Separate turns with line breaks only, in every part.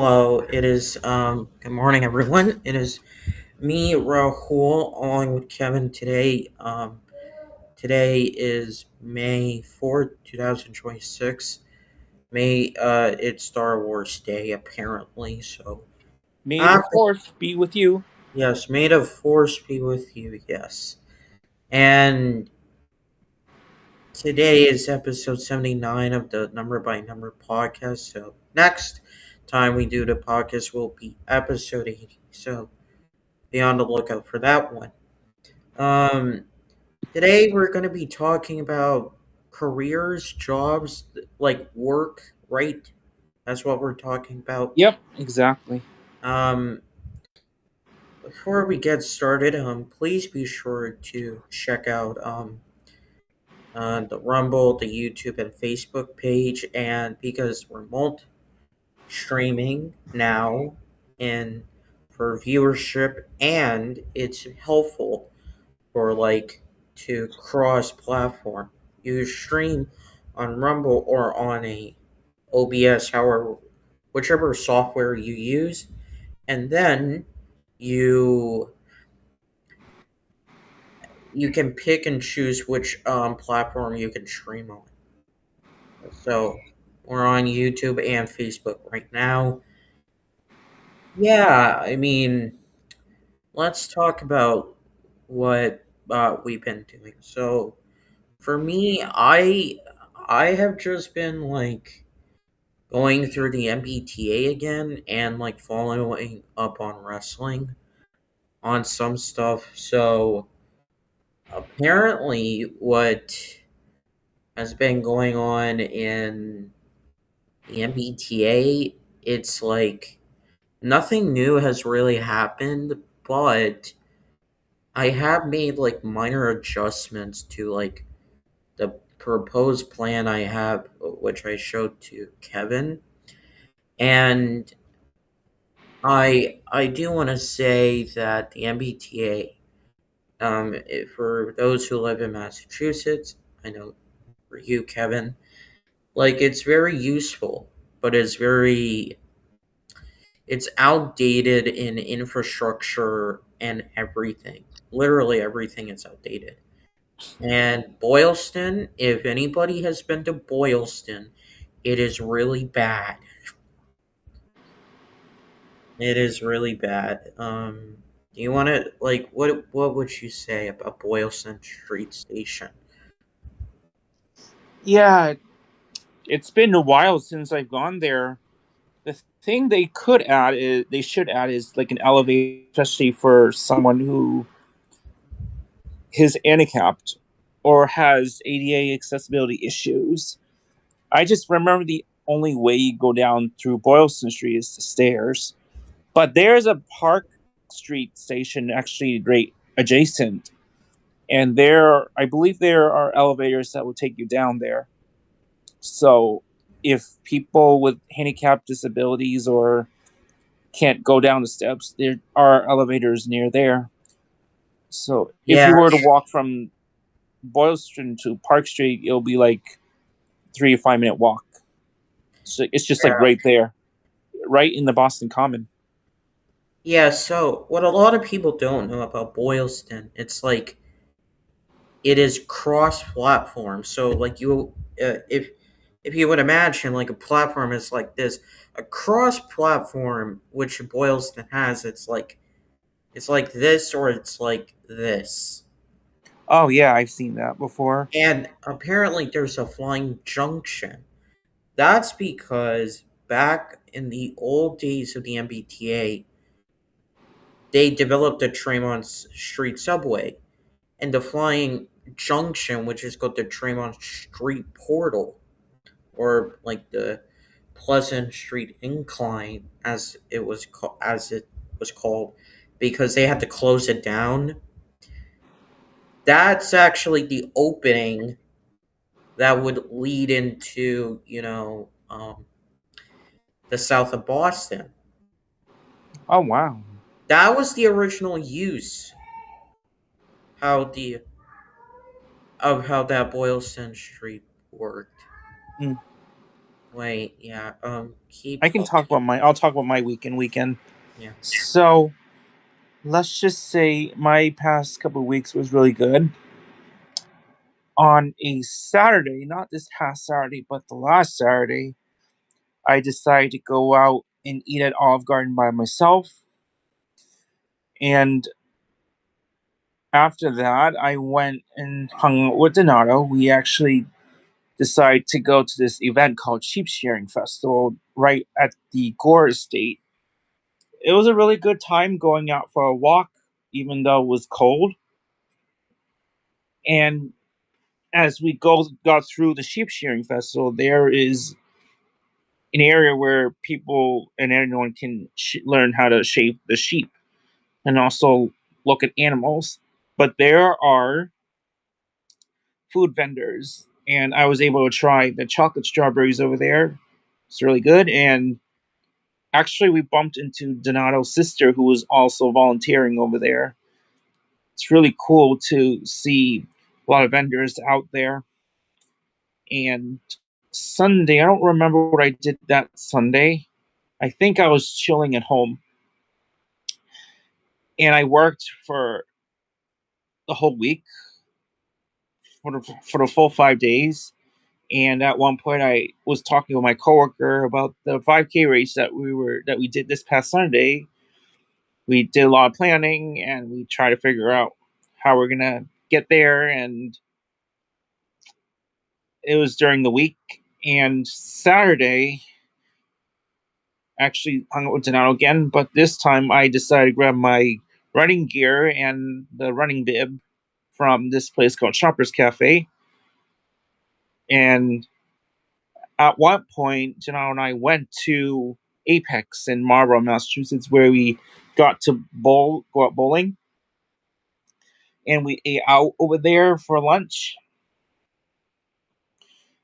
Hello, it is good morning everyone. It is me, Rahul, along with Kevin today. Today is May 4th, 2026. May it's Star Wars Day apparently, so
May the
happy
fourth be with you.
yes, may the force be with you, yes. And today is episode 79 of the Number by Number podcast. So next time we do the podcast will be episode 80. So be on the lookout for that one. Um, Today we're going to be talking about careers, jobs, like work, right? That's what we're talking about.
Yep, exactly.
Um, Before we get started, please be sure to check out the Rumble, the YouTube, and Facebook page, and because we're multi streaming now, and for viewership, and it's helpful for like to cross platform. You stream on Rumble or on a OBS, however, whichever software you use, and then you you can pick and choose which platform you can stream on. So we're on YouTube and Facebook right now. Yeah, I mean, let's talk about what we've been doing. So for me, I have just been like going through the MBTA again and like following up on wrestling on some stuff. So apparently, what has been going on in the MBTA, it's like nothing new has really happened, but I have made like minor adjustments to like the proposed plan I have, which I showed to Kevin. And I do want to say that the MBTA, for those who live in Massachusetts, I know for you, Kevin, like it's very useful, but it's outdated in infrastructure and everything. Literally everything is outdated. And Boylston, if anybody has been to Boylston, it is really bad. It is really bad. Do you want to like what would you say about Boylston Street Station?
Yeah, it's been a while since I've gone there. The thing they should add is like an elevator, especially for someone who is handicapped or has ADA accessibility issues. I just remember the only way you go down through Boylston Street is the stairs. But there's a Park Street station actually right adjacent. And I believe there are elevators that will take you down there. So if people with handicap disabilities or can't go down the steps, there are elevators near there. So if
Yeah,
you were to walk from Boylston to Park Street, it'll be like 3 to 5 minute walk. So it's just like
yeah.
right there, right in the Boston Common.
Yeah, so what a lot of people don't know about Boylston, it's like it is cross-platform. So like if you would imagine like a platform is like this, a cross-platform which Boylston has, it's like this or it's like this.
Oh yeah, I've seen that before.
And apparently there's a flying junction. That's because back in the old days of the MBTA, they developed the Tremont Street subway and the flying junction, which is called the Tremont Street Portal, or like the Pleasant Street Incline, as it was called, because they had to close it down. That's actually the opening that would lead into the south of Boston.
Oh wow.
That was the original use how the of how that Boylston Street worked.
Mm.
Wait, yeah. Keep
I can talk
talking.
about my. I'll talk about my weekend.
Yeah.
So let's just say my past couple of weeks was really good. On a Saturday, not this past Saturday, but the last Saturday, I decided to go out and eat at Olive Garden by myself. And after that, I went and hung out with Donato. We actually decided to go to this event called Sheep Shearing Festival right at the Gore Estate. It was a really good time going out for a walk, even though it was cold. And as we got through the sheep shearing festival, there is an area where people and anyone can learn how to shave the sheep and also look at animals. But there are food vendors, and I was able to try the chocolate strawberries over there. It's really good. And actually, we bumped into Donato's sister, who was also volunteering over there. It's really cool to see a lot of vendors out there. And Sunday, I don't remember what I did that Sunday. I think I was chilling at home, and I worked for the whole week for the full 5 days. And at one point, I was talking with my coworker about the 5K race that we did this past Sunday. We did a lot of planning, and we tried to figure out how we're gonna get there. And it was during the week. And Saturday, actually hung out with Donato again, but this time I decided to grab my running gear and the running bib from this place called Shoppers Cafe. And at one point, Donato and I went to Apex in Marlborough, Massachusetts, where we got to go out bowling, and we ate out over there for lunch.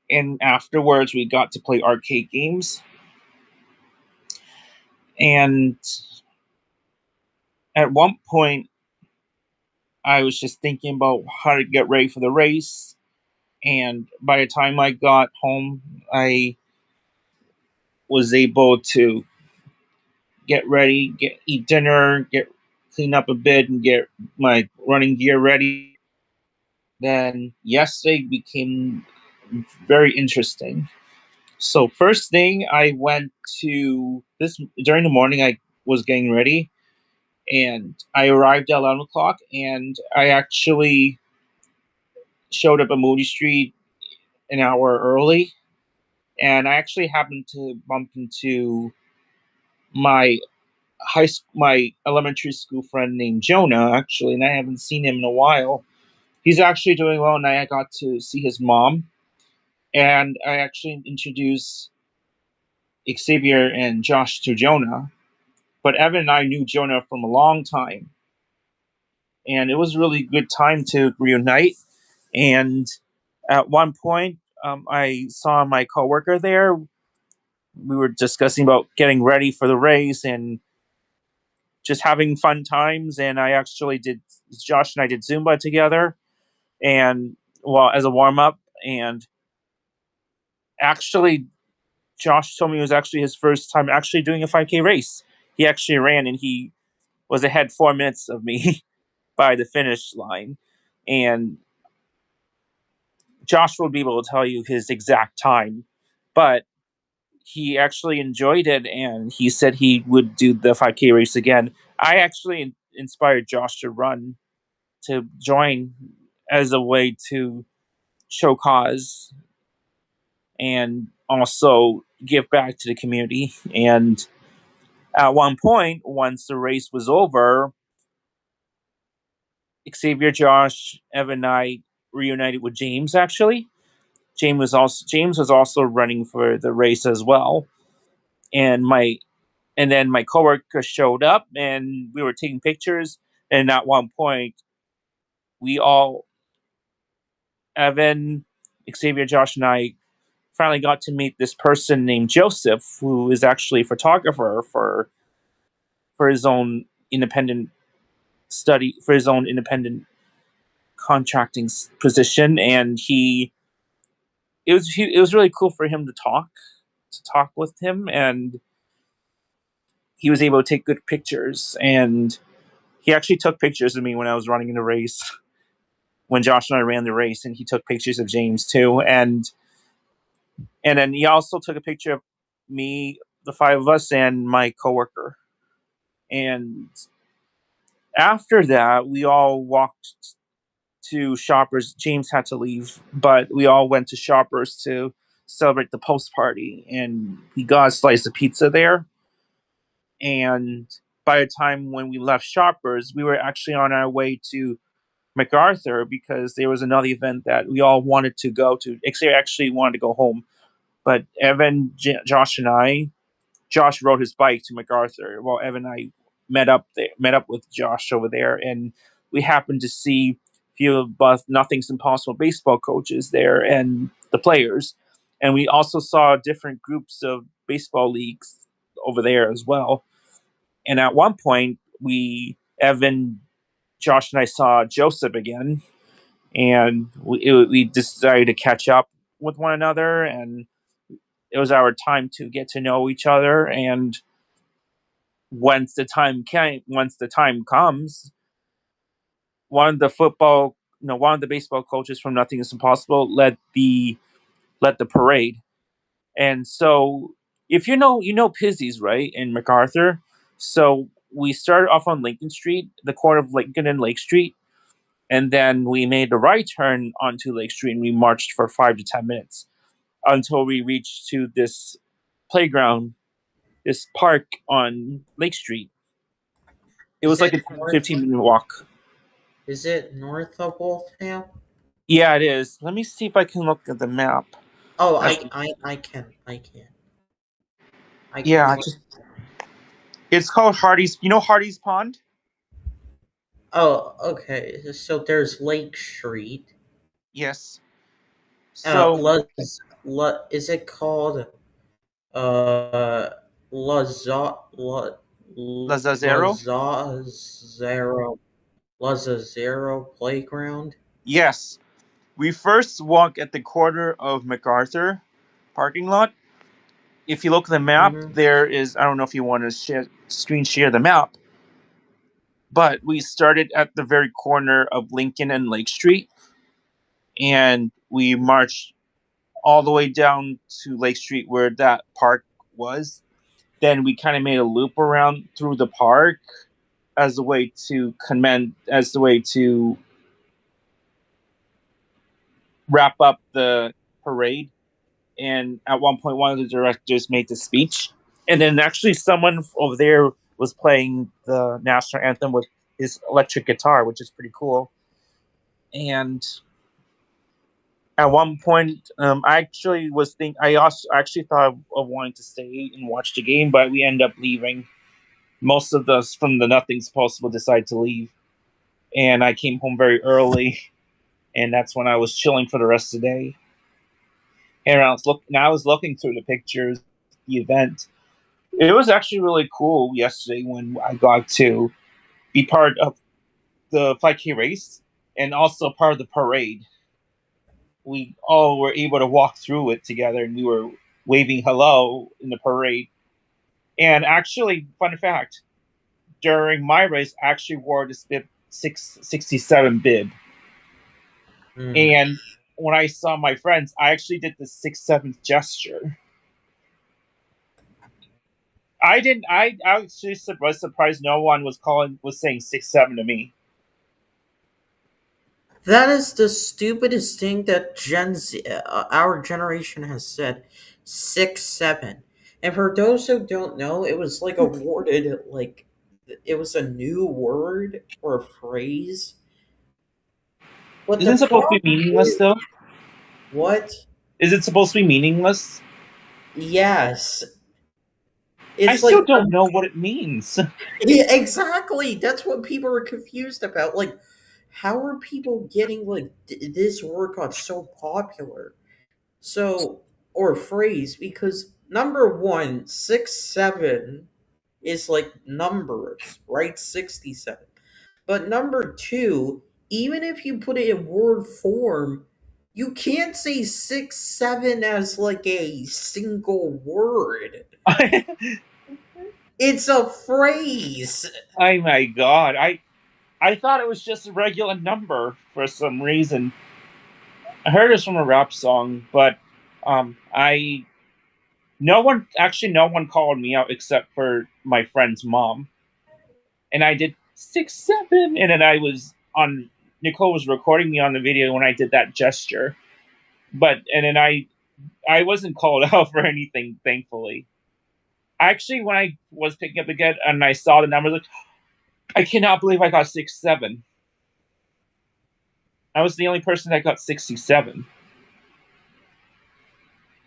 And afterwards, we got to play arcade games. And at one point, I was just thinking about how to get ready for the race. And by the time I got home, I was able to get ready, eat dinner, get clean up a bit, and get my running gear ready. Then yesterday became very interesting. So first thing, I went to this during the morning. I was getting ready, and I arrived at 11 o'clock, and I actually showed up at Moody Street an hour early. And I actually happened to bump into my my elementary school friend named Jonah, actually, and I haven't seen him in a while. He's actually doing well, and I got to see his mom. And I actually introduced Xavier and Josh to Jonah. But Evan and I knew Jonah from a long time, and it was a really good time to reunite. And at one point, I saw my coworker there. We were discussing about getting ready for the race and just having fun times. And I actually did, Josh and I did Zumba together, and well, as a warm up. And actually, Josh told me it was actually his first time actually doing a 5K race. He actually ran, and he was ahead 4 minutes of me by the finish line. And Josh will be able to tell you his exact time, but he actually enjoyed it, and he said he would do the 5K race again. I actually inspired Josh to join as a way to show cause and also give back to the community. And at one point, once the race was over, Xavier, Josh, Evan, and I reunited with James. Actually, James was also running for the race as well, and then my coworker showed up, and we were taking pictures. And at one point, we all, Evan, Xavier, Josh, and I, finally got to meet this person named Joseph, who is actually a photographer for his own independent for his own independent contracting position. And it was really cool for him to talk to talk with him, and he was able to take good pictures. And he actually took pictures of me when I was running in the race, when Josh and I ran the race, and he took pictures of James too. And then he also took a picture of me, the five of us, and my coworker. And after that, we all walked to Shoppers. James had to leave, but we all went to Shoppers to celebrate the post party, and we got a slice of pizza there. And by the time when we left Shoppers, we were actually on our way to MacArthur because there was another event that we all wanted to go to. Actually wanted to go home, but Evan, Josh, and I, Josh rode his bike to MacArthur. While Evan and I met up with Josh over there, and we happened to see a few of both Nothing's Impossible baseball coaches there and the players, and we also saw different groups of baseball leagues over there as well. And at one point, Evan, Josh, and I saw Joseph again, and we decided to catch up with one another, and it was our time to get to know each other. And once the time comes, one of the baseball coaches from Nothing Is Impossible led the parade. And so, if you know Pizzi's, right, in MacArthur. So we started off on Lincoln Street, the corner of Lincoln and Lake Street, and then we made the right turn onto Lake Street, and we marched for 5 to 10 minutes until we reached to this playground, this park on Lake Street. It
Is
was like
it
a 10,
north?
15 minute walk.
Is it north of Waltham?
Yeah, it is. Let me see if I can look at the map.
Oh,
As-
I can
yeah,
look.
it's called Hardy's. You know Hardy's Pond?
Oh, okay. So there's Lake Street.
Yes. So
Is it called uh
Lazaro?
Lazaro Lazaro Playground?
Yes. We first walk at the corner of MacArthur parking lot. If you look at the map,
Mm-hmm.
there is, I don't know if you want to screen share the map, but we started at the very corner of Lincoln and Lake Street, and we marched all the way down to Lake Street where that park was. Then we kind of made a loop around through the park as a way to wrap up the parade. And at one point, one of the directors made the speech, and then actually someone over there was playing the national anthem with his electric guitar, which is pretty cool. And at one point, I also actually thought of wanting to stay and watch the game, but we end up leaving. Most of us from the Nothing's Possible decided to leave, and I came home very early, and that's when I was chilling for the rest of the day. And I was looking through the pictures, the event. It was actually really cool yesterday when I got to be part of the 5K race and also part of the parade. We all were able to walk through it together, and we were waving hello in the parade. And actually, fun fact, during my race, I actually wore this 667 bib.
Mm.
And when I saw my friends, I actually did the 6-7 gesture. I didn't. I actually was surprised no one was saying 6-7 to me.
That is the stupidest thing that Gen Z, our generation has said. 6-7. And for those who don't know, it was like awarded like it was a new word or a phrase. But the
Isn't it supposed to
problem
be meaningless
is
though?
what?
Is it supposed to be meaningless?
Yes,
I
it's
still
like
don't know what it means.
yeah, exactly. That's what people are confused about. Like, how are people getting like this word got so popular? So or phrase because number one, 6-7 is like numbers, right? 67. But number two, even if you put it in word form, You can't say 6'7" as like a single word. It's a phrase.
Oh my god. I thought it was just a regular number for some reason. I heard it from a rap song, but I no one called me out except for my friend's mom. And I did 6'7", and then I was on Nicole was recording me on the video when I did that gesture. But and then I wasn't called out for anything, thankfully. Actually, when I was picking up again and I saw the numbers, like, I cannot believe I got 6'7". I was the only person that got 67,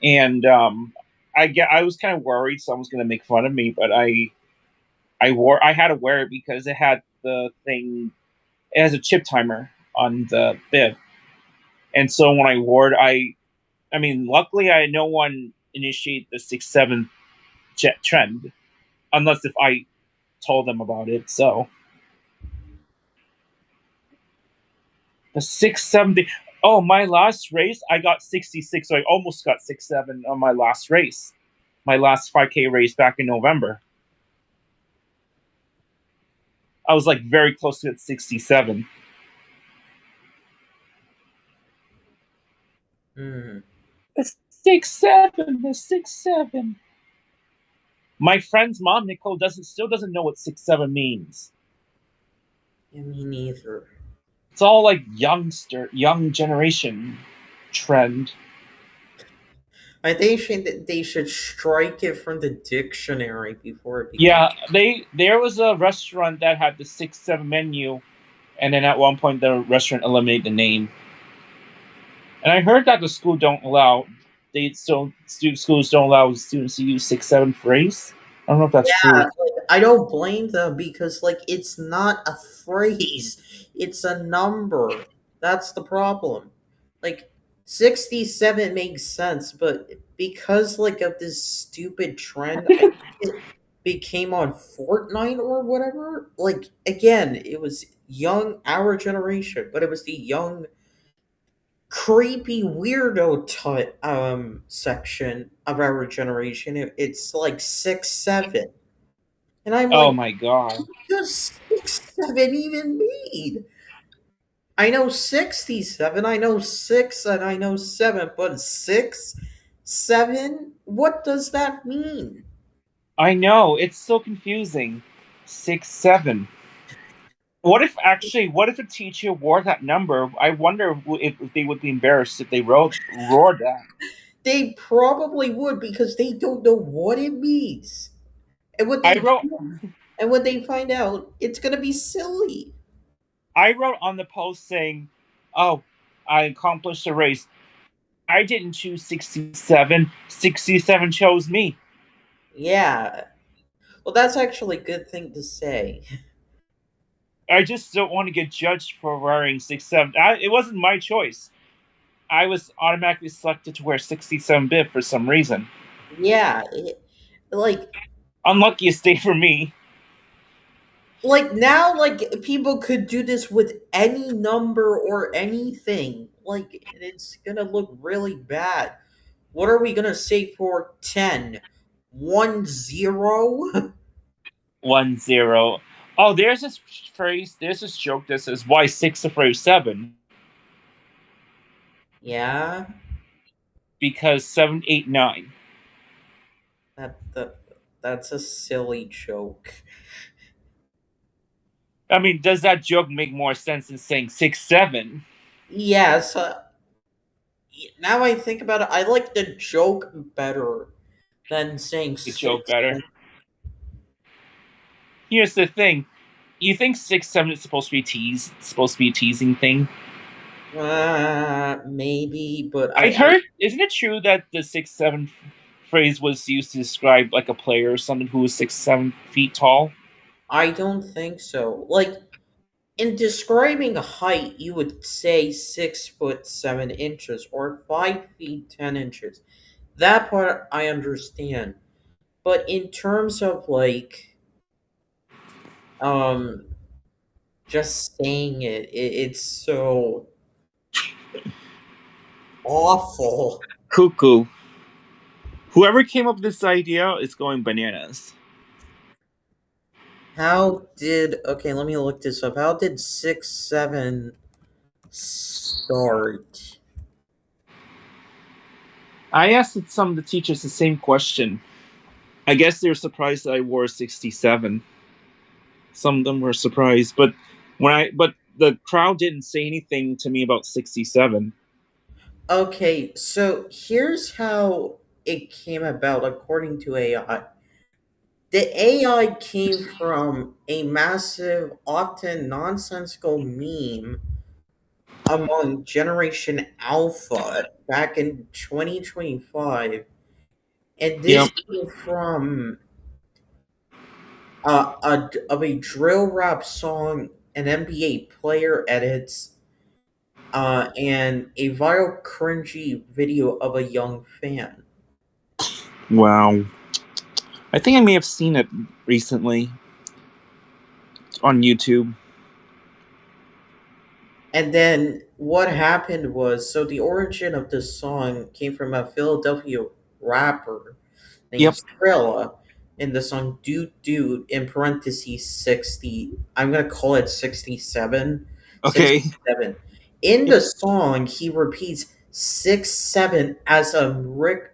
and I was kind of worried someone's going to make fun of me, but I had to wear it because it had the thing. It has a chip timer on the bib, and so when I wore it, I mean, luckily I had no one initiate the 6'7" jet trend, unless if I told them about it. So the 670. Oh, my last race, I got 66, so I almost got 6'7" on my last race, my last 5K race back in November. I was like very close to it, 67.
Hmm.
The 6'7", the 6'7". My friend's mom, Nicole, doesn't know what 6'7" means.
Yeah, me neither.
It's all like young generation trend.
I think they should strike it from the dictionary before it becomes.
Yeah, there was a restaurant that had the 6'7" menu, and then at one point the restaurant eliminated the name. And I heard that the school don't allow schools don't allow students to use 6'7" phrase. I don't know if that's
Yeah,
true.
like, I don't blame them because like it's not a phrase, it's a number. That's the problem. Like 67 makes sense, but because like of this stupid trend, I think it became on Fortnite or whatever. Like again, it was young our generation, but it was the young creepy weirdo section of our generation. It's like 6'7". And I'm
Oh
like,
my god.
what does 6'7" even mean? I know 67, I know 6, and I know 7, but 6, 7? What does that mean?
I know, it's so confusing. 6'7". What if a teacher wore that number? I wonder if they would be embarrassed if they roared that.
They probably would because they don't know what it means. And what
I
they
wrote
and when they find out, it's gonna be silly.
I wrote on the post saying, "Oh, I accomplished a race. I didn't choose 67. 67 chose me."
Yeah. Well, that's actually a good thing to say.
I just don't want to get judged for wearing 67. It wasn't my choice. I was automatically selected to wear 67 bib for some reason.
Yeah, like
Unluckiest day for me.
now like people could do this with any number or anything like and it's gonna look really bad. What are we gonna say for 10? 10?
1-0. Oh, there's this phrase, there's this joke that says, why 6 afraid of 7?
Yeah,
Because 7, 8, 9.
that that's a silly joke.
I mean, does that joke make more sense than saying 6, 7?
Yes, now I think about it, I like the joke better than saying
The joke
6.
better. Here's the thing. You think 6, 7 is supposed to be supposed to be a teasing thing?
Maybe, but
I heard, isn't it true that the 6, 7 phrase was used to describe like a player or something who was 6, 7 feet tall?
I don't think so. Like in describing a height, you would say 6 foot 7 inches or 5 feet 10 inches. That part I understand. But in terms of like um just saying it's so awful.
Cuckoo. Whoever came up with this idea is going bananas.
Okay, let me look this up. How did 6-7 start?
I asked some of the teachers the same question. I guess they were surprised that I wore 67. Some of them were surprised, but but the crowd didn't say anything to me about 67.
Okay, so here's how it came about according to AI. The AI came from a massive, often nonsensical meme among Generation Alpha back in 2025. And this
Yep.
came from of a drill rap song an NBA player edits, and a viral cringy video of a young fan.
Wow. I think I may have seen it recently on YouTube.
And then what happened was, so the origin of this song came from a Philadelphia rapper named
Yep.
Skrilla in the song Dude Dude in parentheses 60. I'm going to call it 67.
Okay.
67. In the song, he repeats 6-7 as a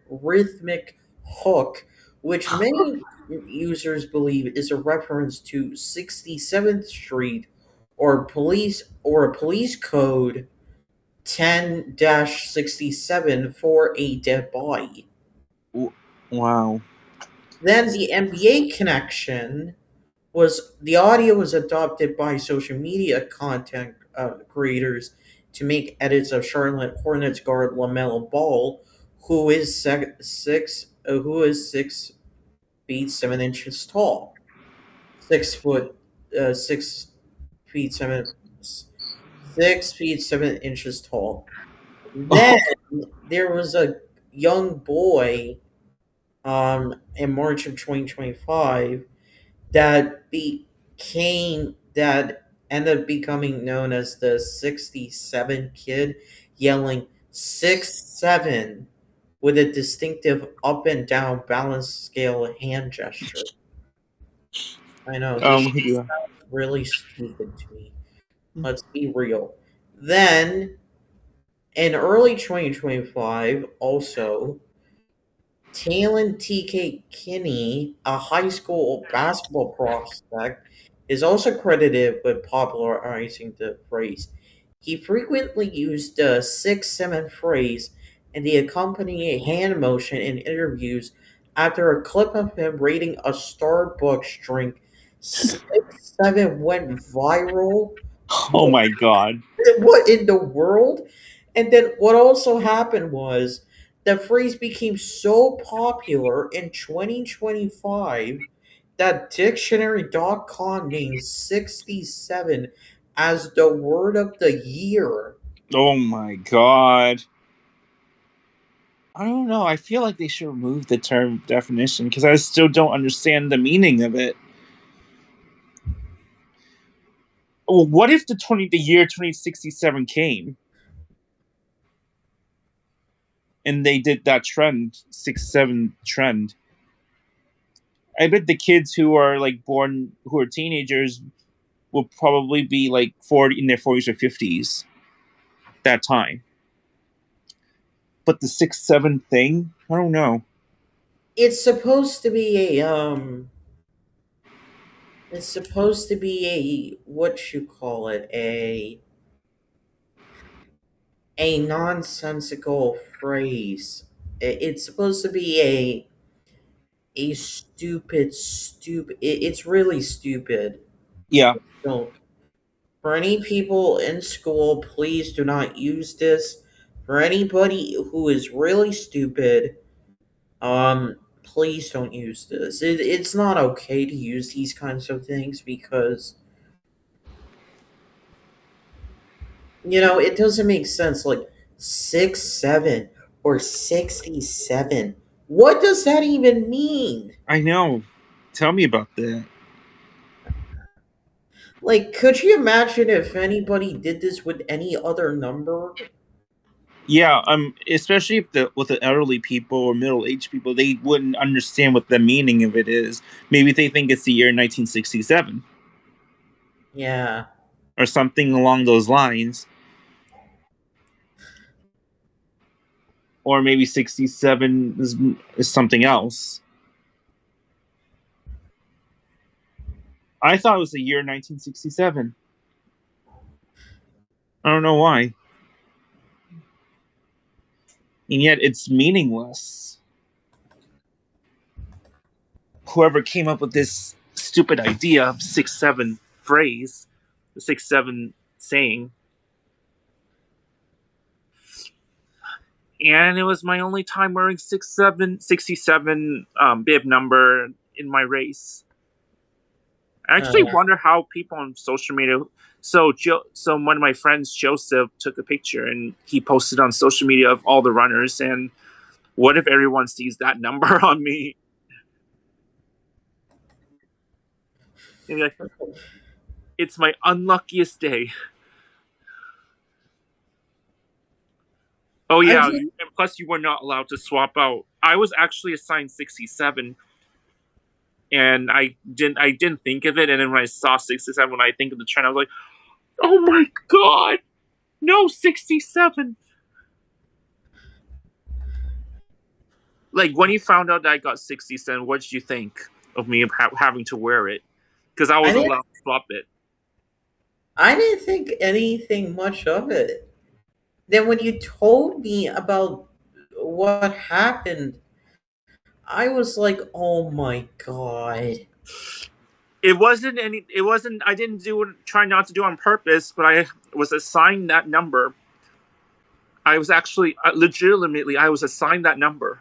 rhythmic hook, which many users believe is a reference to 67th Street or a police code 10-67 for a dead body.
Wow.
Then the NBA connection was the audio was adopted by social media content creators to make edits of Charlotte Hornets guard LaMelo Ball, who is 6 feet 7 inches tall, 6 foot 6 feet 6 feet 7 inches tall. Then
Oh,
there was a young boy in March of 2025 that ended up becoming known as the 67 kid, yelling 6-7 with a distinctive up and down balance scale hand gesture. I know this
yeah.
sounds really stupid to me. Let's be real. Then in early 2025, also, Talon TK Kinney, a high school basketball prospect, is also credited with popularizing the phrase. He frequently used the 6-7 phrase and the accompanying hand motion in interviews after a clip of him rating a Starbucks drink 6-7 went viral.
Oh my god.
What in the world? And then what also happened was the phrase became so popular in 2025 that dictionary.com named 67 as the word of the year.
Oh my god. I don't know. I feel like they should remove the term definition because I still don't understand the meaning of it. Well, what if the year 2067 came and they did that trend 6-7 trend? I bet the kids who are like born who are teenagers will probably be like 40 in their 40s or 50s that time. But the 6-7 thing, I don't know.
It's supposed to be a what you call it, a nonsensical phrase. It's supposed to be a stupid. It's really stupid.
Yeah.
So, for any people in school, please do not use this. For anybody who is really stupid, please don't use this. It's not okay to use these kinds of things because it doesn't make sense. Like 6-7 or 67. What does that even mean?
I know. Tell me about that.
Like, could you imagine if anybody did this with any other number?
Yeah, especially if with the elderly people or middle-aged people, they wouldn't understand what the meaning of it is. Maybe they think it's the year 1967
Yeah.
or something along those lines, or maybe 67 is something else. I thought it was the year 1967. I don't know why, and yet it's meaningless. Whoever came up with this stupid idea of 6-7 phrase, the 6-7 saying, and it was my only time wearing 67 bib number in my race. I
Uh,
actually wonder how people on social media. So one of my friends, Joseph, took a picture and he posted on social media of all the runners. And what if everyone sees that number on me? And like, it's my unluckiest day. Oh
I
yeah,
did.
and plus you were not allowed to swap out. I was actually assigned 67, and I didn't think of it. And then when I saw 67, when I think of the trend, I was like, oh my god, no 67. Like when you found out that I got 67, what did you think of me having to wear it? Because I
I
was
didn't.
allowed to swap it.
I didn't think anything much of it. Then when you told me about what happened, I was like, "Oh my god!"
It wasn't any. It wasn't. I didn't do it. Try not to do it on purpose, but I was assigned that number. I was actually legitimately. I was assigned that number.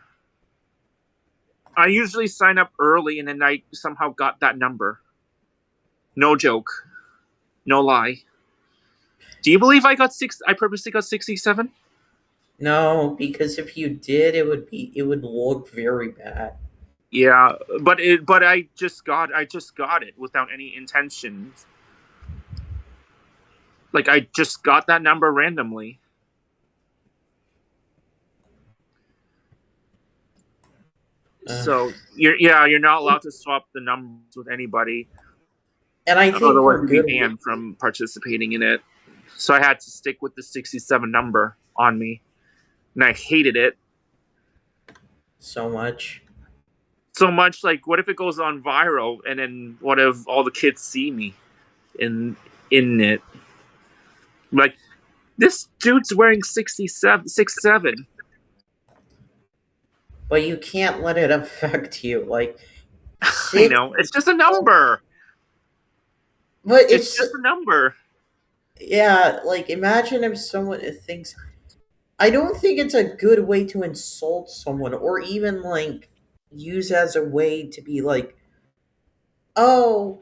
I usually sign up early, and then I somehow got that number. No joke. No lie. Do you believe I got six? I purposely got 67.
No, because if you did, it would look very bad.
Yeah, but I just got it without any intentions. Like I just got that number randomly.
Uh,
So you're not allowed to swap the numbers with anybody,
and I think
otherwise
for
you'd be
good
banned from participating in it. So I had to stick with the 67 number on me, and I hated it
so much.
so much. Like, what if it goes on viral, and then what if all the kids see me in in it? Like, this dude's wearing 67, 67.
But you can't let it affect you. Like
I
six,
know it's just a number.
but
It's
it's
just a number.
yeah. Like imagine if someone thinks. I don't think it's a good way to insult someone, or even like use as a way to be like, oh,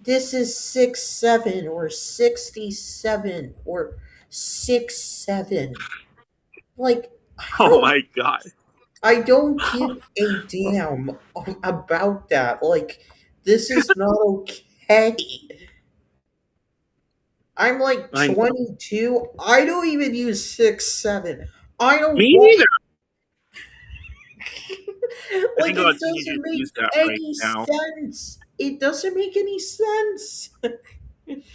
this is 6-7 or 67 or 6-7. Like
Oh my god.
I don't give a damn about that. Like this is not okay. I'm like
I know.
22. I don't even use 6-7. I don't
Me
want
neither. I
like
think a lot
it
of teenagers
doesn't make
use that right
any
now.
sense. It doesn't make any sense.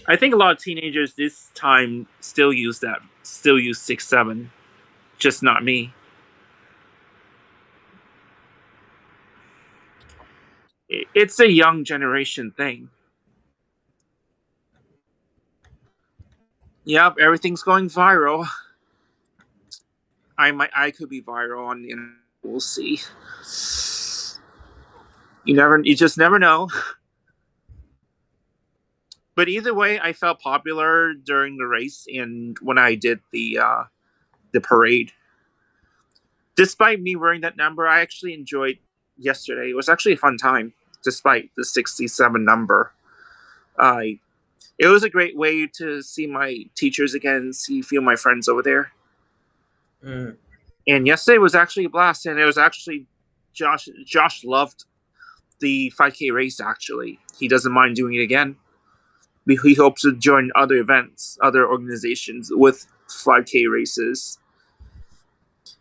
I think a lot of teenagers this time still use that, still use 6-7. Just not me. It's a young generation thing. Yep, everything's going viral. I could be viral on the internet. We'll see. You just never know. But either way, I felt popular during the race and when I did the parade. Despite me wearing that number, I actually enjoyed yesterday. It was actually a fun time, despite the 67 number. I It was a great way to see my teachers again, see a few of my friends over there.
Mm.
And yesterday was actually a blast, and it was actually Josh. Josh loved the 5K race. Actually, he doesn't mind doing it again. He hopes to join other events, other organizations with 5K races.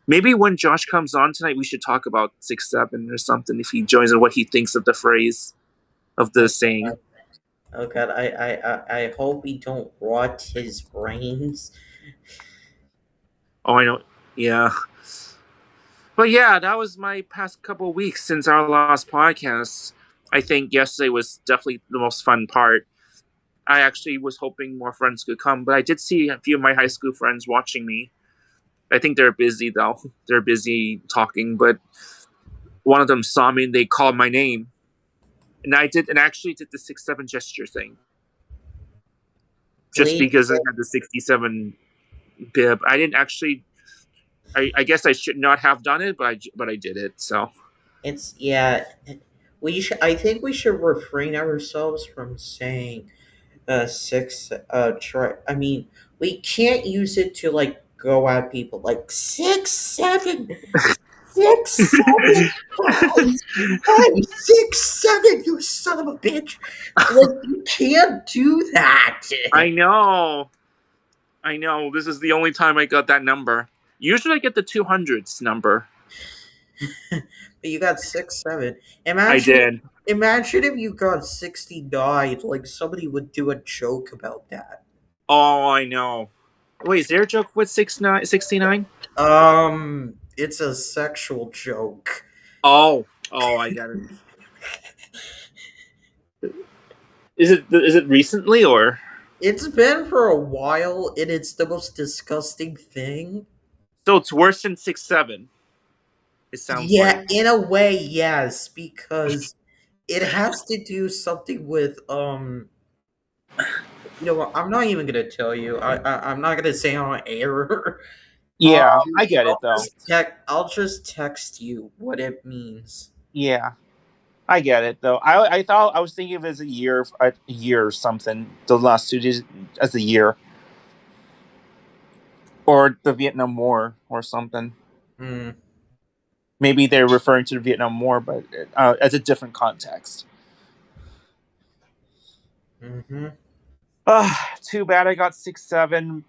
Maybe when Josh comes on tonight, we should talk about 6-7 or something. If he joins, and what he thinks of the phrase of the
Oh
saying.
God, oh God, I hope we don't rot his brains.
Oh, I know. Yeah. But yeah, that was my past couple of weeks since our last podcast. I think yesterday was definitely the most fun part. I actually was hoping more friends could come, but I did see a few of my high school friends watching me. I think they're busy though. They're busy talking, but one of them saw me and they called my name. And I did and actually did the 6-7 gesture thing. Just
Please,
because I had the 67 bib. I didn't actually I guess I should not have done it, but I did it. So
it's yeah. We should. I think we should refrain ourselves from saying six. Try. I mean, we can't use it to like go at people like 6 7 6 7 5 6 7. You son of a bitch! Like you can't do that.
I know. I know. This is the only time I got that number. Usually I get the 200s number.
But you got 6 7.
I
Imagine.
did.
Imagine if you got 69. Like somebody would do a joke about that.
Oh, I know. Wait, is there a joke with 69?
It's a sexual joke.
Oh, I got it. Is it recently or
It's been for a while, and it's the most disgusting thing.
so it's worse than 6-7? It sounds like.
Yeah, in a way, yes, because it has to do something with You know what? I'm not even gonna tell you. I'm not gonna say on air.
Yeah, I get it though.
I'll just text you what it means.
Yeah, I get it though. I thought I was thinking of it as a year or something. The last 2 days as a year, or the Vietnam War or something.
Hmm.
Maybe they're referring to the Vietnam War, but as a different context.
Mm-hmm.
Too bad I got 6-7,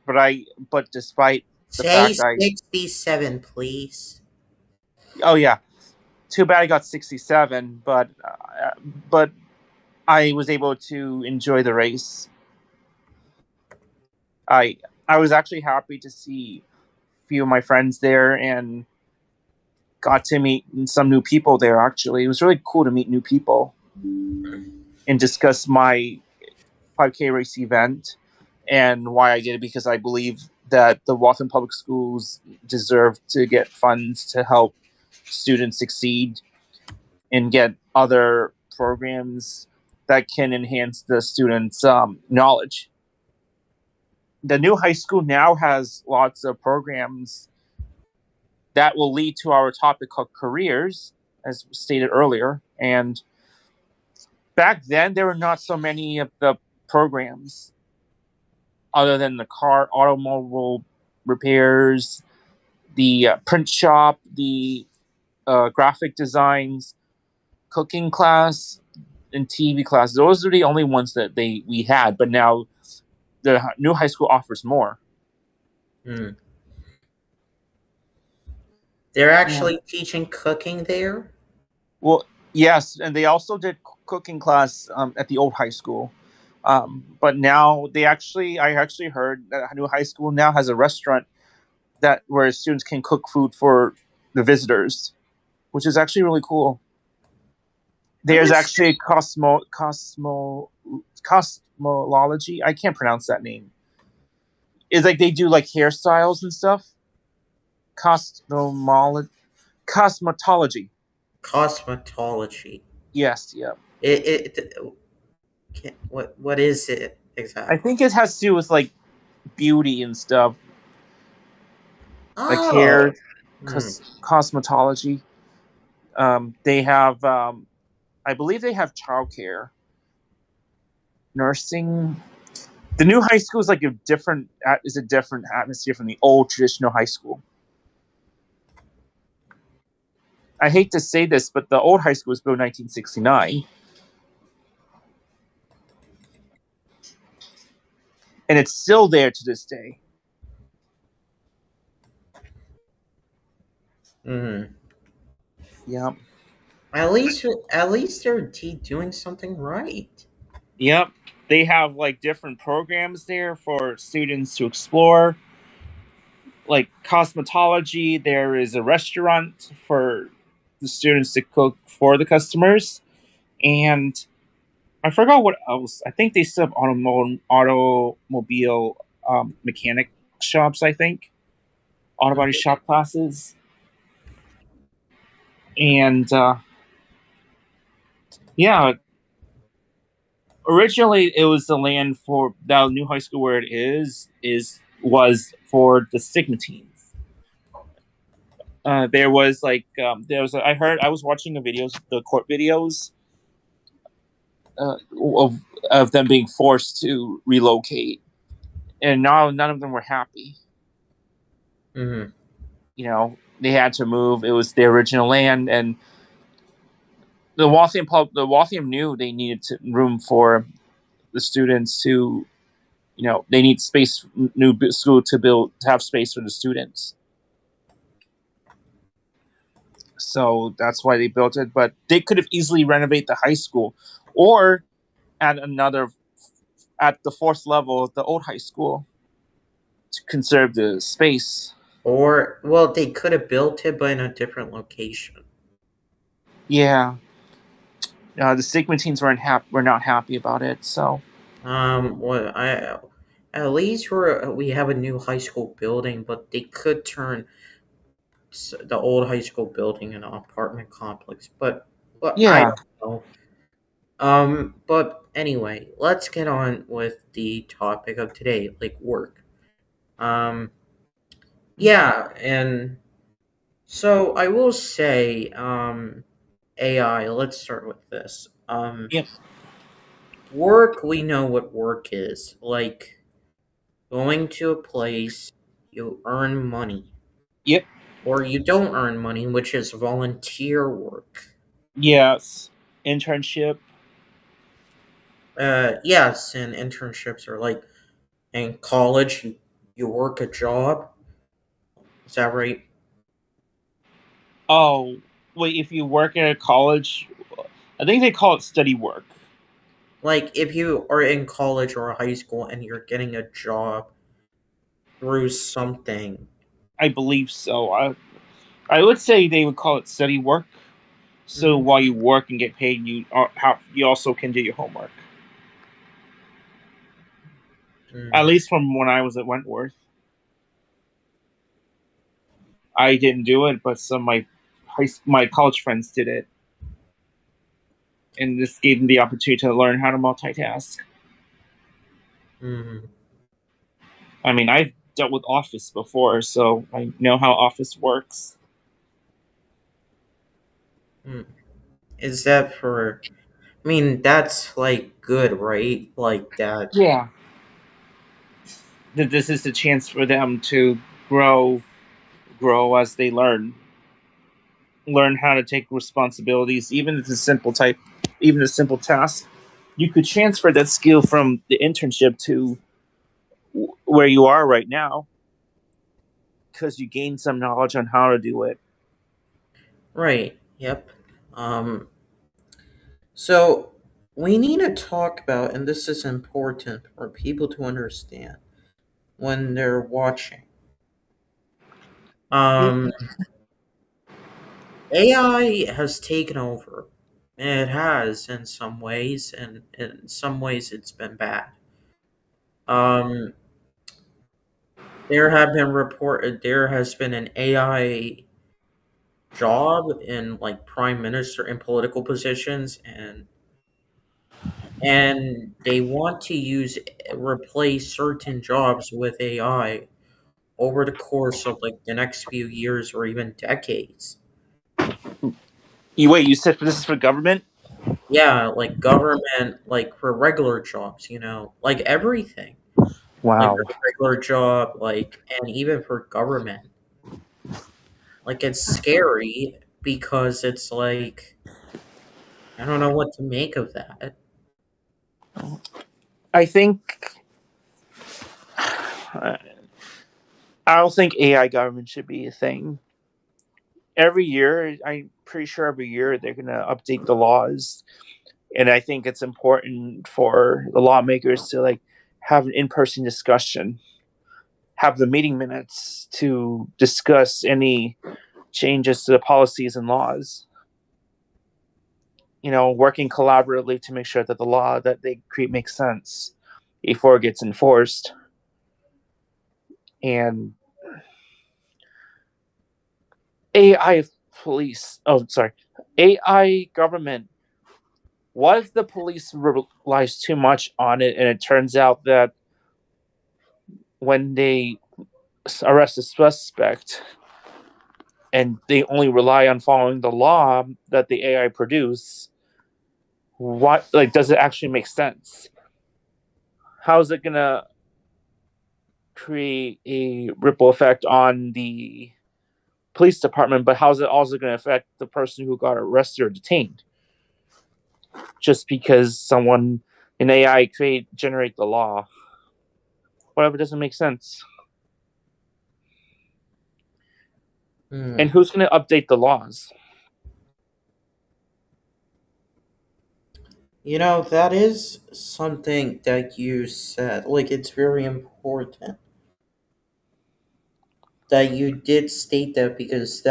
but despite the
Say
fact
67, please.
oh yeah, too bad I got 67, but I was able to enjoy the race. I I was actually happy to see a few of my friends there and got to meet some new people there. Actually, it was really cool to meet new people and discuss my 5K race event and why I did it, because I believe that the Waltham Public Schools deserve to get funds to help students succeed and get other programs that can enhance the students' knowledge. The new high school now has lots of programs that will lead to our topic called careers, as stated earlier. And back then, there were not so many of the programs other than the automobile repairs, the print shop, the graphic designs, cooking class, and TV class. Those are the only ones that we had. But now the new high school offers more.
Hmm. They're
Yeah.
actually teaching cooking there.
Well, yes, and they also did cooking class at the old high school. But now I actually heard that new high school now has a restaurant that where students can cook food for the visitors, which is actually really cool.
I'm
There's
just
actually cosmology. I can't pronounce that name. It's like they do like hairstyles and stuff. Cosmology, cosmetology.
cosmetology.
Yes, yeah.
What is it
I
exactly?
think it has to do with like beauty and stuff, like
Oh.
hair,
Hmm.
cosmetology. They have, I believe they have childcare, nursing. The new high school is like a different atmosphere from the old traditional high school. I hate to say this, but the old high school was built in 1969, and it's still there to this day.
Mm.
Yep.
At least they're doing something right.
Yep. They have like different programs there for students to explore, like cosmetology. There is a restaurant for the students to cook for the customers, and I forgot what else. I think they still have automobile mechanic shops. I think auto body
Mhm.
shop classes, and yeah, originally it was the land for that new high school where it is was for the stigmatines. There was like I heard I was watching the videos, the court videos uh, of of them being forced to relocate, and now none of them were happy.
Mhm.
You know, they had to move. It was their original land, and the Waltham knew they needed room for the students to. You know, they need space, new school to have space for the students. So that's why they built it. But they could have easily renovate the high school, or add another at the fourth level of the old high school to conserve the space.
Or well, they could have built it, but in a different location.
Yeah, the Stigmatines were not happy about it. So
What I At least we have a new high school building, but they could turn the old high school building into an apartment complex. But I
yeah,
don't know. But anyway, let's get on with the topic of today, like work. Um, yeah, and so I will say, AI. Let's start with this.
yep,
Work. We know what work is. Like going to a place, you earn money,
yep,
or you don't earn money, which is volunteer work.
yes, internship.
Yes, and internships are like in college. You work a job. Is that right?
Oh, wait, if you work at a college, I think they call it study work.
Like if you are in college or high school and you're getting a job through something.
I believe so. I would say they would call it study work. So
Mhm.
while you work and get paid, you also can do your homework. At
Mm.
least from when I was at Wentworth, I didn't do it, but some of my college friends did it, and this gave them the opportunity to learn how to multitask.
Mhm.
I mean, I've dealt with Office before, so I know how Office works.
Mm. Is that for? I mean, that's like good, right? Like that.
Yeah, that this is the chance for them to grow, grow as they learn how to take responsibilities, even if it's a simple type, even a simple task. You could transfer that skill from the internship to where you are right now because you gain some knowledge on how to do it.
Right. Yep. Um. So we need to talk about, and this is important for people to understand when they're watching. Um. AI has taken over. It has in some ways, and in some ways it's been bad. Um, there has been an AI job in like prime minister in political positions, and they want to replace certain jobs with AI over the course of like the next few years or even decades.
You wait, you said this is for government?
Yeah, like government, like for regular jobs, like everything. Like
Wow.
a regular job, like, and even for government. Like it's scary because it's like I don't know what to make of that.
I think I don't think AI government should be a thing. every year, I'm pretty sure every year they're going to update the laws. And I think it's important for the lawmakers to like have an in-person discussion, have the meeting minutes to discuss any changes to the policies and laws. Working collaboratively to make sure that the law that they create makes sense before it gets enforced. And AI police, oh, sorry, AI government, what if the police relies too much on it and it turns out that when they arrest a suspect and they only rely on following the law that the AI produce, what, like, does it actually make sense? How is it gonna create a ripple effect on the police department, but how is it also going to affect the person who got arrested or detained? Just because an AI generate the law, whatever, doesn't make sense. And who's going to update the laws?
That is something that you said. Like, it's very important that you did state that because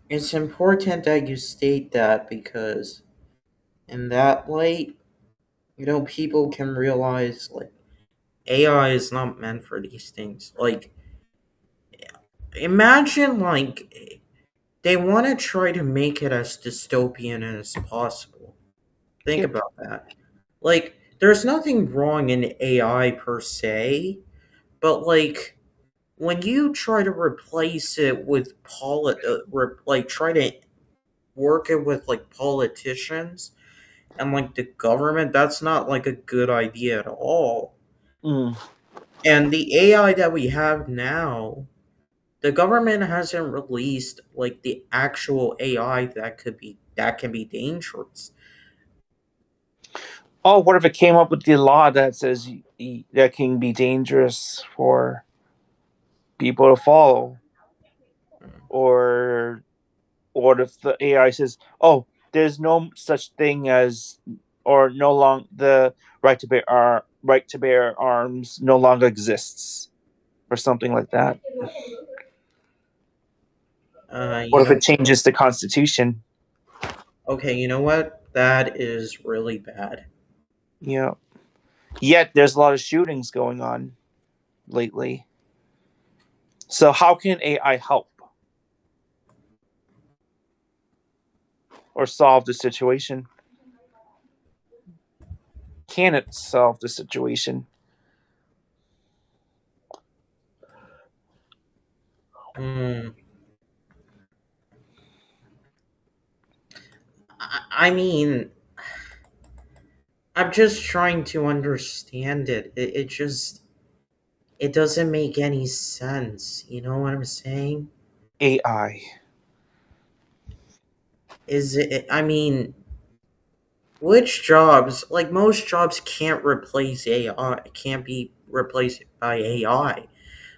it's important that you state that because in that light, people can realize like AI is not meant for these things. Like, imagine like they want to try to make it as dystopian as possible. Think
Yep.
about that. Like, there's nothing wrong in AI per se, but like when you try to replace it with like try to work it with like politicians and like the government, that's not like a good idea at all.
Mm.
And the AI that we have now, the government hasn't released like the actual AI that can be dangerous.
Oh, what if it came up with the law that says that can be dangerous for people to follow? Or what if the AI says, "Oh, there's no such thing as, or no long the right to bear arms no longer exists," or something like that?
You
What if
know,
it changes the constitution?
okay, you know what? That is really bad.
Yeah. Yet there's a lot of shootings going on lately. So how can AI help or solve the situation? Can it solve the situation?
Hmm. I mean, I'm just trying to understand it. It doesn't make any sense. You know what I'm saying?
AI.
Is it? I mean, which jobs? Like most jobs can't replace AI. Can't be replaced by AI.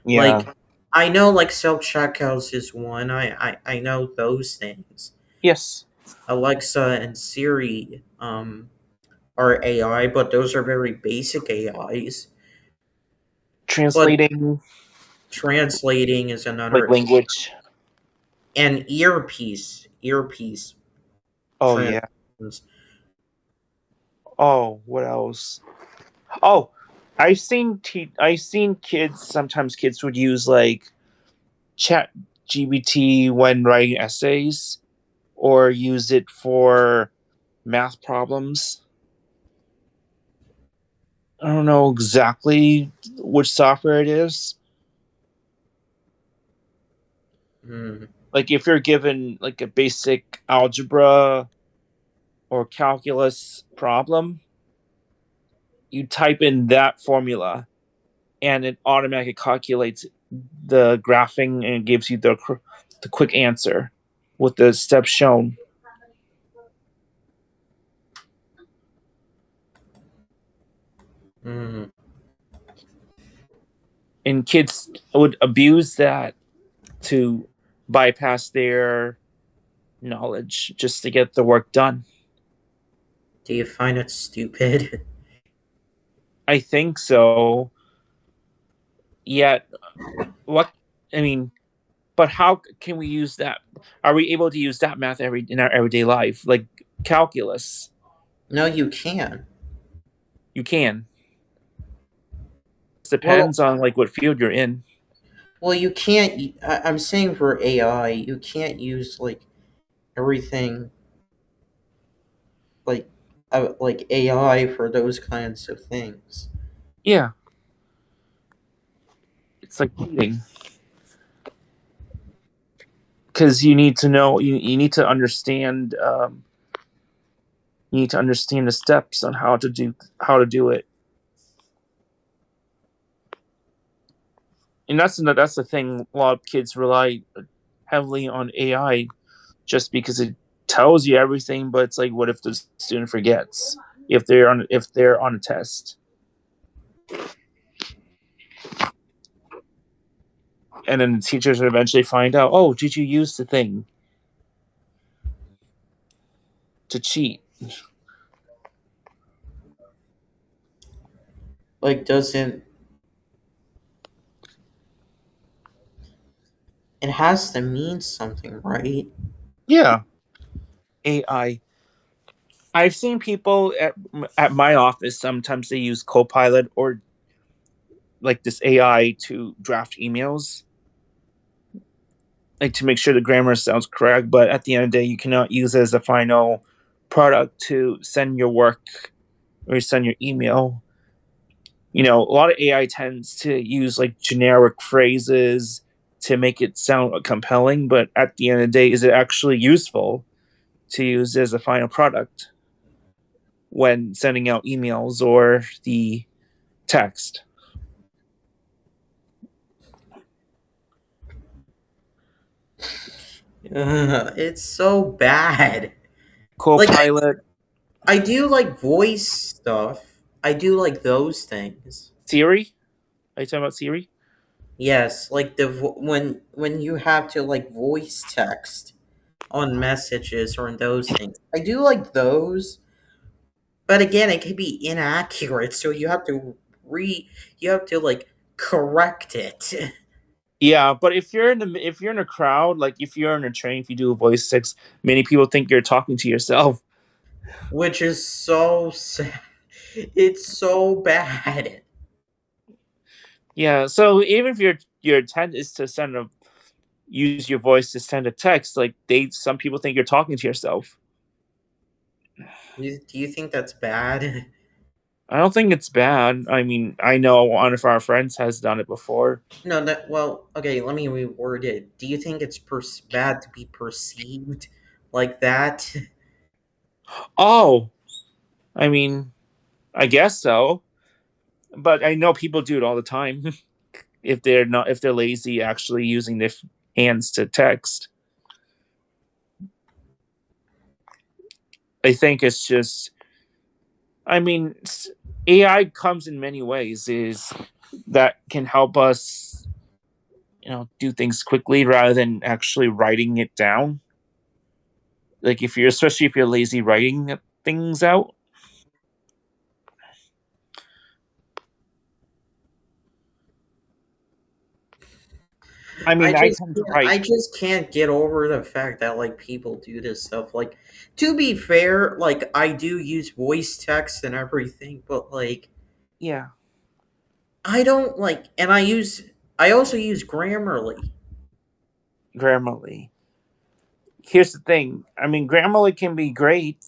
Yeah.
Like I know, like self checkouts is one. I know those things.
Yes.
Alexa and Siri are AI, but those are very basic AIs. But
Translating
translating is
like
another.
language.
And earpiece
Oh yeah.
translations.
Oh, what else? Oh, I've seen kids, sometimes kids would use like chat GBT when writing essays or use it for math problems. I don't know exactly which software it is.
Hmm.
Like if you're given like a basic algebra or calculus problem, you type in that formula and it automatically calculates the graphing and gives you the quick answer with the steps shown.
Hmm.
and kids would abuse that to bypass their knowledge just to get the work done.
Do you find it stupid?
I think so. Yet, what I mean, but how can we use that? Are we able to use that math in our everyday life, like calculus?
No, you can.
You can. It
Well,
depends on like what field you're in.
well, you can't. I'm saying for AI, you can't use like everything like like AI for those kinds of things.
Yeah, it's like cheating because you need to know you need to understand you need to understand the steps on how to do it. And that's the thing. A lot of kids rely heavily on AI just because it tells you everything. But it's like, what if the student forgets if they're on a test, and then the teachers would eventually find out, oh, did you use the thing to cheat?
Like, doesn't it has to mean something, right?
Yeah, AI. I've seen people at my office sometimes they use Copilot or like this AI to draft emails, like to make sure the grammar sounds correct. But at the end of the day, you cannot use it as a final product to send your work or send your email. You know, a lot of AI tends to use like generic phrases to make it sound compelling, but at the end of the day, is it actually useful to use as a final product when sending out emails or the text?
It's so bad. Like
Copilot,
I do like voice stuff. I do like those things.
Siri. Are you talking about Siri?
Yes, like when you have to like voice text on messages or in those things. I do like those, but again, it can be inaccurate, so you have to like correct it,
Yeah, but if you're in a crowd, like if you're in a train, if you do a voice text, many people think you're talking to yourself.
which is so sad. It's so bad.
Yeah, so even if your intent is to send a use your voice to send a text, like they some people think you're talking to yourself.
Do you think that's bad?
I don't think it's bad. I mean, I know one of our friends has done it before.
No, that well, okay. Let me reword it. Do you think it's bad to be perceived like that?
Oh, I mean, I guess so, but I know people do it all the time if they're lazy actually using their hands to text. I think it's just I mean, AI comes in many ways is that can help us, you know, do things quickly rather than actually writing it down. Like if you're especially if you're lazy writing things out. I mean, I tend to write.
I just can't get over the fact that like people do this stuff. Like, to be fair, like I do use voice text and everything, but like
Yeah,
I don't like, and I also use Grammarly.
Grammarly. Here's the thing. I mean, Grammarly can be great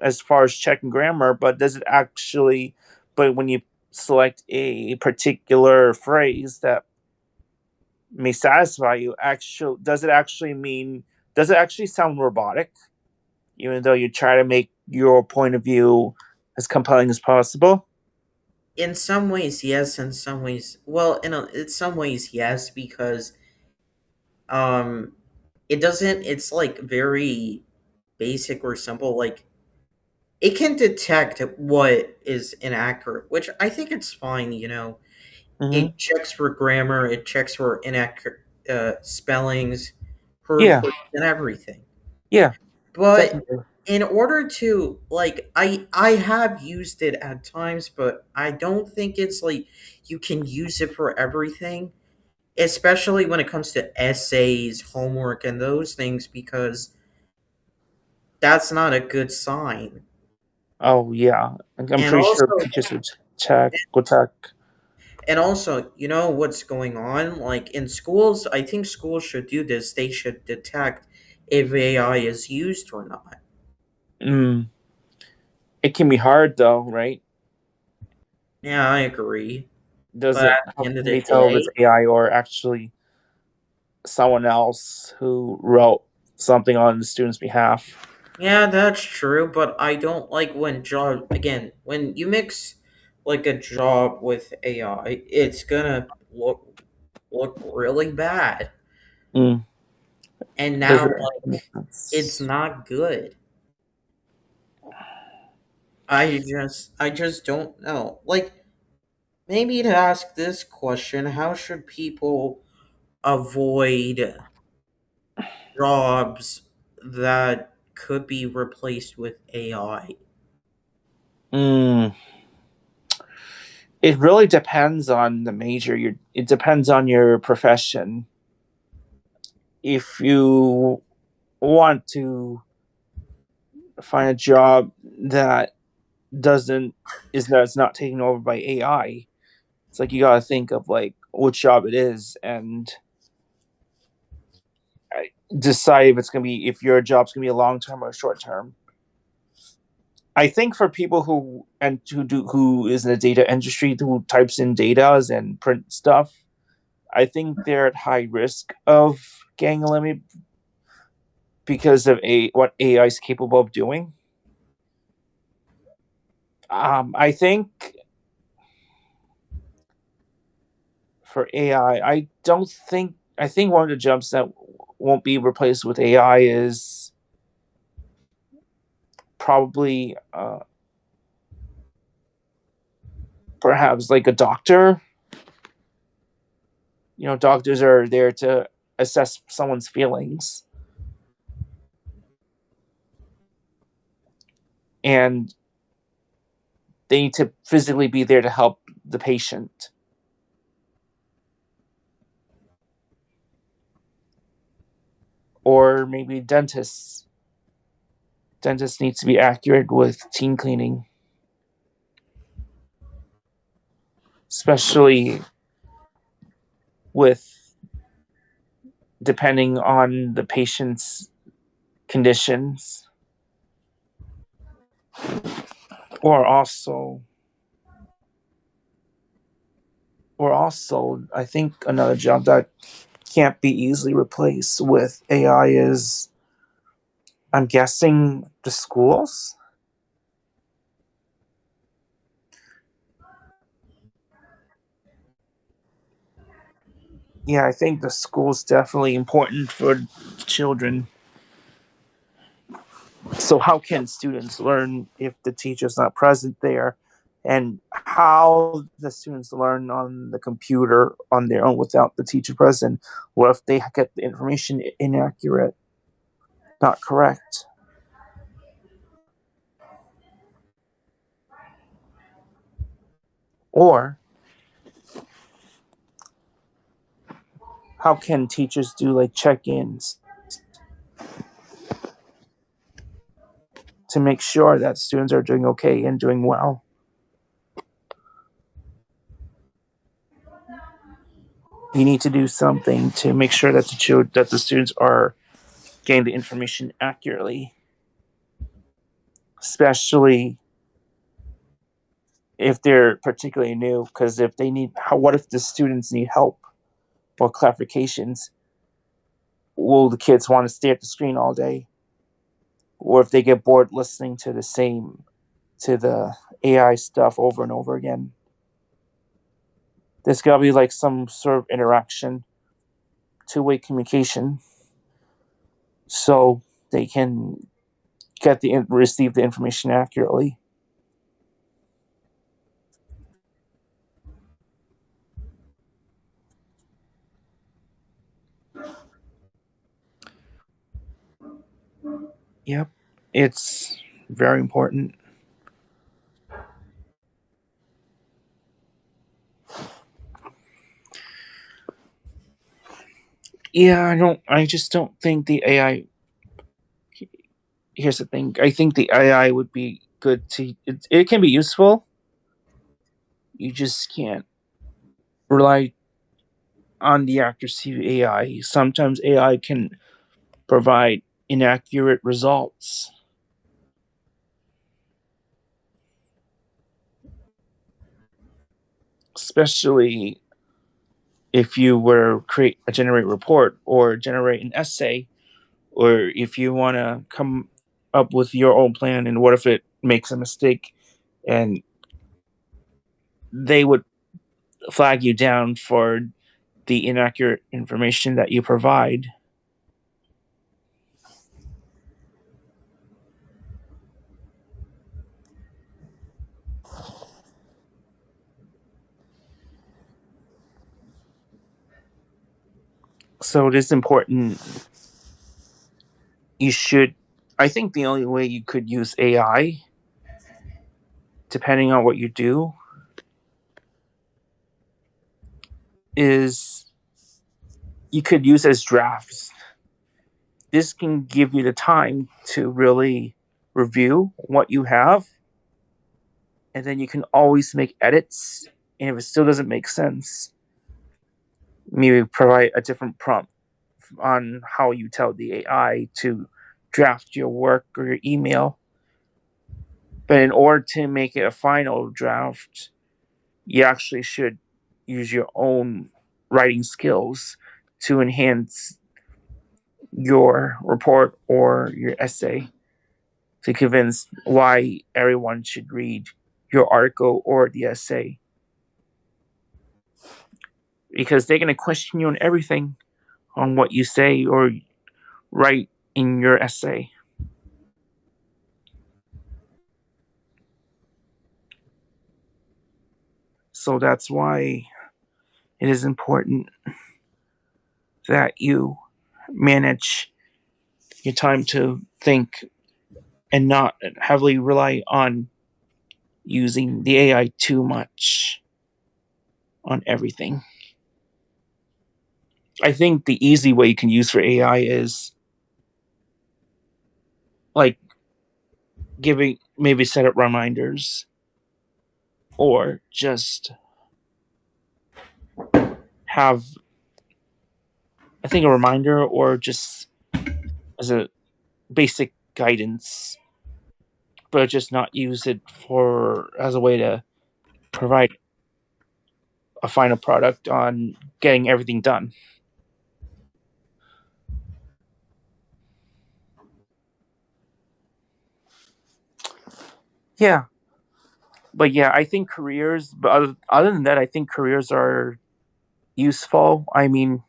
as far as checking grammar, but does it actually? But when you select a particular phrase that may satisfy you, actually, does it actually mean? Does it actually sound robotic? Even though you try to make your point of view as compelling as possible.
In some ways, yes. In some ways, well, in some ways, yes, because um, it doesn't. It's like very basic or simple. Like it can detect what is inaccurate, which I think it's fine.
Hmm.
It checks for grammar, it checks for inaccurate spellings,
Yeah,
proofreads, and everything.
yeah,
But
definitely.
in order to like I have used it at times, but I don't think it's like you can use it for everything, especially when it comes to essays, homework, and those things, because that's not a good sign.
Oh yeah, I'm
And
pretty sure
also
teachers would check.
and also, you know what's going on? Like in schools, I think schools should do this. They should detect if AI is used or not.
Mm. It can be hard though, right?
Yeah, I agree. But
Doesn't
at the
How
end of
can
the
they tell if it's
day,
AI or actually someone else who wrote something on the student's behalf?
yeah, that's true, but I don't like when job again, when you mix like a job with AI, it's gonna look really bad.
Mm.
And
Does
now
it make
like it's
sense?
not good. I just don't know. Like maybe to ask this question, how should people avoid jobs that could be replaced with AI?
Mm. It really depends on the major. It depends on your profession. If you want to find a job that doesn't is that's not taken over by AI, it's like you got to think of like which job it is and decide if it's gonna be if your job's gonna be a long term or a short term. I think for people who is in the data industry who types in data and print stuff, I think they're at high risk of getting eliminated because of what AI is capable of doing. I think for AI, I don't think I think one of the jobs that won't be replaced with AI is probably perhaps like a doctor. Doctors are there to assess someone's feelings, and they need to physically be there to help the patient. Or maybe dentists. Dentists need to be accurate with teeth cleaning, especially with depending on the patient's conditions. Or also, I think another job that can't be easily replaced with AI is, I'm guessing, the schools. Yeah, I think the school's definitely important for children. So, how can students learn if the teacher's not present there? And how the students learn on the computer on their own without the teacher present? What if they get the information inaccurate, not correct? Or how can teachers do like check ins to make sure that students are doing okay and doing well? You need to do something to make sure that the students are getting the information accurately, especially if they're particularly new. Because if they need, what if the students need help or clarifications? Will the kids want to stay at the screen all day, or if they get bored listening to the AI stuff over and over again? There's got to be like some sort of interaction, two-way communication, so they can receive the information accurately. Yep, it's very important. Yeah, I just don't think the AI. Here's the thing. I think the AI would be good to. It can be useful. You just can't rely on the accuracy of AI. Sometimes AI can provide inaccurate results, especially if you were create a generate report or generate an essay, or if you want to come up with your own plan. And what if it makes a mistake, and they would flag you down for the inaccurate information that you provide. So it is important. You should. I think the only way you could use AI, depending on what you do, is you could use as drafts. This can give you the time to really review what you have, and then you can always make edits. And if it still doesn't make sense, maybe provide a different prompt on how you tell the AI to draft your work or your email. But in order to make it a final draft, you actually should use your own writing skills to enhance your report or your essay, to convince why everyone should read your article or the essay. Because they're going to question you on everything, on what you say or write in your essay. So that's why it is important that you manage your time to think and not heavily rely on using the AI too much on everything. I think the easy way you can use for AI is like giving, maybe set up reminders, or just have, I think, a reminder, or just as a basic guidance, but just not use it for as a way to provide a final product on getting everything done. Yeah, but yeah, I think careers. But other than that, I think careers are useful. I mean,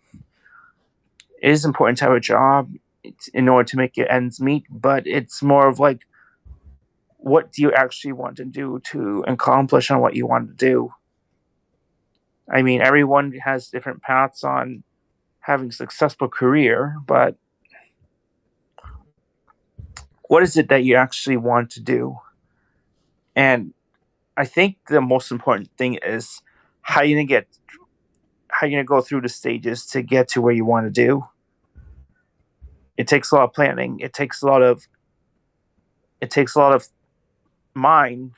it is important to have a job in order to make your ends meet, but it's more of like, what do you actually want to do to accomplish on what you want to do? I mean, everyone has different paths on having a successful career, but what is it that you actually want to do? And I think the most important thing is how you gonna get, how you gonna go through the stages to get to where you want to do. It takes a lot of planning. It takes a lot of mind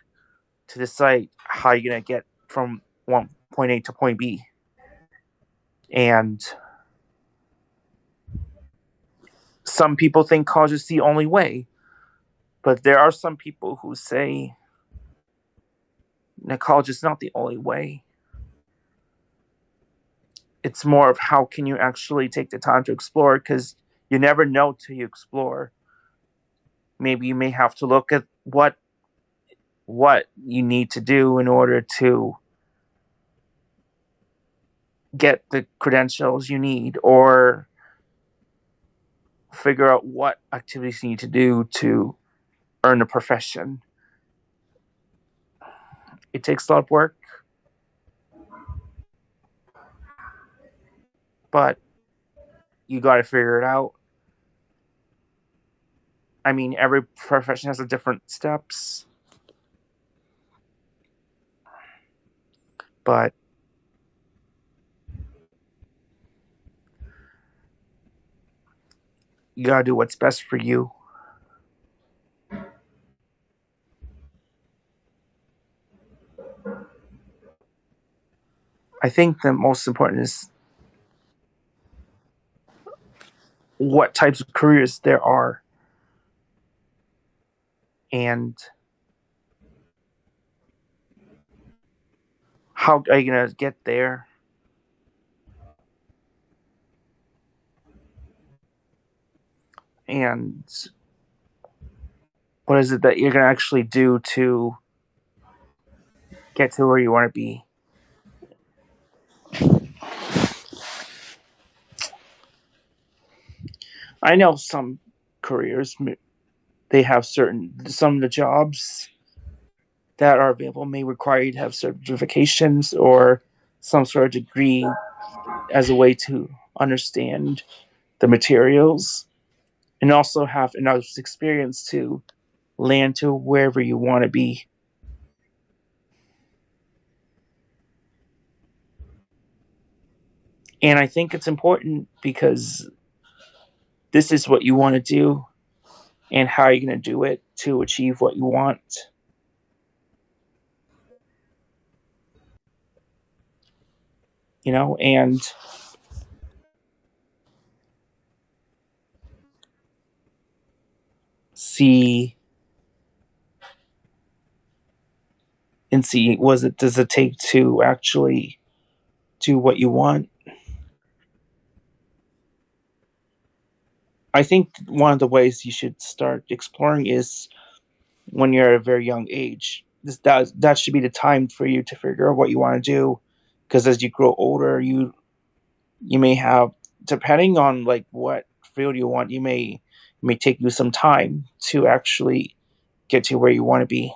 to decide how you're gonna get from one point A to point B. And some people think college is the only way, but there are some people who say that college is not the only way. It's more of how can you actually take the time to explore, because you never know till you explore. Maybe you may have to look at what you need to do in order to get the credentials you need, or figure out what activities you need to do to earn a profession. It takes a lot of work, but you got to figure it out. I mean, every profession has a different steps, but you gotta do what's best for you. I think the most important is what types of careers there are, and how are you gonna get there. And what is it that you're gonna actually do to get to where you want to be? I know some careers, they have some of the jobs that are available may require you to have certifications or some sort of degree as a way to understand the materials and also have enough experience to land to wherever you want to be. And I think it's important because this is what you want to do and how you're going to do it to achieve what you want. And see does it take to actually do what you want. I think one of the ways you should start exploring is when you're at a very young age. That should be the time for you to figure out what you want to do, because as you grow older, you may have, depending on like what field you want, it may take you some time to actually get to where you want to be.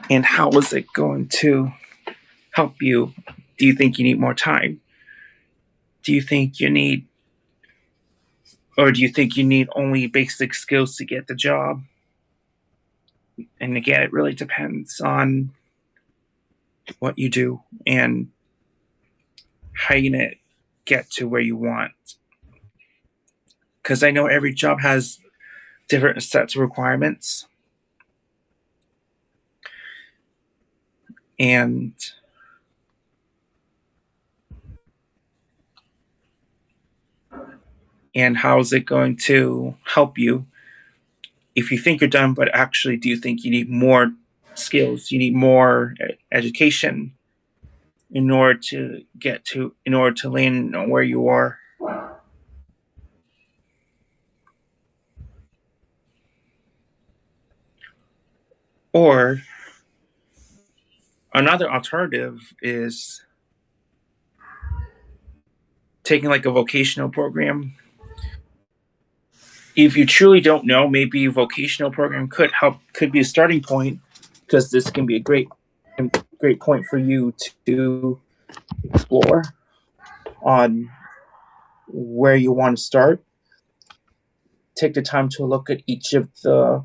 And how is it going to help you? Do you think you need more time? Do you think you need only basic skills to get the job? And again, it really depends on what you do and how you're going to get to where you want. Because I know every job has different sets of requirements. And how is it going to help you if you think you're done, but actually do you think you need more skills, you need more education in order to land on where you are? Or another alternative is taking like a vocational program. If you truly don't know, maybe a vocational program could be a starting point, because this can be a great point for you to explore on where you want to start. Take the time to look at each of the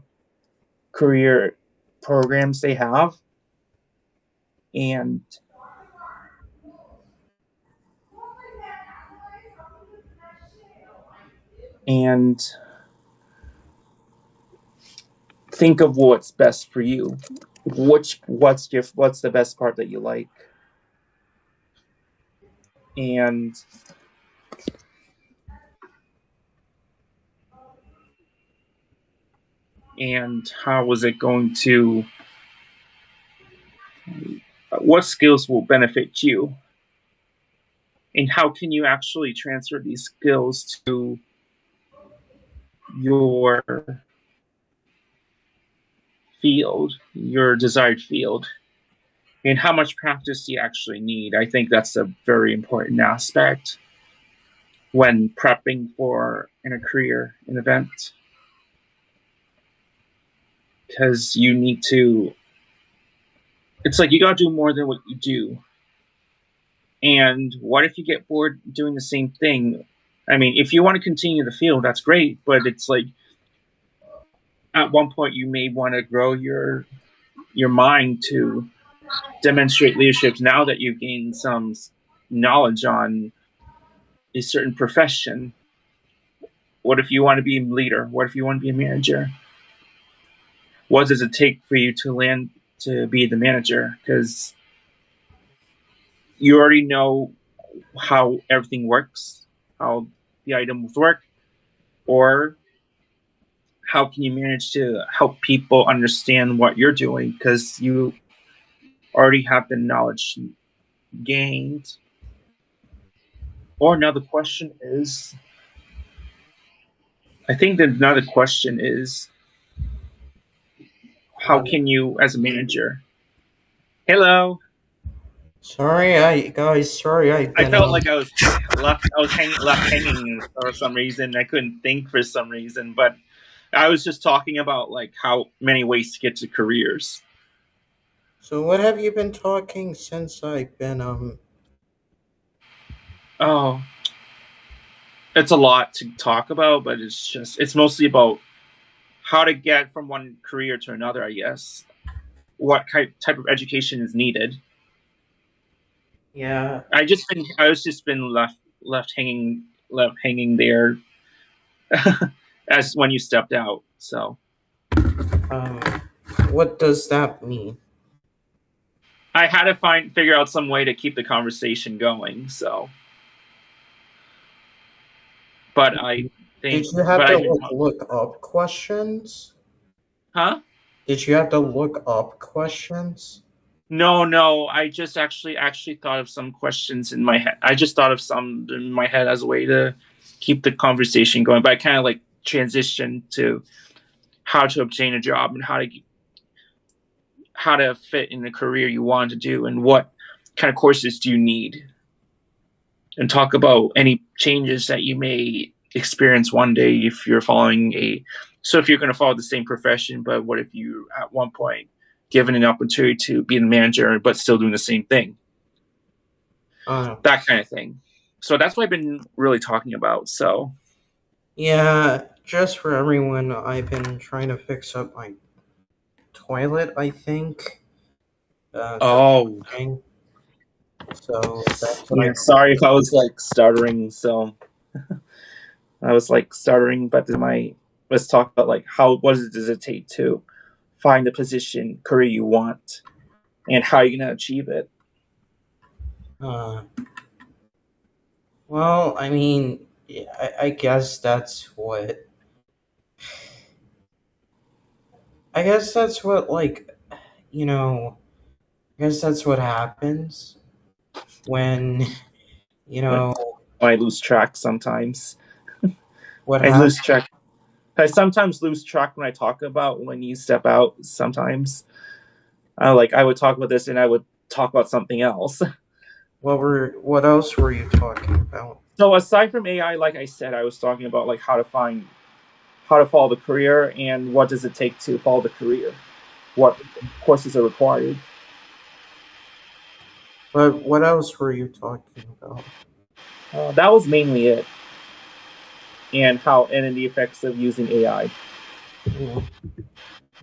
career programs they have, and think of what's best for you. What's the best part that you like, and how is it going to, what skills will benefit you, and how can you actually transfer these skills to your field, your desired field, and how much practice you actually need. I think that's a very important aspect when prepping for in a career, an event, because you need to. It's like you gotta do more than what you do. And what if you get bored doing the same thing? I mean, if you want to continue the field, that's great, but it's like at one point you may want to grow your mind to demonstrate leadership now that you've gained some knowledge on a certain profession. What if you want to be a leader? What if you want to be a manager? What does it take for you to land to be the manager? Because you already know how everything works, how the items work, or how can you manage to help people understand what you're doing because you already have the knowledge gained. Or another question is, I think that another question is, how can you, as a manager? Hello.
Sorry, I've
I
been
felt like I was left hanging for some reason. I couldn't think for some reason, but I was just talking about like how many ways to get to careers.
So what have you been talking since I've been
Oh, it's a lot to talk about, but it's mostly about how to get from one career to another, I guess. What type of education is needed.
Yeah.
I was just been left hanging there as when you stepped out. So
Um what does that mean?
I had to figure out some way to keep the conversation going. So, but I
Did
think,
you have
but
to
I can,
look up questions?
huh?
Did you have to look up questions?
No. I just actually thought of some questions in my head. I just thought of some in my head as a way to keep the conversation going. But I kind of like transitioned to how to obtain a job and how to fit in the career you want to do and what kind of courses do you need, and talk about any changes that you may experience one day if you're following a. So if you're going to follow the same profession, but what if you at one point given an opportunity to be a manager but still doing the same thing? That kind of thing. So that's what I've been really talking about. So
Yeah, just for everyone, I've been trying to fix up my toilet, I think. That's
oh
thing. So that's what
yeah, sorry if I was like stuttering. So I was like stuttering, but then let's talk about like does it take to find the position career you want and how you're gonna achieve it.
well, I mean, yeah, I guess that's what. I guess that's what, like, you know, I guess that's what happens when, you know,
I lose track sometimes.
what
I
happens.
lose track. I sometimes lose track when I talk about when you step out. Sometimes, I would talk about this and I would talk about something else.
What else were you talking about?
So aside from AI, like I said, I was talking about like how to follow the career and what does it take to follow the career. What courses are required.
But what else were you talking about?
That was mainly it, and the effects of using AI.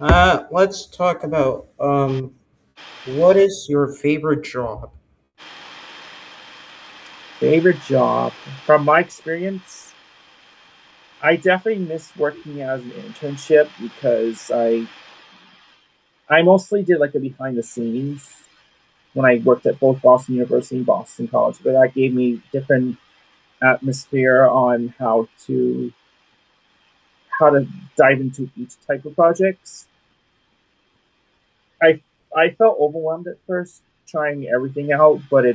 Yeah. Let's talk about what is your favorite job?
Favorite job from my experience, I definitely miss working as an internship because I mostly did like a behind the scenes when I worked at both Boston University and Boston College, but that gave me different atmosphere on how to dive into each type of projects. I I felt overwhelmed at first trying everything out, but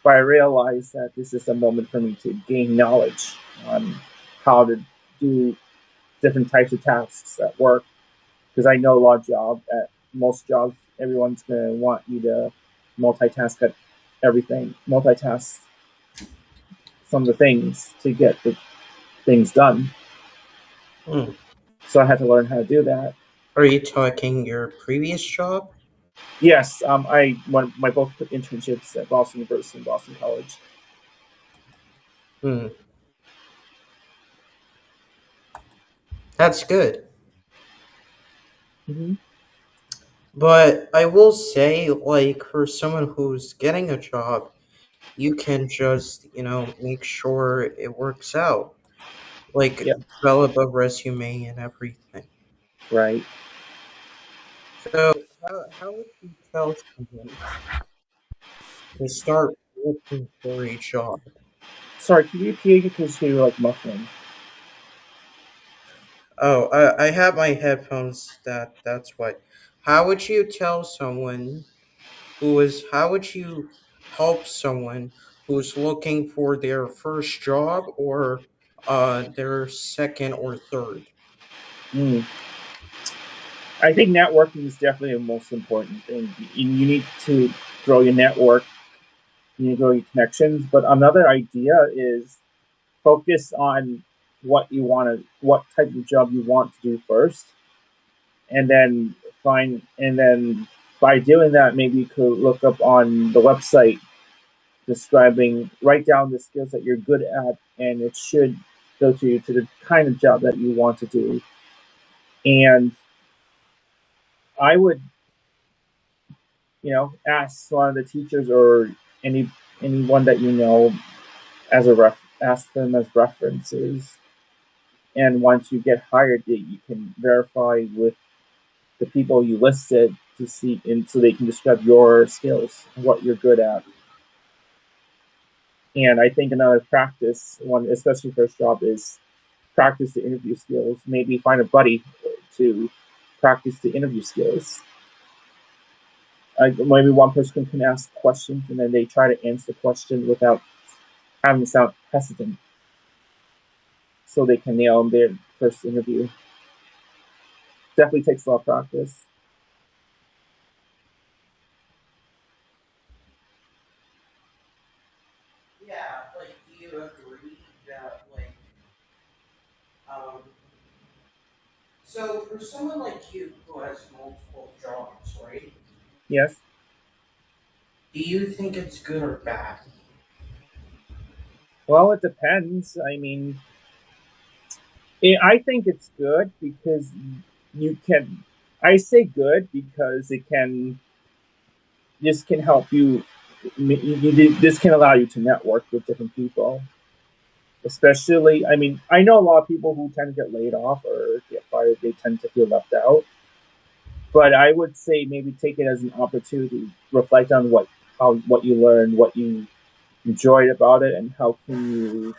I realized that this is a moment for me to gain knowledge on how to do different types of tasks at work because I know a lot of jobs, at most jobs, everyone's gonna want you to multitask at everything, multitask some of the things to get the things done.
Hmm.
So I had to learn how to do that.
Are you talking your previous job?
Yes, I went my both internships at Boston University and Boston College.
Hmm. That's good.
Mm-hmm.
But I will say, like, for someone who's getting a job, you can just, make sure it works out. Like,
Yeah,
develop a resume and everything.
right.
So, how would you tell someone to start looking for a job?
Sorry, can you repeat because you're like muffling?
Oh, I have my headphones. That's why. How would you tell someone how would you help someone who's looking for their first job or their second or third?
Mm. I think networking is definitely the most important thing. You need to grow your network, you need to grow your connections. But another idea is focus on what type of job you want to do first, and then and then by doing that, maybe you could look up on the website write down the skills that you're good at, and it should filter you to the kind of job that you want to do. And I would, ask one of the teachers or anyone that you know ask them as references. And once you get hired, you can verify with the people you listed to see, and so they can describe your skills, what you're good at. And I think another practice one, especially first job, is practice the interview skills. Maybe find a buddy to practice the interview skills. Maybe one person can ask questions and then they try to answer the question without having to sound hesitant, so they can nail their first interview. Definitely takes a lot of practice.
Yeah, like, do you agree that, like, um, so for someone like you who has multiple jobs, right?
Yes.
Do you think it's good or bad?
Well, it depends. I mean, I think it's good because you can. I say good because it can. This can help you. This can allow you to network with different people. Especially, I mean, I know a lot of people who tend to get laid off or get fired. They tend to feel left out. But I would say maybe take it as an opportunity, reflect on what you learned, what you enjoyed about it, and how can you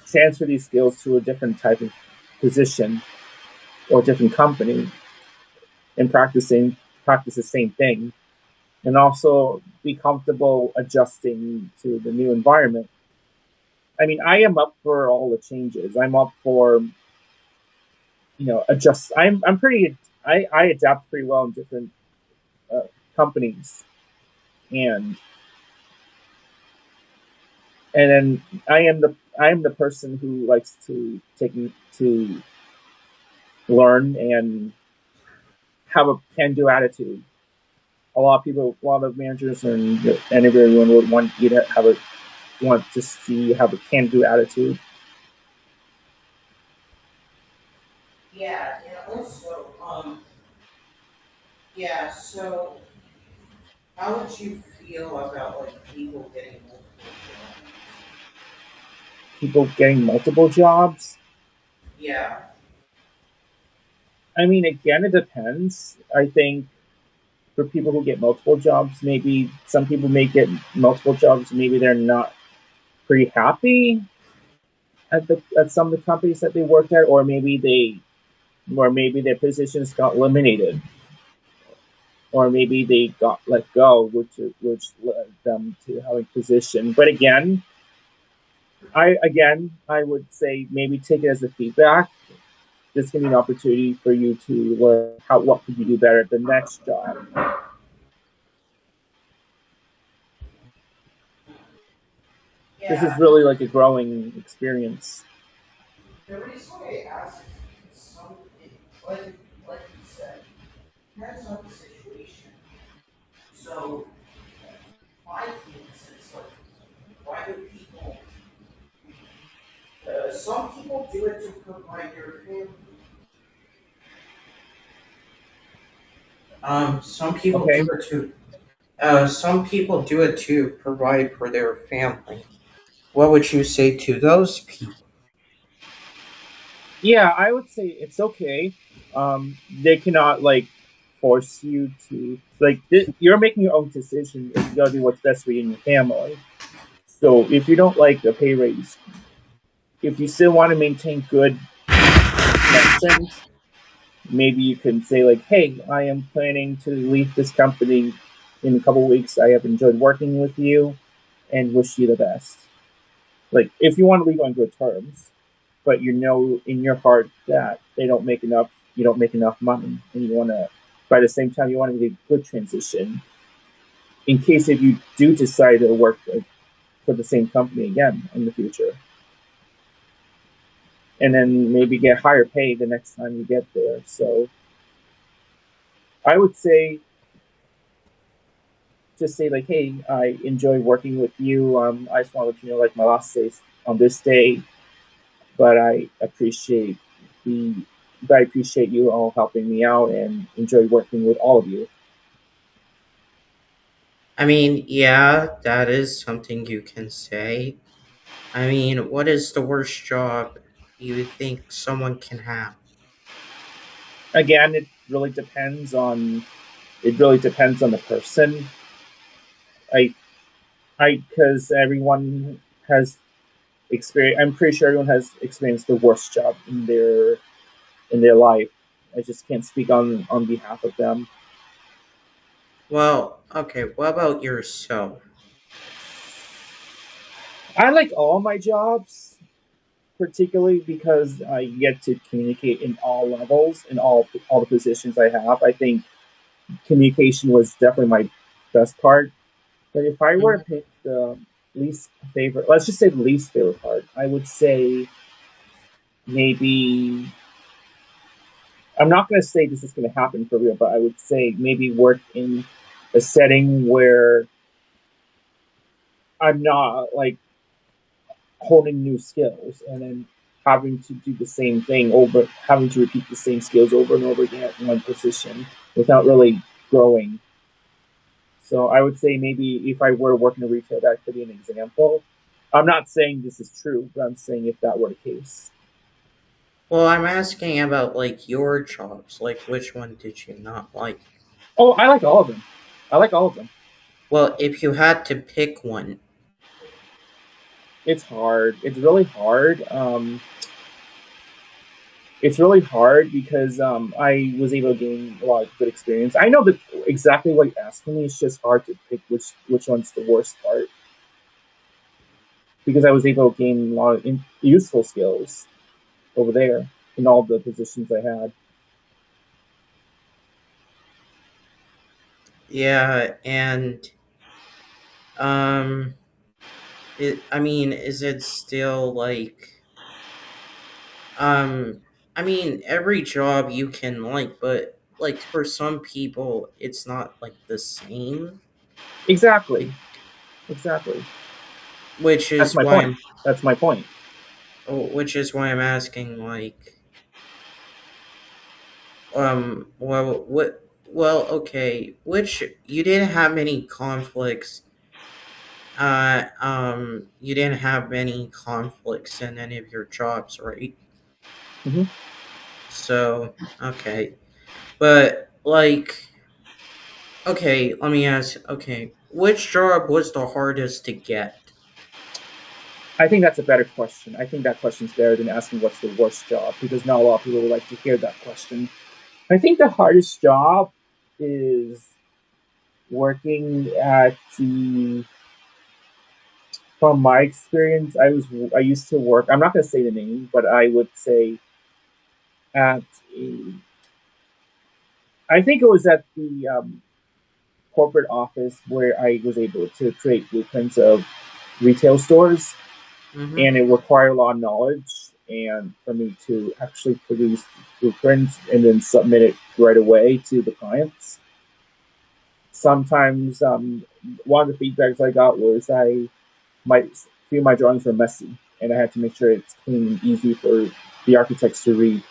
transfer these skills to a different type of position or different company, and practice the same thing, and also be comfortable adjusting to the new environment. I mean, I am up for all the changes. I'm up for adjust. I'm pretty. I adapt pretty well in different uh, companies, and then I am the person who likes to learn and have a can do attitude. A lot of managers and everyone would want you to want to see you have a can do attitude.
Yeah, and also, yeah, so how would you feel about, like, people getting multiple jobs?
People getting multiple jobs.
Yeah.
I mean, again, it depends. I think for people who get multiple jobs, maybe some people may get multiple jobs. Maybe they're not pretty happy at some of the companies that they worked at, or maybe their positions got eliminated, or maybe they got let go, which led them to having position. But again, I would say maybe take it as a feedback. this can be an opportunity for you to learn what could you do better at the next job. This is
Yeah,
really like a growing experience.
the reason why I asked is some, like, like you said, depends on the situation. So, my case is like, why do people, some people do it to provide their family. Some people do
Okay.
it to, some people do it to provide for their family. What would you say to those people?
Yeah, I would say it's okay. They cannot like force you to like you're making your own decision, and you gotta do what's best for you and your family. So if you don't like the pay raise, if you still want to maintain good connections, maybe you can say like, "Hey, I am planning to leave this company in a couple weeks. I have enjoyed working with you, and wish you the best." Like if you want to leave on good terms, but you know in your heart that you don't make enough money, and you want to, by the same time, you want to make a good transition in case if you do decide to work for the same company again in the future, and then maybe get higher pay the next time you get there. So I would say just say like, hey, I enjoy working with you. I just want to let you know like my last day on this day, but the I appreciate you all helping me out and enjoy working with all of you.
I mean, yeah, that is something you can say. I mean, what is the worst job you think someone can have?
Again, it really depends on the person. I because everyone has experience. I'm pretty sure everyone has experienced the worst job in their life. I just can't speak on behalf of them.
Well, okay, what about yourself?
I like all my jobs, particularly because I get to communicate in all levels in all the positions I have. I think communication was definitely my best part. But if I were to
Mhm.
pick the least favorite, let's just say the least favorite part, I would say maybe I'm not going to say this is going to happen for real, but I would say maybe work in a setting where I'm not like honing new skills and then having to do the same thing over, having to repeat the same skills over and over again in one position without really growing. So I would say maybe if I were to work in a retail, that could be an example. I'm not saying this is true, but I'm saying if that were the case.
Well, I'm asking about like your jobs. Like, which one did you not like?
Oh, I like all of them. I like all of them.
Well, if you had to pick one,
It's hard. It's really hard. It's really hard because I was able to gain a lot of good experience. I know that exactly what you're asking me. It's just hard to pick which one's the worst part because I was able to gain a lot of useful skills over there in all the positions I had.
yeah, and um, I mean, is it still like um? I mean, every job you can like, but like for some people, it's not like the same.
Exactly,
Like,
exactly.
which
That's
is
my
why
point. That's my point.
I'm asking like well okay, which you didn't have many conflicts, you didn't have many conflicts in any of your jobs, right?
Hmm.
So okay, but like okay, let me ask, okay, which job was the hardest to get?
I think that's a better question. I think that question's better than asking what's the worst job because not a lot of people would like to hear that question. I think the hardest job is working at the. From my experience, I used to work. I'm not going to say the name, but I would say at a, I think it was at the corporate office where I was able to create blueprints of retail stores,
Mm-hmm.
and it required a lot of knowledge and for me to actually produce blueprints and then submit it right away to the clients. Sometimes one of the feedbacks I got was my few of my drawings were messy, and I had to make sure it's clean and easy for the architects to read.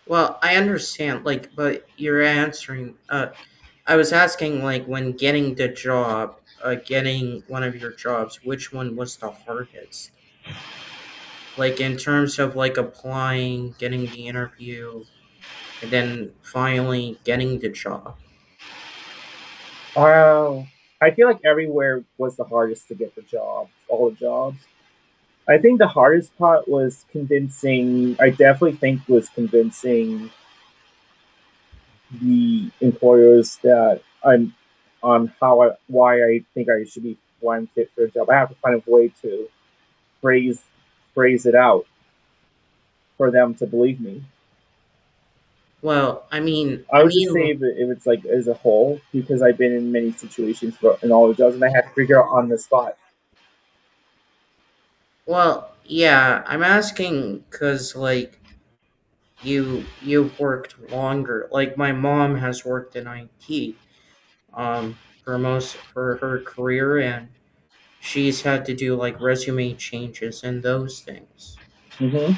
Well, I understand, like, but you're answering. I was asking, like, when getting the job, getting one of your jobs, which one was the hardest? Like, in terms of like applying, getting the interview, and then finally getting the job.
Uh, I feel like everywhere was the hardest to get the job, all the jobs. I think the hardest part was convincing. I definitely think was convincing the employers that I'm on why I think I should be why I'm fit for a job. I have to find a way to phrase phrase it out for them to believe me.
Well,
I would just say if it's like as a whole, because I've been in many situations in all the jobs, and I had to figure out on the spot.
well, yeah, I'm asking because like you've worked longer. Like my mom has worked in IT, for her career, and she's had to do like resume changes and those things.
Hmm.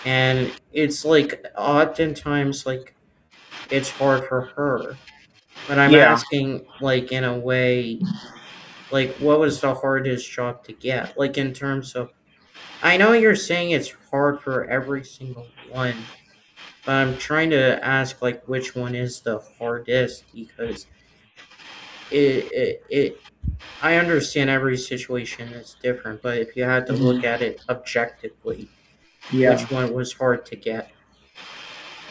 And it's like oftentimes like it's hard for her. But I'm
Yeah.
asking like in a way like what was the hardest job to get? Like in terms of I know you're saying it's hard for every single one, but I'm trying to ask like which one is the hardest because it I understand every situation is different, but if you had to look
Hmm.
at it objectively,
Yeah.
which one was hard to get?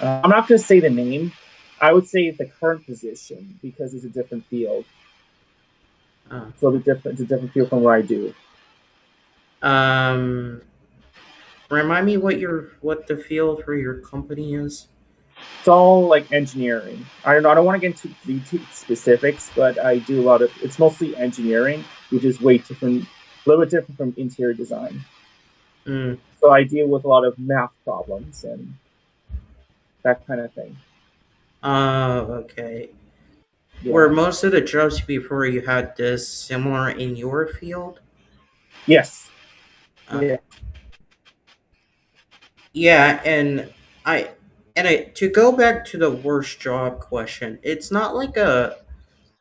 I'm not going to say the name. I would say the current position because it's a different field.
Uh,
It's a little bit different. It's a different field from what I do.
um, Remind me what the field for your company is.
It's all like engineering. I don't know. I don't want to get into detailed specifics, but I do a lot of. It's mostly engineering, which is way different, a little bit different from interior design.
Mm.
So I deal with a lot of math problems and that kind of thing.
Okay. Were
Yeah.
most of the jobs before you had this similar in your field?
Yes. Yeah.
Okay. Yeah, I to go back to the worst job question, it's not like a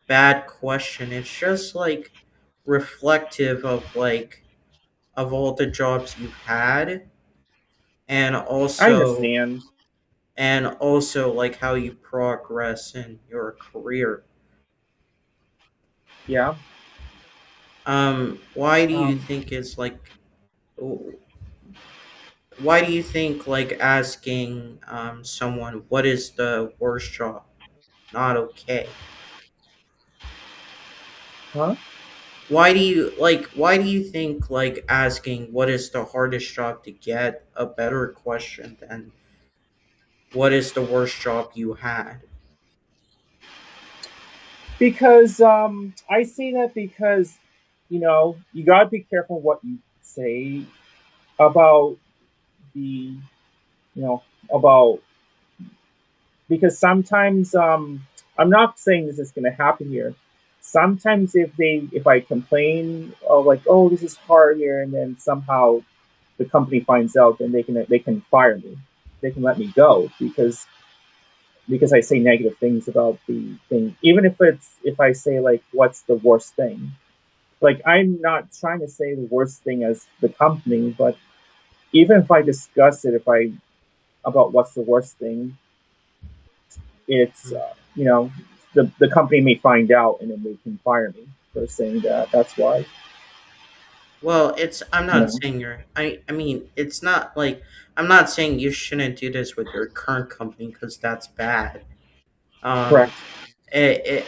bad question. It's just like reflective of like of all the jobs you've had and
I
also
understand.
like how you progress in your career.
Yeah.
Why do you
Um,
think it's like why do you think like asking someone what is the worst job not okay?
huh?
Why do you think like asking what is the hardest job to get a better question than what is the worst job you had?
Because I say that because you gotta be careful what you say about the you know about because sometimes I'm not saying this is going to happen here. Sometimes if I complain of like, oh, this is hard here, and then somehow the company finds out, then they can fire me. They can let me go because I say negative things about the thing. Even if I say like what's the worst thing. Like I'm not trying to say the worst thing as the company, but even if I discuss it, if I about what's the worst thing, it's the company may find out and then they can fire me for saying that. That's why
Well, it's I'm
you
not
know
saying you're I mean it's not like I'm not saying you shouldn't do this with your current company because that's bad. Um,
correct.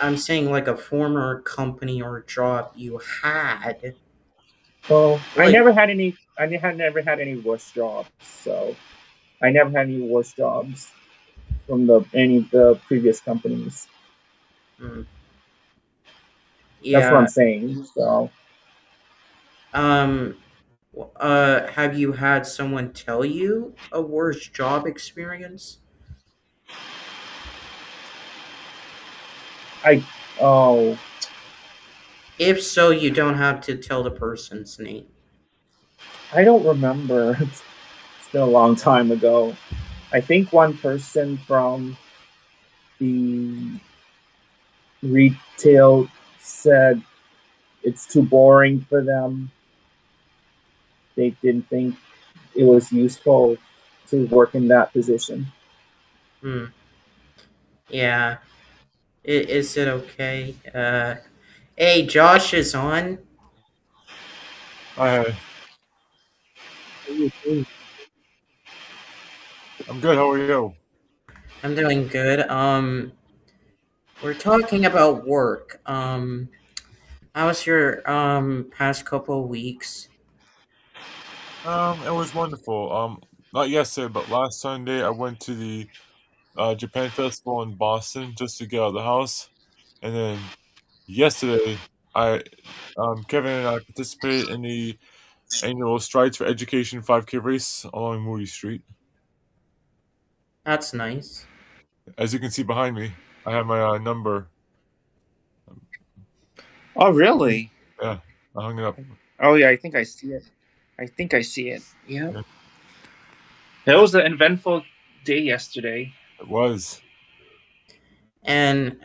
I'm saying like a former company or job you had.
Well, I
Like
never had any. I had never had any worse jobs, so I never had any worse jobs from any of the previous companies.
Mm.
That's what I'm
Yeah.
saying. So
Um. Have you had someone tell you a worse job experience?
I oh
If so, you don't have to tell the person's name.
I don't remember. It's been a long time ago. I think one person from the retail said it's too boring for them. They didn't think it was useful to work in that position.
Hmm. Yeah. Is it okay? Hey, Josh is on.
Hi, I'm good. How are you?
I'm doing good. We're talking about work. How's your past couple of weeks?
It was wonderful. Not yesterday, but last Sunday, I went to the Japan Festival in Boston just to get out of the house, and then yesterday, I, Kevin and I participated in the annual Strides for Education 5K race along Moody Street.
That's nice.
As you can see behind me, I have my number.
Oh, really?
Yeah, I hung it up.
Oh, yeah. I think I see it. I think I see it. Yep.
Yeah,
It was an eventful day yesterday.
it was.
And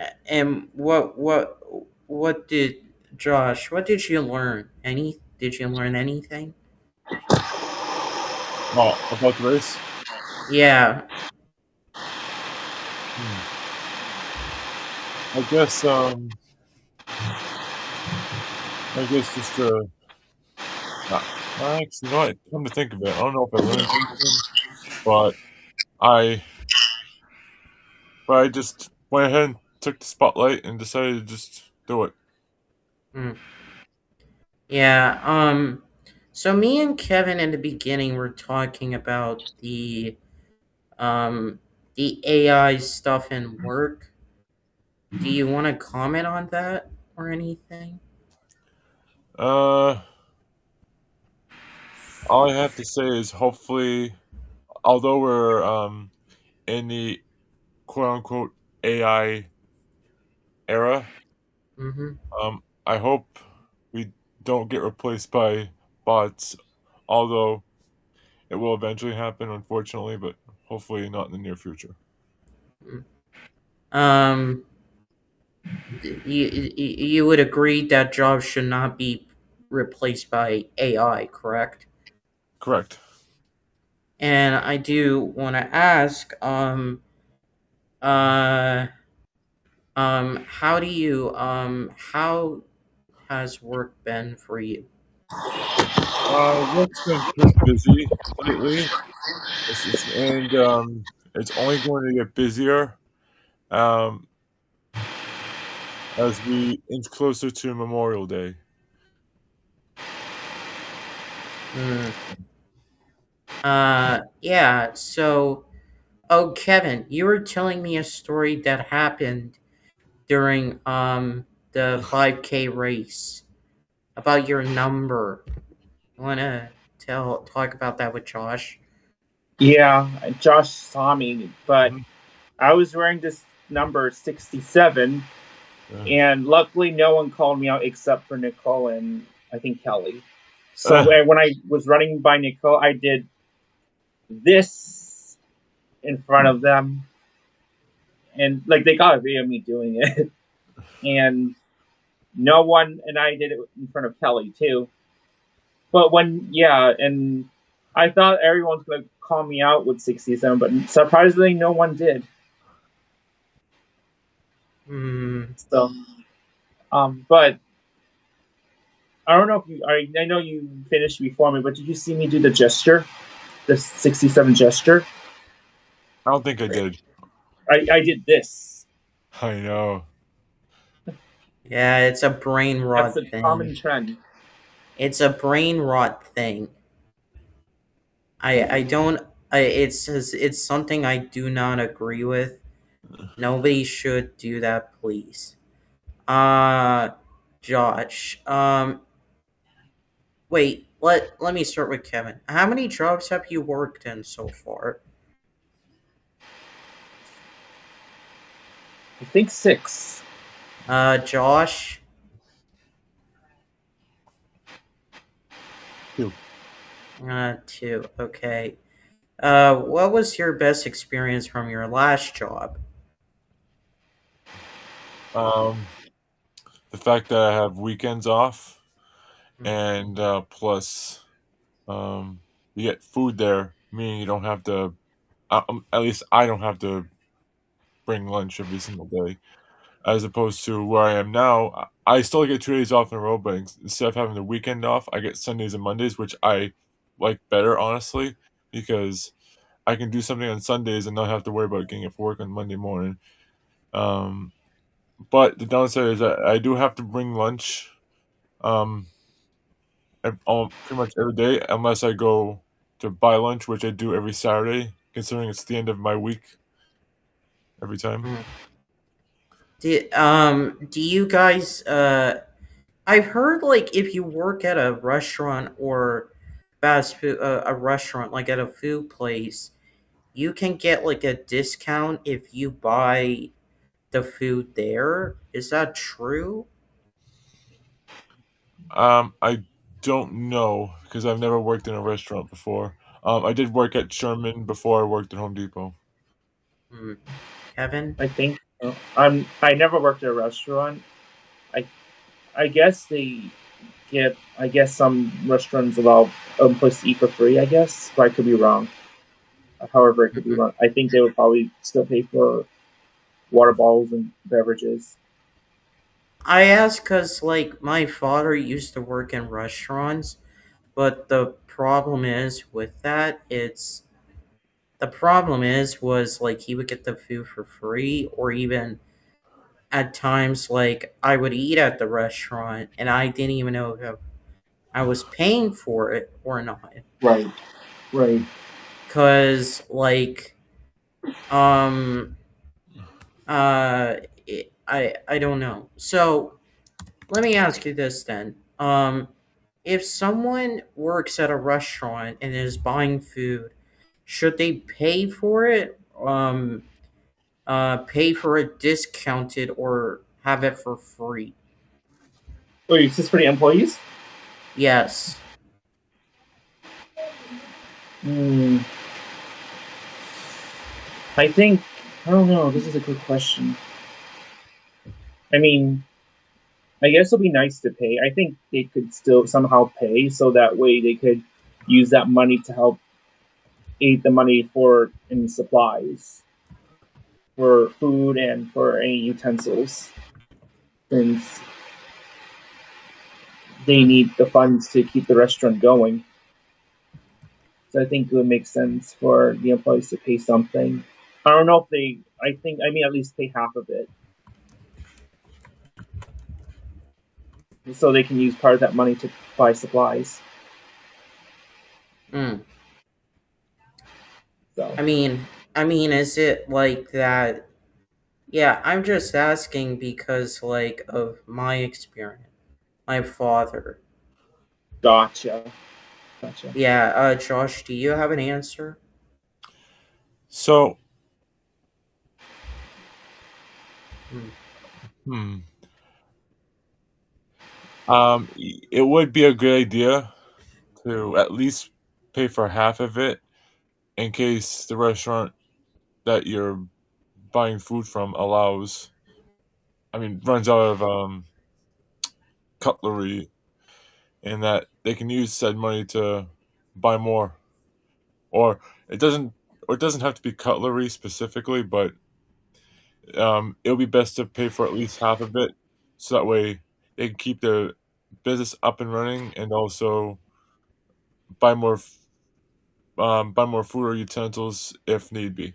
what did Josh? What did you learn? Did you learn anything?
Oh, about the race?
Yeah.
Hmm. I guess, just Uh, actually, you know what? Come to think of it, I don't know if I learned anything, but I I just went ahead and took the spotlight and decided to just do it.
Mm. Yeah. So me and Kevin in the beginning were talking about um the AI stuff in work. Do you want to comment on that or anything?
Uh, all I have to say is hopefully, although we're in the quote unquote AI era,
Mm-hmm.
I hope we don't get replaced by bots. Although it will eventually happen, unfortunately, but hopefully not in the near future.
Um, you would agree that jobs should not be replaced by AI, correct?
Correct.
And I do want to ask, uh, how has work been for you?
Work's been pretty busy lately. And it's only going to get busier um, as we inch closer to Memorial Day.
Hmm. Yeah. So, oh, Kevin, you were telling me a story that happened during the 5K race about your number. You wanna talk about that with Josh?
Yeah, Josh saw me, but
Mhm.
I was wearing this number 67,
Yeah.
and luckily no one called me out except for Nicole and I think Kelly. So when I was running by Nicole, I did this in front of them, and like they got a video of me doing it, and no one, and I did it in front of Kelly too. But and I thought everyone's gonna call me out with 67, but surprisingly, no one did.
Hmm.
So, but I don't know if I know you finished before me, but did you see me do the gesture, the 67 gesture?
I don't think I did.
I did this.
I know.
Yeah, it's a brain
That's
rot
a
thing.
common trend.
It's a brain rot thing. I don't. it's something I do not agree with. Nobody should do that, please. Uh, Josh. Wait. Let me start with Kevin. How many jobs have you worked in so far?
I think 6.
Josh.
2.
Two. Okay. What was your best experience from your last job?
The fact that I have weekends off,
Hmm.
and plus, um, you get food there, meaning you don't have to. At least I don't have to bring lunch every single day, as opposed to where I am now. I still get 2 days off in a row, but instead of having the weekend off, I get Sundays and Mondays, which I like better, honestly, because I can do something on Sundays and not have to worry about getting up for work on Monday morning. Um, but the downside is that I do have to bring lunch, um, pretty much every day, unless I go to buy lunch, which I do every Saturday, considering it's the end of my week every time.
Hmm. Do you guys I've heard like if you work at a restaurant or fast food a restaurant like at a food place, you can get like a discount if you buy the food there. Is that true?
I don't know because I've never worked in a restaurant before. I did work at Sherman before I worked at Home Depot.
Hmm. Kevin?
I think I never worked at a restaurant. I I guess they get. I guess some restaurants allow a place to eat for free. I guess, but I could be wrong. However, it could be
Mhm.
wrong. I think they would probably still pay for water bottles and beverages.
I ask because like my father used to work in restaurants, but the problem is was like he would get the food for free, or even at times like I would eat at the restaurant and I didn't even know if I was paying for it or not.
Right. Right.
Cause like um I don't know. So let me ask you this then. If someone works at a restaurant and is buying food, should they pay for it? Pay for it discounted or have it for free?
Wait, is this for the employees?
Yes.
Hmm. I think I don't know. This is a good question. I mean, I guess it'll be nice to pay. I think they could still somehow pay so that way they could use that money to help aid the money for in supplies, for food and for any utensils, since they
Hmm.
need the funds to keep the restaurant going. So I think it would make sense for the employees to pay something. I don't know if they. I think I mean at least pay half of it, so they can use part of that money to buy supplies.
Hmm.
So
I mean, is it like that? Yeah, I'm just asking because, like, of my experience. My father.
gotcha, gotcha.
Yeah, Josh, do you have an answer?
So,
Hmm.
hmm, it would be a good idea to at least pay for half of it in case the restaurant that you're buying food from runs out of cutlery, and that they can use said money to buy more. Or it doesn't, or it doesn't have to be cutlery specifically, but it'll be best to pay for at least half of it, so that way they can keep the business up and running, and also buy more, buy more food or utensils if need be.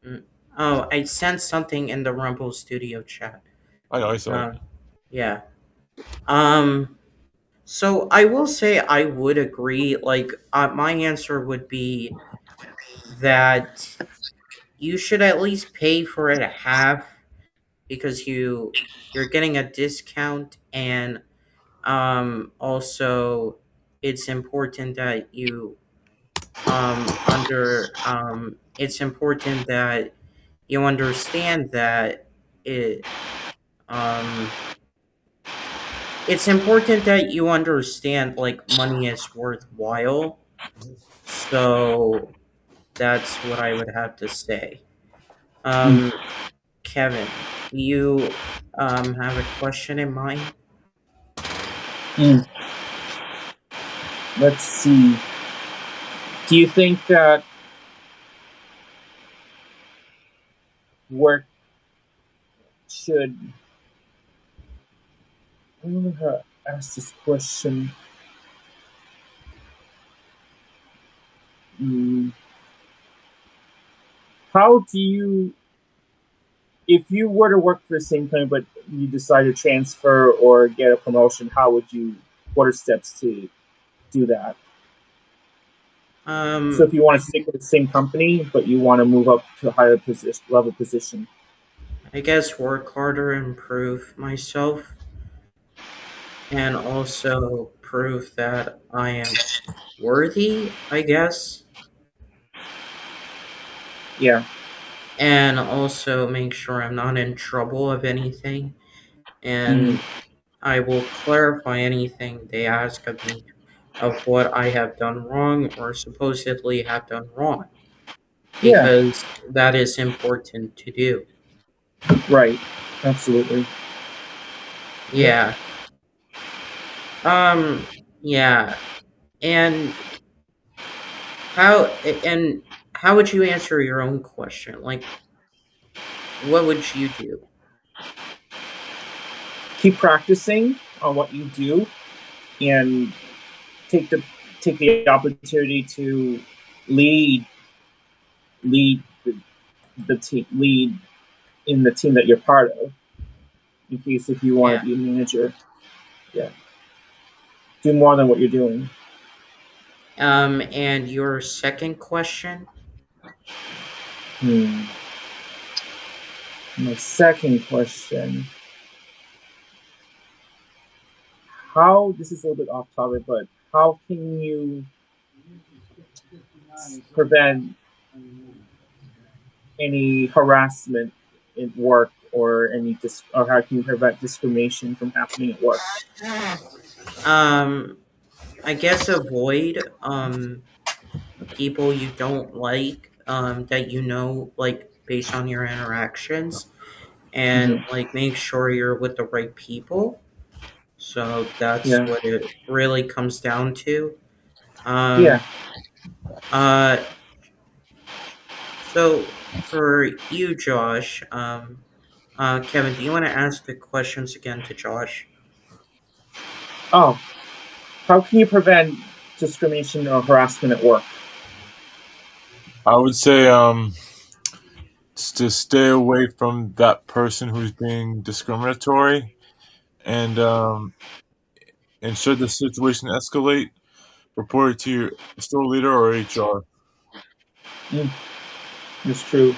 Mm. Oh, I sent something in the Rumble Studio chat.
I know, I saw it.
Uh, yeah. Um. So I will say I would agree. Like, my answer would be that you should at least pay for it half because you're getting a discount, and also it's important that you under it's important that you understand that it um it's important that you understand like money is worthwhile. So that's what I would have to say.
Mm.
um Kevin, do you have a question in mind?
Mm. Let's see. Do you think that work should? I don't know how to ask this question. Mm. How do you, if you were to work for the same company but you decide to transfer or get a promotion, how would you? What are steps to do that? So
um
if you want to stick with the same company but you want to move up to a higher position, level position.
I guess work harder, improve myself, and also prove that I am worthy, I guess,
Yeah.
and also make sure I'm not in trouble of anything,
Mm-hmm.
and I will clarify anything they ask of me of what I have done wrong or supposedly have done wrong,
Yeah.
because that is important to do.
Right. Absolutely. Yep.
Yeah. Um, yeah. And and how would you answer your own question? Like, what would you do?
Keep practicing on what you do and take the take the opportunity to lead lead the team lead in the team that you're part of in case if you want
Yeah.
to be a manager. Yeah. Do more than what you're doing.
And your second question?
Hmm. My second question. How this is a little bit off topic, but how can you prevent any harassment in work or or how can you prevent discrimination from happening at work?
Um, I guess avoid people you don't like, that you know, like based on your interactions, and
Mm-hmm.
like make sure you're with the right people. So that's
Yeah.
what it really comes down to.
Yeah.
Um, uh, so for you, Josh, Kevin, do you want to ask the questions again to Josh?
Oh, how can you prevent discrimination or harassment at work?
I would say to stay away from that person who's being discriminatory, and should the situation escalate, report it to your store leader or HR.
Mm, that's true.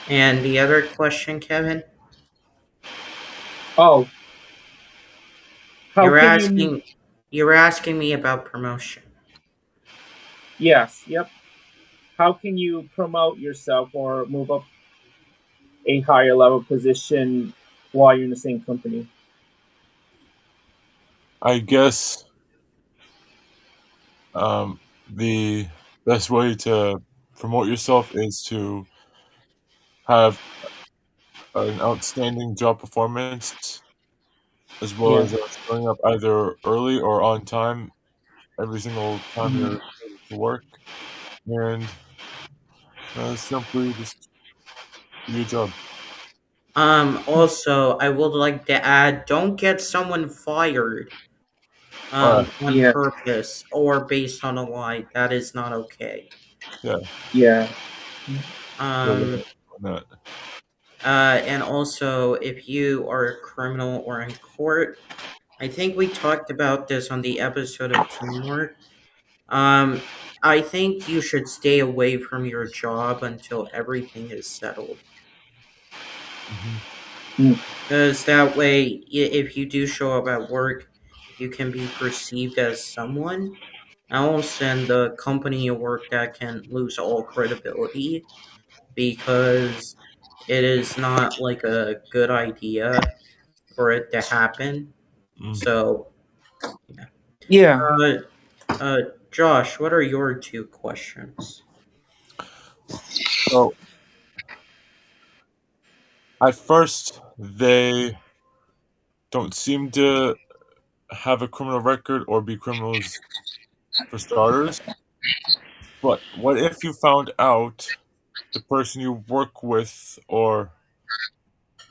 And the other question, Kevin,
Oh, how
you're
can you?
asking, you're asking me about promotion.
Yes. Yep. How can you promote yourself or move up a higher level position while you're in the same company?
I guess the best way to promote yourself is to have an outstanding job performance, as well
Yeah.
as showing up either early or on time every single time
Mhm.
you're to work, and simply just do your job.
Also, I would like to add, don't get someone fired
All right,
on
Yeah.
purpose or based on a lie. That is not okay.
yeah,
Yeah.
good
Um,
on that.
and also, if you are a criminal or in court, I think we talked about this on the episode of Teamwork. I think you should stay away from your job until everything is settled.
Mm-hmm.
Because that way, if you do show up at work, you can be perceived as someone else, and the company you work at can lose all credibility because it is not like a good idea for it to happen.
Mm.
So, yeah.
Yeah.
Uh, uh, Josh, what are your two questions?
So at first, they don't seem to have a criminal record or be criminals for starters. But what if you found out the person you work with or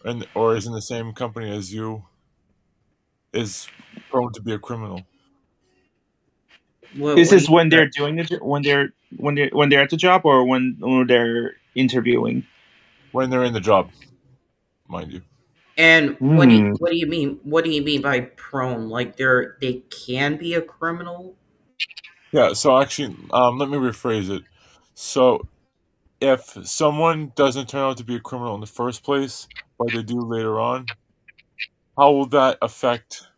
is in the same company as you is prone to be a criminal
This
What do
is
you
when
mean
they're doing it, when they're at the job, or when they're interviewing.
when they're in the job, mind you?
And
Hmm.
what do you mean? What do you mean by prone? Like they can be a criminal?
Yeah, so actually, let me rephrase it. So if someone doesn't turn out to be a criminal in the first place, but they do later on, how will that affect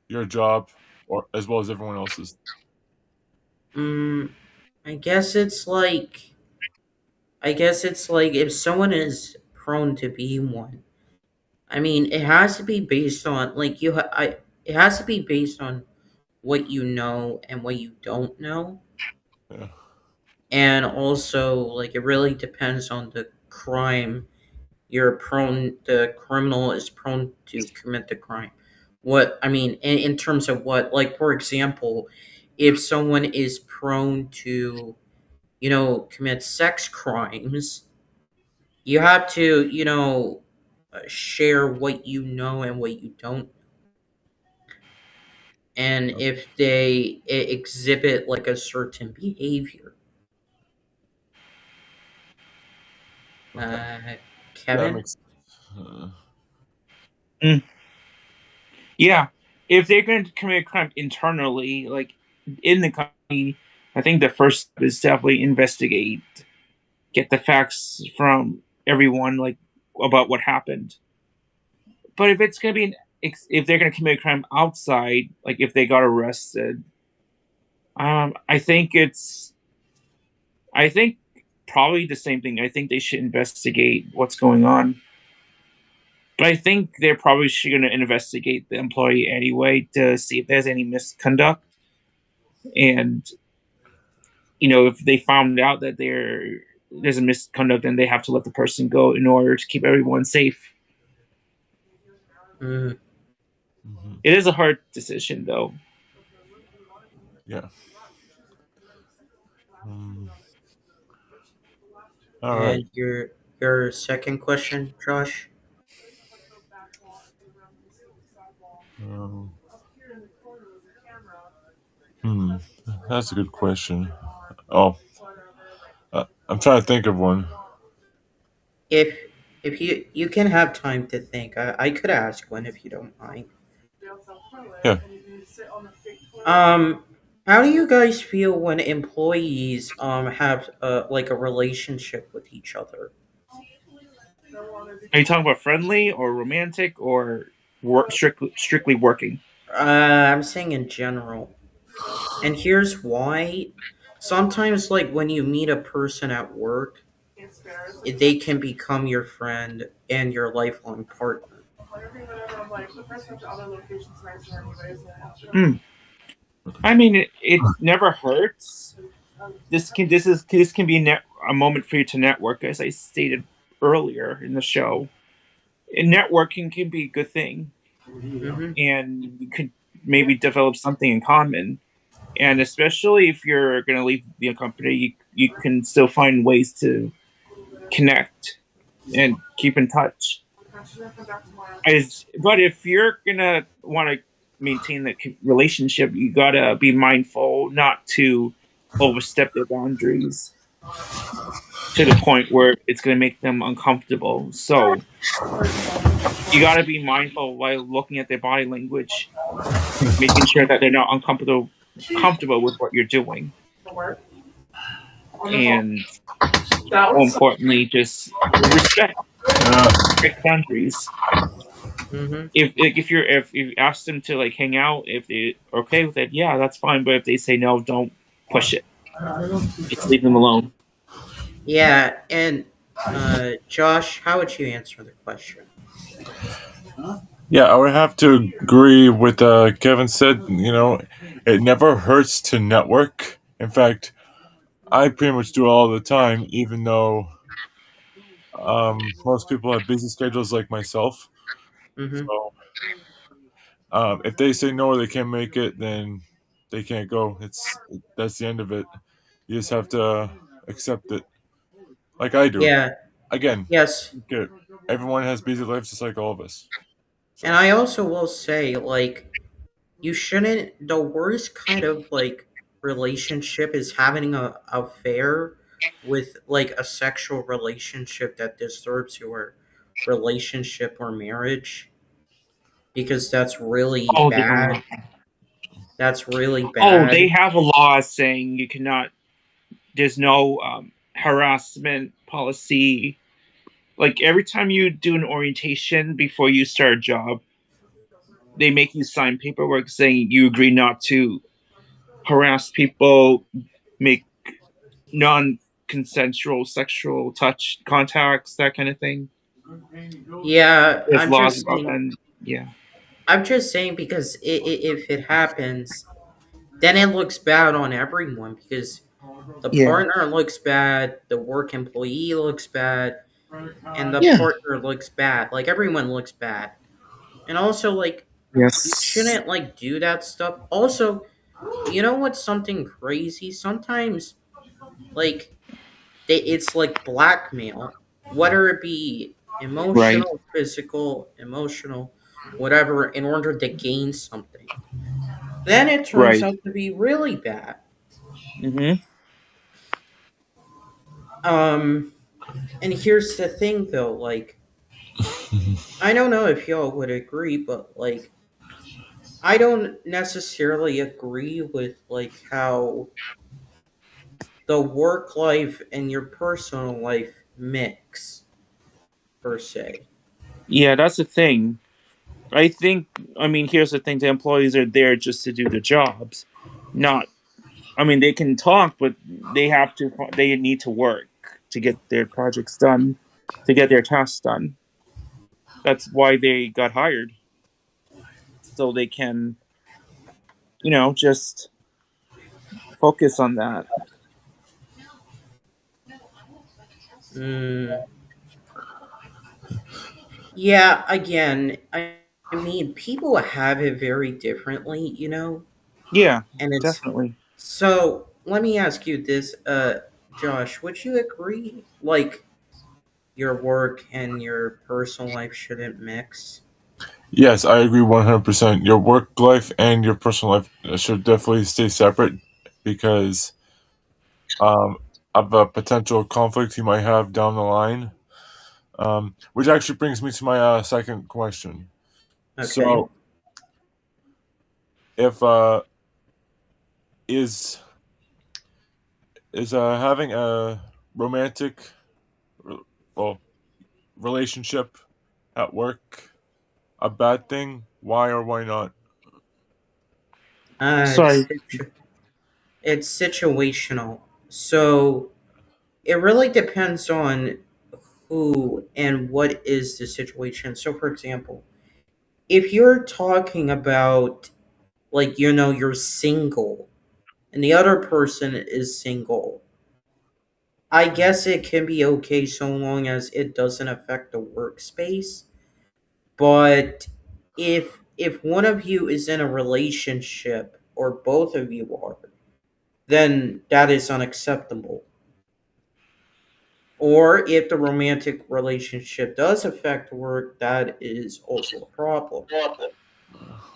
your job or as well as everyone else's?
Mm, I guess it's like if someone is prone to be one. I mean, it has to be based on like it has to be based on what you know and what you don't know.
Yeah.
And also like it really depends on the crime the criminal is prone to commit the crime. What I mean in terms of what, like for example, if someone is prone to commit sex crimes, you have to share what you know and what you don't. And if they exhibit like a certain behavior.
Okay.
uh
Yeah, that
Kevin.
makes sense.
Mm. Yeah, if they're going to commit a crime internally, like in the company, I think the first step is definitely investigate, get the facts from everyone, like about what happened. But if it's going to be if they're going to commit a crime outside, like if they got arrested, I think I think probably the same thing. I think they should investigate what's going on. But I think they're probably going to investigate the employee anyway to see if there's any misconduct. And if they found out that there's a misconduct, then they have to let the person go in order to keep everyone safe.
Mm,
Mm-hmm.
It is a hard decision, though.
Yeah. All right.
and your second question, Josh?
Um, hmm. That's a good question. Oh, I'm trying to think of one.
if if you can have time to think, I could ask one if you don't mind.
Yeah.
um how do you guys feel when employees have like a relationship with each other?
Are you talking about friendly or romantic or strictly working?
I'm saying in general, and here's why. Sometimes like when you meet a person at work, they can become your friend and your lifelong partner.
Mm. I mean, it never hurts. This can be a moment for you to network, as I stated earlier in the show. And networking can be a good thing,
Hmm.
and you could maybe develop something in common. And especially if you're going to leave the company, you can still find ways to connect and keep in touch. But if you're gonna want to maintain the relationship, you gotta be mindful not to overstep their boundaries to the point where it's gonna make them uncomfortable. So you got to be mindful while looking at their body language, making sure that they're not comfortable with what you're doing, and more importantly, just respect boundaries.
Mm-hmm.
If you ask them to like hang out, if they're okay with it, yeah, that's fine. But if they say no, don't push it. Just leave them alone.
Yeah, and Josh, how would you answer the question?
Yeah, I would have to agree with Kevin said. It never hurts to network. In fact, I pretty much do it all the time, even though most people have busy schedules like myself.
Mm-hmm.
So if they say no or they can't make it, then they can't go. That's the end of it. You just have to accept it, like I do.
Yeah.
Again,
Yes.
good. Everyone has busy lives, just like all of us.
And I also will say, like, you shouldn't. The worst kind of like relationship is having a affair with like a sexual relationship that disturbs your relationship or marriage, because that's really
Oh,
bad. That's really
they
bad.
have a law saying you cannot. There's no harassment policy. Like every time you do an orientation before you start a job, they make you sign paperwork saying you agree not to harass people, make non-consensual sexual touch contacts, that kind of thing.
Yeah,
There's laws about that. And, yeah.
I'm just saying because if it happens, then it looks bad on everyone because the
Yeah.
partner looks bad, the work employee looks bad, and the
Yeah.
partner looks bad. Like everyone looks bad. And also like you
Yes.
shouldn't like do that stuff. Also, you know what's something crazy? Sometimes like it's like blackmail, whether it be
Right.
emotional, physical, emotional, whatever, in order to gain something. Then it turns
Right.
out to be really bad.
Mm-hmm.
Um, and here's the thing though, like I don't know if y'all would agree, but like I don't necessarily agree with like how the work life and your personal life mix per se.
Yeah, that's the thing. I think. I mean, here's the thing: the employees are there just to do their jobs, not. I mean, they can talk, but they have to. They need to work to get their projects done, to get their tasks done. That's why they got hired, so they can, just focus on that.
Mm, yeah, again, I mean, people have it very differently, you know,
Yeah,
and it's
definitely.
so. Let me ask you this, Josh, would you agree, like, your work and your personal life shouldn't mix?
Yes, I agree 100%. Your work life and your personal life should definitely stay separate because um, of a potential conflict you might have down the line. Which actually brings me to my second question.
Okay.
So, if is having a romantic, well, relationship at work a bad thing? Why or why not?
Uh, it's
Sorry.
it's situational. So it really depends on who and what is the situation. So, for example, if you're talking about, like, you know, you're single and the other person is single, I guess it can be okay so long as it doesn't affect the workspace. But if one of you is in a relationship or both of you are, then that is unacceptable. Or if the romantic relationship does affect work, that is also a problem.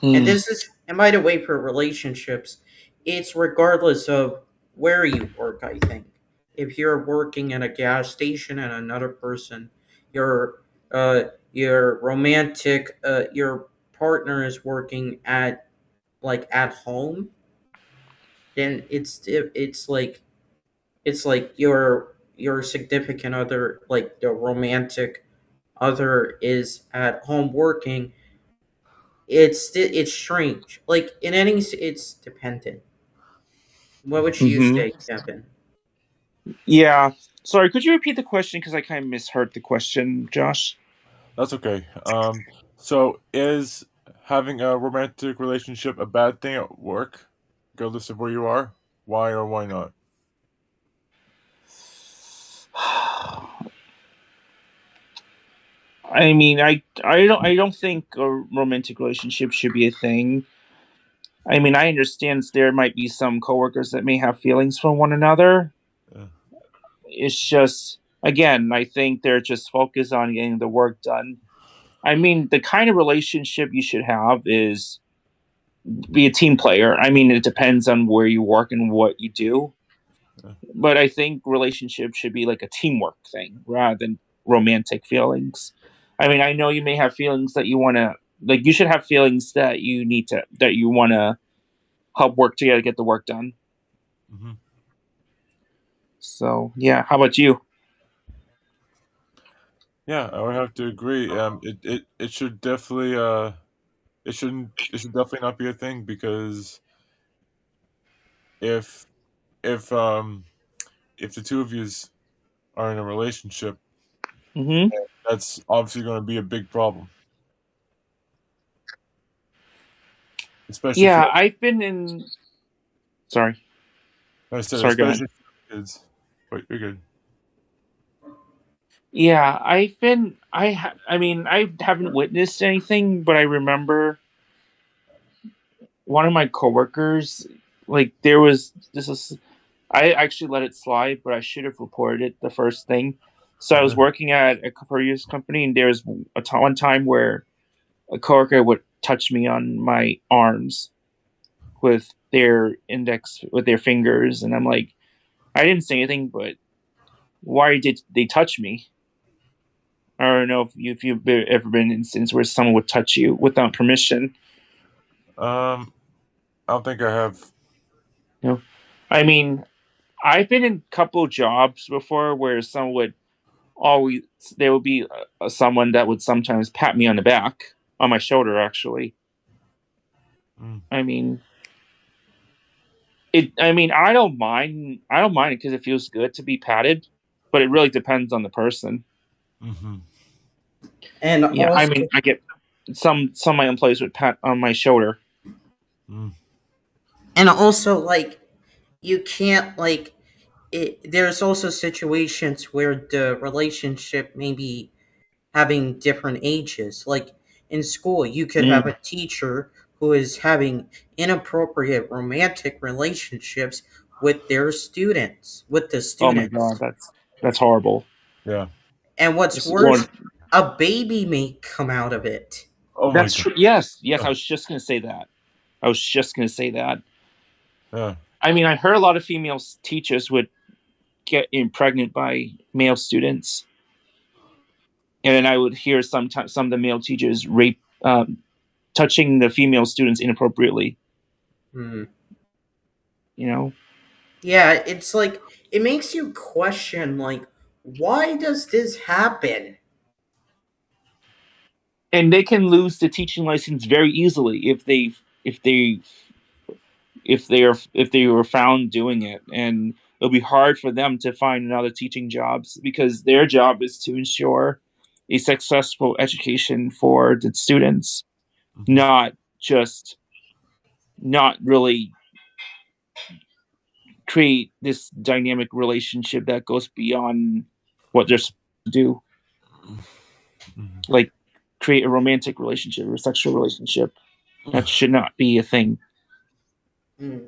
And
Hmm.
this is, and by the way, for relationships, it's regardless of where you work, I think. If you're working at a gas station and another person, you're, uh, your romantic your partner is working at home, then it's like your significant other, like the romantic other, is at home working. It's strange. Like in any, it's dependent. What would you
Mm-hmm.
say, Kevin?
Yeah. Sorry, could you repeat the question because I kind of misheard the question, Josh?
That's okay. So is having a romantic relationship a bad thing at work, regardless of where you are? Why or why not?
I mean, I don't think a romantic relationship should be a thing. I mean, I understand there might be some coworkers that may have feelings for one another.
Yeah.
It's just, again, I think they're just focused on getting the work done. I mean, the kind of relationship you should have is be a team player. I mean, it depends on where you work and what you do,
Yeah.
but I think relationships should be like a teamwork thing rather than romantic feelings. I mean, I know you may have feelings that you want to, like, you should have feelings that you want to help work together to get the work done.
Mm-hmm.
So, yeah, how about you?
Yeah, I would have to agree. It should definitely it should definitely not be a thing because if if um if the two of you are in a relationship,
Hmm.
that's obviously going to be a big problem, especially if you
Yeah, I've been in. Sorry,
like I said,
sorry, go ahead.
especially if you have kids. But you're good.
Yeah, I've been. I mean, I haven't witnessed anything, but I remember one of my coworkers. Like, there was this is. I actually let it slide, but I should have reported it the first thing. So I was
Uh-huh.
working at a previous company, and there was one time where a coworker would touch me on my arms with their fingers, and I'm like, I didn't say anything, but why did they touch me? I don't know if you've ever been in an instance where someone would touch you without permission.
Um, I don't think I have.
You know, I mean, I've been in a couple jobs before where someone would always there would be someone that would sometimes pat me on the back, on my shoulder, actually.
Mm,
I mean, it. I mean, I don't mind. I don't mind it because it feels good to be patted, but it really depends on the person.
mm-hmm.
And
Yeah, I
also,
mean, I get some of my employees would pat on my shoulder.
Mm,
like, you can't like there's also situations where the relationship may be having different ages. Like in school, you could have
Mm.
a teacher who is having inappropriate romantic relationships with the
Oh my
students.
god, that's horrible.
yeah.
And what's
This is one.
worse, a baby may come out of it.
Oh my
That's
god.
true. Yes, yes.
Yeah.
I was just gonna say that. I was just gonna say that.
Yeah.
I mean, I heard a lot of female teachers would get pregnant by male students, and then I would hear sometimes some of the male teachers touching the female students inappropriately.
Hmm.
You know,
Yeah, it's like it makes you question, like, why does this happen?
and they can lose the teaching license very easily if they if they were found doing it, and it'll be hard for them to find another teaching jobs because their job is to ensure a successful education for the students,
Mm-hmm.
not just not really create this dynamic relationship that goes beyond what they're supposed to do,
Mm-hmm.
like create a romantic relationship or a sexual relationship. That should not be a thing.
Hmm.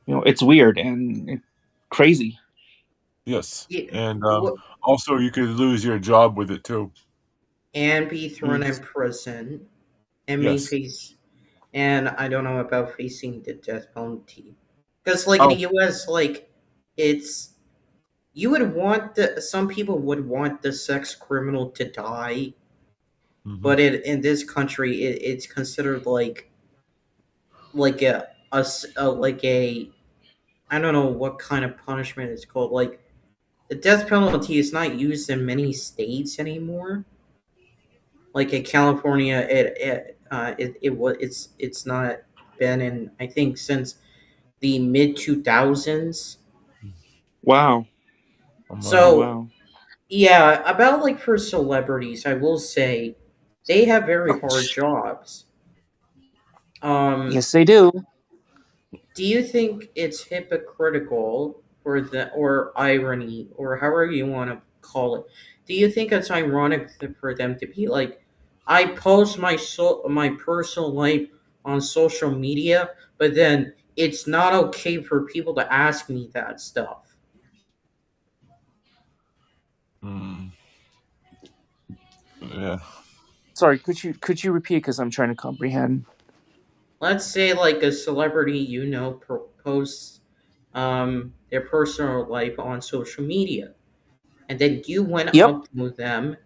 You know, it's weird and crazy.
Yes,
Yeah,
and
wh-
also you could lose your job with it too.
and be thrown
Mm.
in prison and may
Yes.
face, and I don't know about facing the death penalty, because like in the
Oh.
U.S., like it's you would want some people would want the sex criminal to die,
Hmm.
but in this country it's considered like like a I don't know what kind of punishment it's called. Like the death penalty is not used in many states anymore. Like in California, it's not been in, I think, since the mid 2000s.
Wow.
Oh my.
Oh
So
wow.
yeah, about like for celebrities, I will say they have very hard
Ouch.
jobs. Um,
Yes, they do.
do you think it's hypocritical or irony or however you want to call it? Do you think it's ironic for them to be like, I post my personal life on social media, but then it's not okay for people to ask me that stuff?
Mm. Yeah.
Sorry, could you repeat because I'm trying to comprehend.
Let's say like a celebrity posts their personal life on social media, and then you went
Yep.
up to them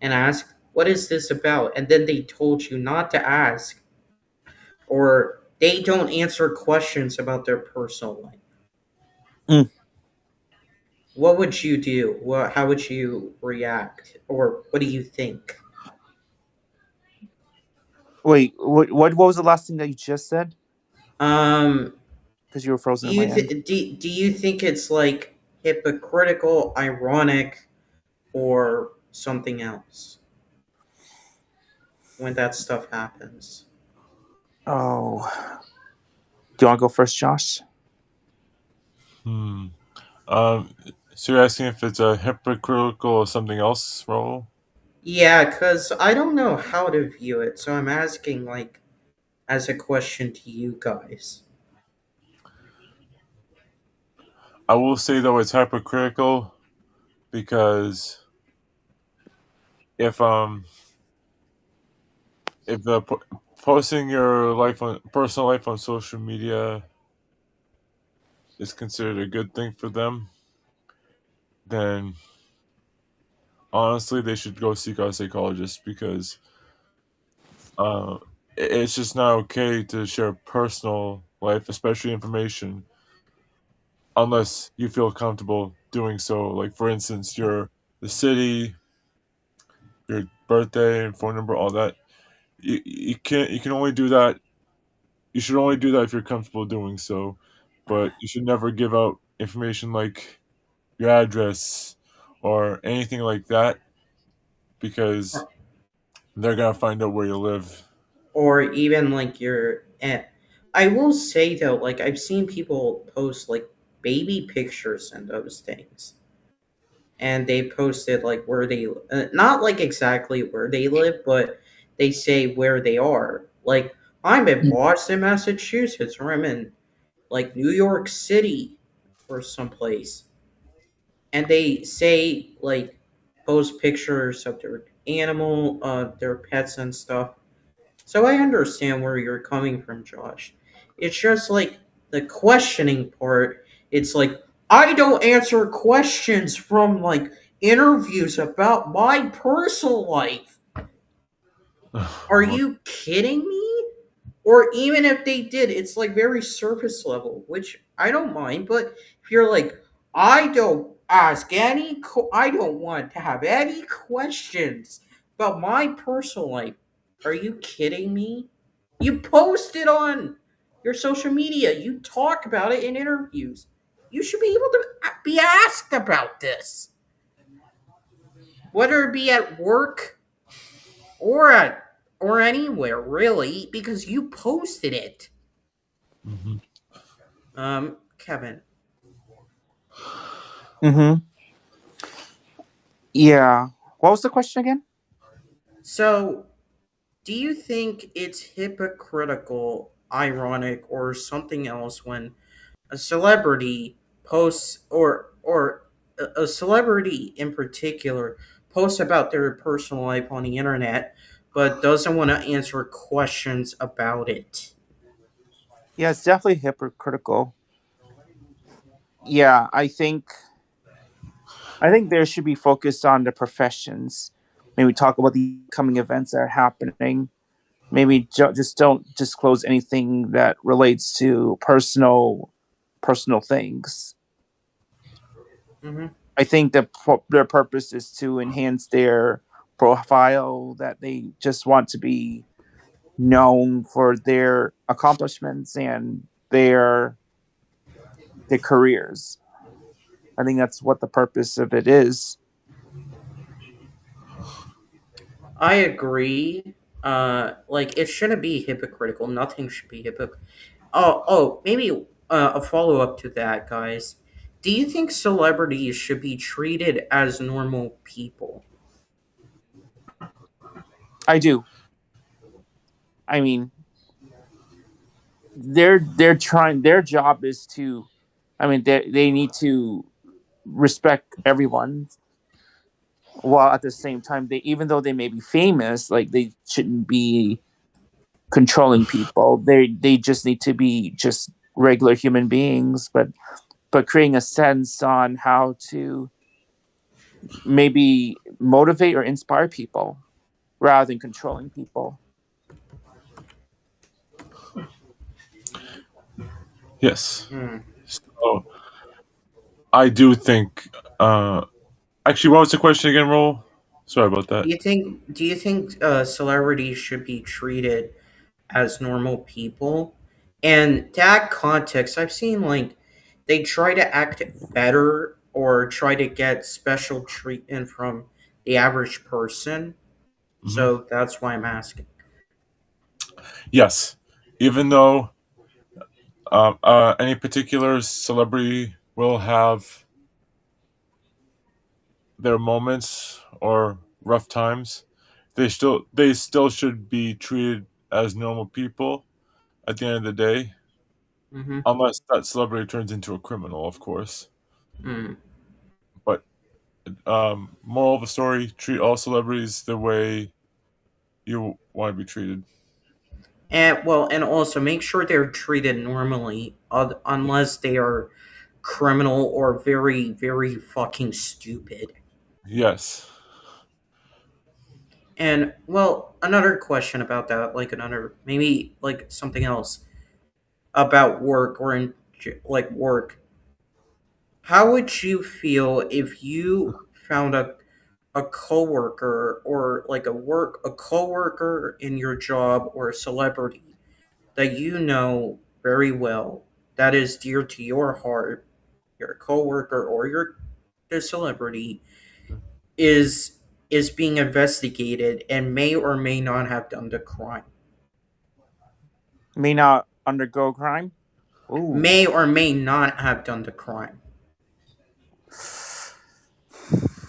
and asked, "What is this about?" And then they told you not to ask, or they don't answer questions about their personal life.
Mm.
What would you do? How would you react, or what do you think?
Wait, what was the last thing that you just said?
Um,
Because you were frozen on my end.
do you think it's like hypocritical, ironic, or something else when that stuff happens?
Oh, do you want to go first, Josh?
Hmm. Um. So you're asking if it's a hypocritical or something else role?
Yeah, because I don't know how to view it, so I'm asking, like, as a question to you guys.
I will say though it's hypocritical because if if posting your life on personal life on social media is considered a good thing for them, then honestly they should go seek out a psychologist because uh, it's just not okay to share personal life, especially information, unless you feel comfortable doing so. Like for instance, the city, your birthday and phone number, all that. You can only do that. You should only do that if you're comfortable doing so, but you should never give out information like your address or anything like that because
Or,
they're gonna find out where you live.
or even, like, your. I will say, though, like, I've seen people post, like, baby pictures and those things. And they posted, like, where they. Not, like, exactly where they live, but they say where they are. Like, I'm in
Mm.
Boston, Massachusetts, or I'm in, like, New York City or someplace, and they say, like, post pictures of their pets and stuff. So I understand where you're coming from, Josh. It's just like the questioning part. It's like, I don't answer questions from, like, interviews about my personal life. Are you kidding me? Or even if they did, it's like very surface level, which I don't mind. But if you're like, I don't want to have any questions about my personal life. Are you kidding me? You post it on your social media. You talk about it in interviews. You should be able to be asked about this, whether it be at work or or anywhere, really, because you posted it.
Mhm.
Kevin.
Mm-hmm. Yeah. What was the question again?
So, do you think it's hypocritical, ironic, or something else when a celebrity posts, or a celebrity in particular posts about their personal life on the internet, but doesn't want to answer questions about it?
Yeah, it's definitely hypocritical. Yeah, I think I think there should be focused on the professions. Maybe talk about the coming events that are happening. Maybe just don't disclose anything that relates to personal things.
Mm-hmm.
I think that their purpose is to enhance their profile, that they just want to be known for their accomplishments and their careers. I think that's what the purpose of it is.
I agree. Like it shouldn't be hypocritical. Nothing should be hypocritical. Maybe a follow up to that, guys. Do you think celebrities should be treated as normal people?
I do. I mean, they're trying. Their job is to. I mean, they need to respect everyone, while at the same time, they even though they may be famous, like they shouldn't be controlling people. They just need to be just regular human beings, but creating a sense on how to maybe motivate or inspire people rather than controlling people.
Yes.
Hmm.
So I do think. Actually, what was the question again, Roll? Sorry about that.
Do you think celebrities should be treated as normal people? And that context, I've seen like they try to act better or try to get special treatment from the average person.
Hmm.
So that's why I'm asking.
Yes. Even though any particular celebrity will have their moments or rough times, they still should be treated as normal people at the end of the day,
Mm-hmm.
unless that celebrity turns into a criminal, of course.
Mm.
But moral of the story: treat all celebrities the way you want to be treated.
And also make sure they're treated normally, unless they are criminal or very, very fucking stupid.
Yes.
And well, another question about that, like another maybe like something else about work or in like work. How would you feel if you found a coworker or like a coworker in your job or a celebrity that you know very well that is dear to your heart, your coworker or your the celebrity is is being investigated and may or may not have done the crime.
May not undergo crime. Ooh.
May or may not have done the crime.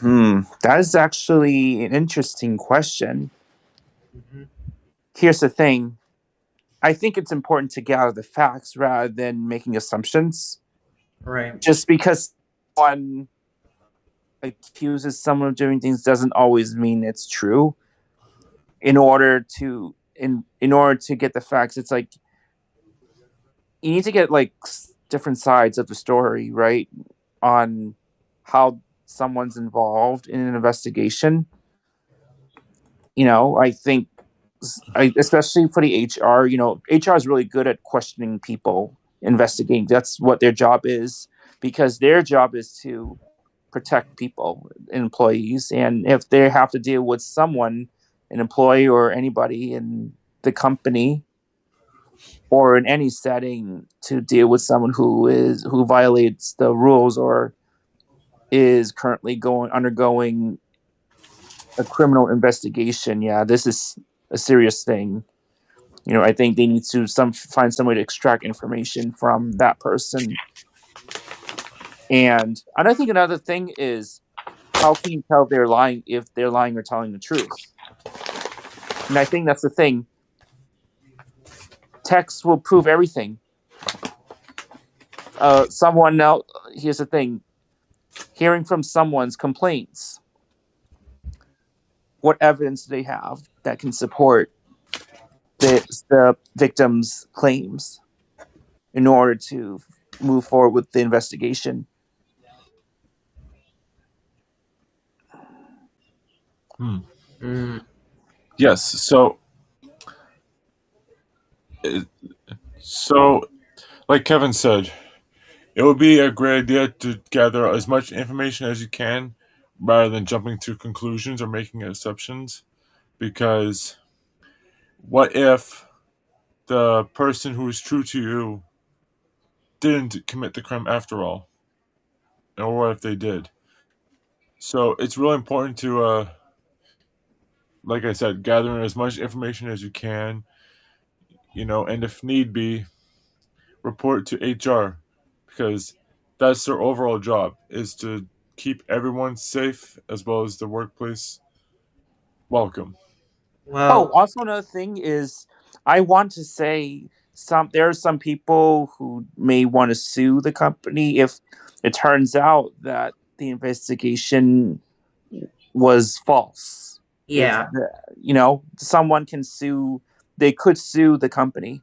That is actually an interesting question.
Hmm.
Here's the thing. I think it's important to gather the facts rather than making assumptions.
Right.
Just because one accuses someone of doing things doesn't always mean it's true. In order to get the facts, it's like you need to get like different sides of the story, right? On how someone's involved in an investigation. I think, especially for the HR, HR is really good at questioning people, investigating. That's what their job is, because their job is to protect people, employees. And if they have to deal with someone, an employee or anybody in the company or in any setting, to deal with someone who violates the rules or is currently undergoing a criminal investigation, yeah, this is a serious thing. I think they need to find some way to extract information from that person. And I think another thing is, how can you tell if they're lying or telling the truth? And I think that's the thing. Text will prove everything. Someone else. Here's the thing: hearing from someone's complaints. What evidence do they have that can support the victim's claims in order to move forward with the investigation?
Mm,
Yes. So, like Kevin said, it would be a great idea to gather as much information as you can rather than jumping to conclusions or making assumptions. Because what if the person who is true to you didn't commit the crime after all? Or what if they did? So it's really important to, like I said, gather as much information as you can, and if need be, report to HR because that's their overall job is to keep everyone safe as well as the workplace welcome.
Oh,
well,
also another thing is, I want to say there are some people who may want to sue the company if it turns out that the investigation was false. If
yeah.
someone can sue, they could sue the company.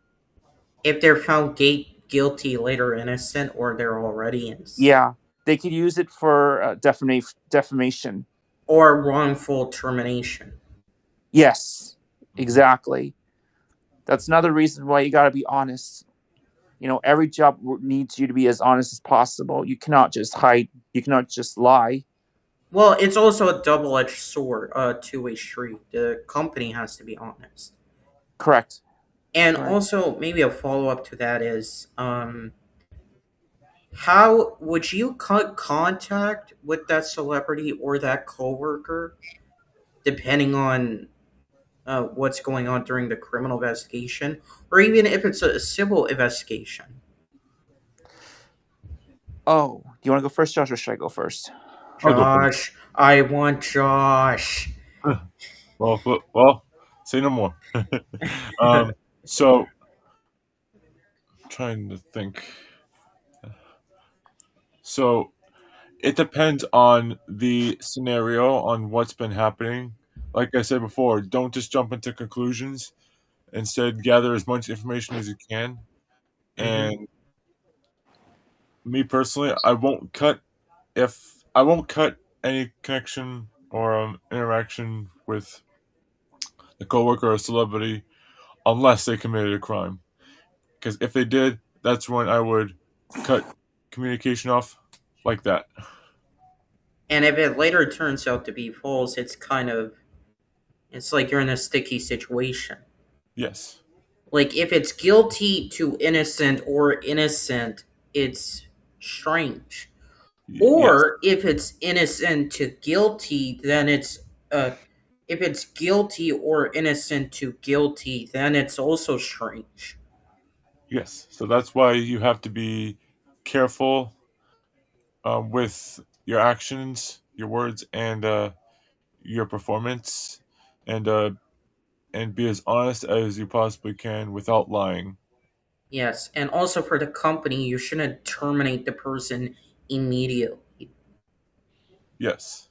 If they're found guilty, later innocent, or they're already innocent,
Yeah, they could use it for defamation.
or wrongful termination.
Yes, exactly. That's another reason why you got to be honest. Every job needs you to be as honest as possible. You cannot just hide. You cannot just lie.
Well, it's also a double-edged sword, a two-way street. The company has to be honest.
Correct.
And
Correct.
also, maybe a follow-up to that is, how would you cut contact with that celebrity or that coworker, depending on what's going on during the criminal investigation, or even if it's a civil investigation?
Oh, do you want to go first, Josh, or should I go first?
I'll go first.
Josh, I want Josh.
Well, say no more. So, trying to think. So, it depends on the scenario, on what's been happening. Like I said before, don't just jump into conclusions. Instead, gather as much information as you can.
Hmm.
And me personally, I won't cut any connection or interaction with a coworker or celebrity unless they committed a crime. Because if they did, that's when I would cut communication off like that.
And if it later turns out to be false, it's like you're in a sticky situation.
Yes.
Like if it's guilty to innocent or innocent, it's strange.
Yes.
Or if it's innocent to guilty, then it's if it's guilty or innocent to guilty, then it's also strange.
Yes. So that's why you have to be careful with your actions, your words, and your performance, and uh, and be as honest as you possibly can without lying.
Yes, and also for the company, you shouldn't terminate the person immediately.
Yes.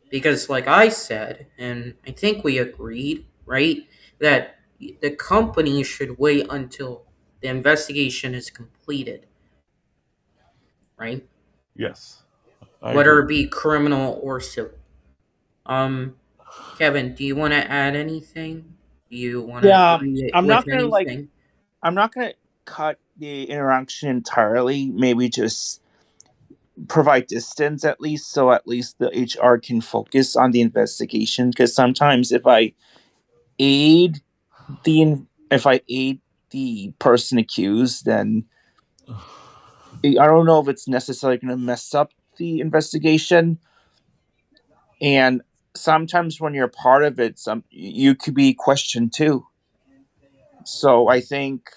Because, like I said, and I think we agreed, right, that the company should wait until the investigation is completed, right?
Yes. I
Whether
agree.
it be criminal or civil. Um, Kevin, do you want to add anything? Do you want to
Yeah,
agree
I'm
with
not gonna like.
anything?
I'm not gonna cut the interaction entirely. Maybe just provide distance at least, so at least the HR can focus on the investigation. Because sometimes aid if I aid the person accused, then I don't know if it's necessarily going to mess up the investigation. And sometimes when you're part of it, you could be questioned too. So I think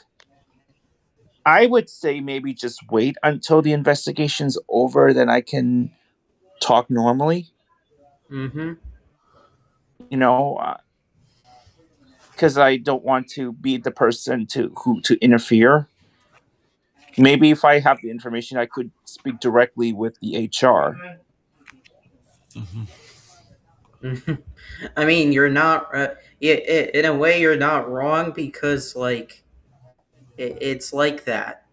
I would say maybe just wait until the investigation's over, then I can talk normally.
Mm-hmm.
You know, because I don't want to be the person to interfere. Maybe if I have the information, I could speak directly with the HR.
Mhm.
I mean, you're not. In a way, you're not wrong because, like, it's like that.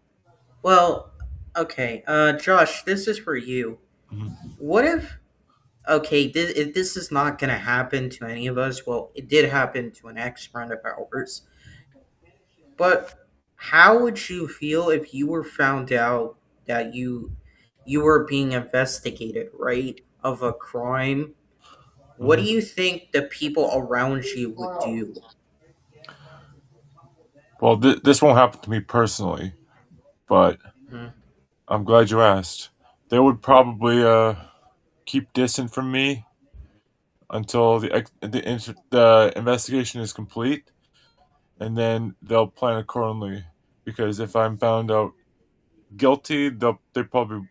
Well, okay. Josh, this is for you.
Mhm.
What if okay, this is not going to happen to any of us. Well, it did happen to an ex friend of ours. But how would you feel if you were found out that you were being investigated, right, of a crime? What do
Mhm.
you think the people around you would do?
Well, this won't happen to me personally, but
Hmm.
I'm glad you asked. They would probably keep distant from me until the investigation is complete, and then they'll plan accordingly. Because if I'm found out guilty, they probably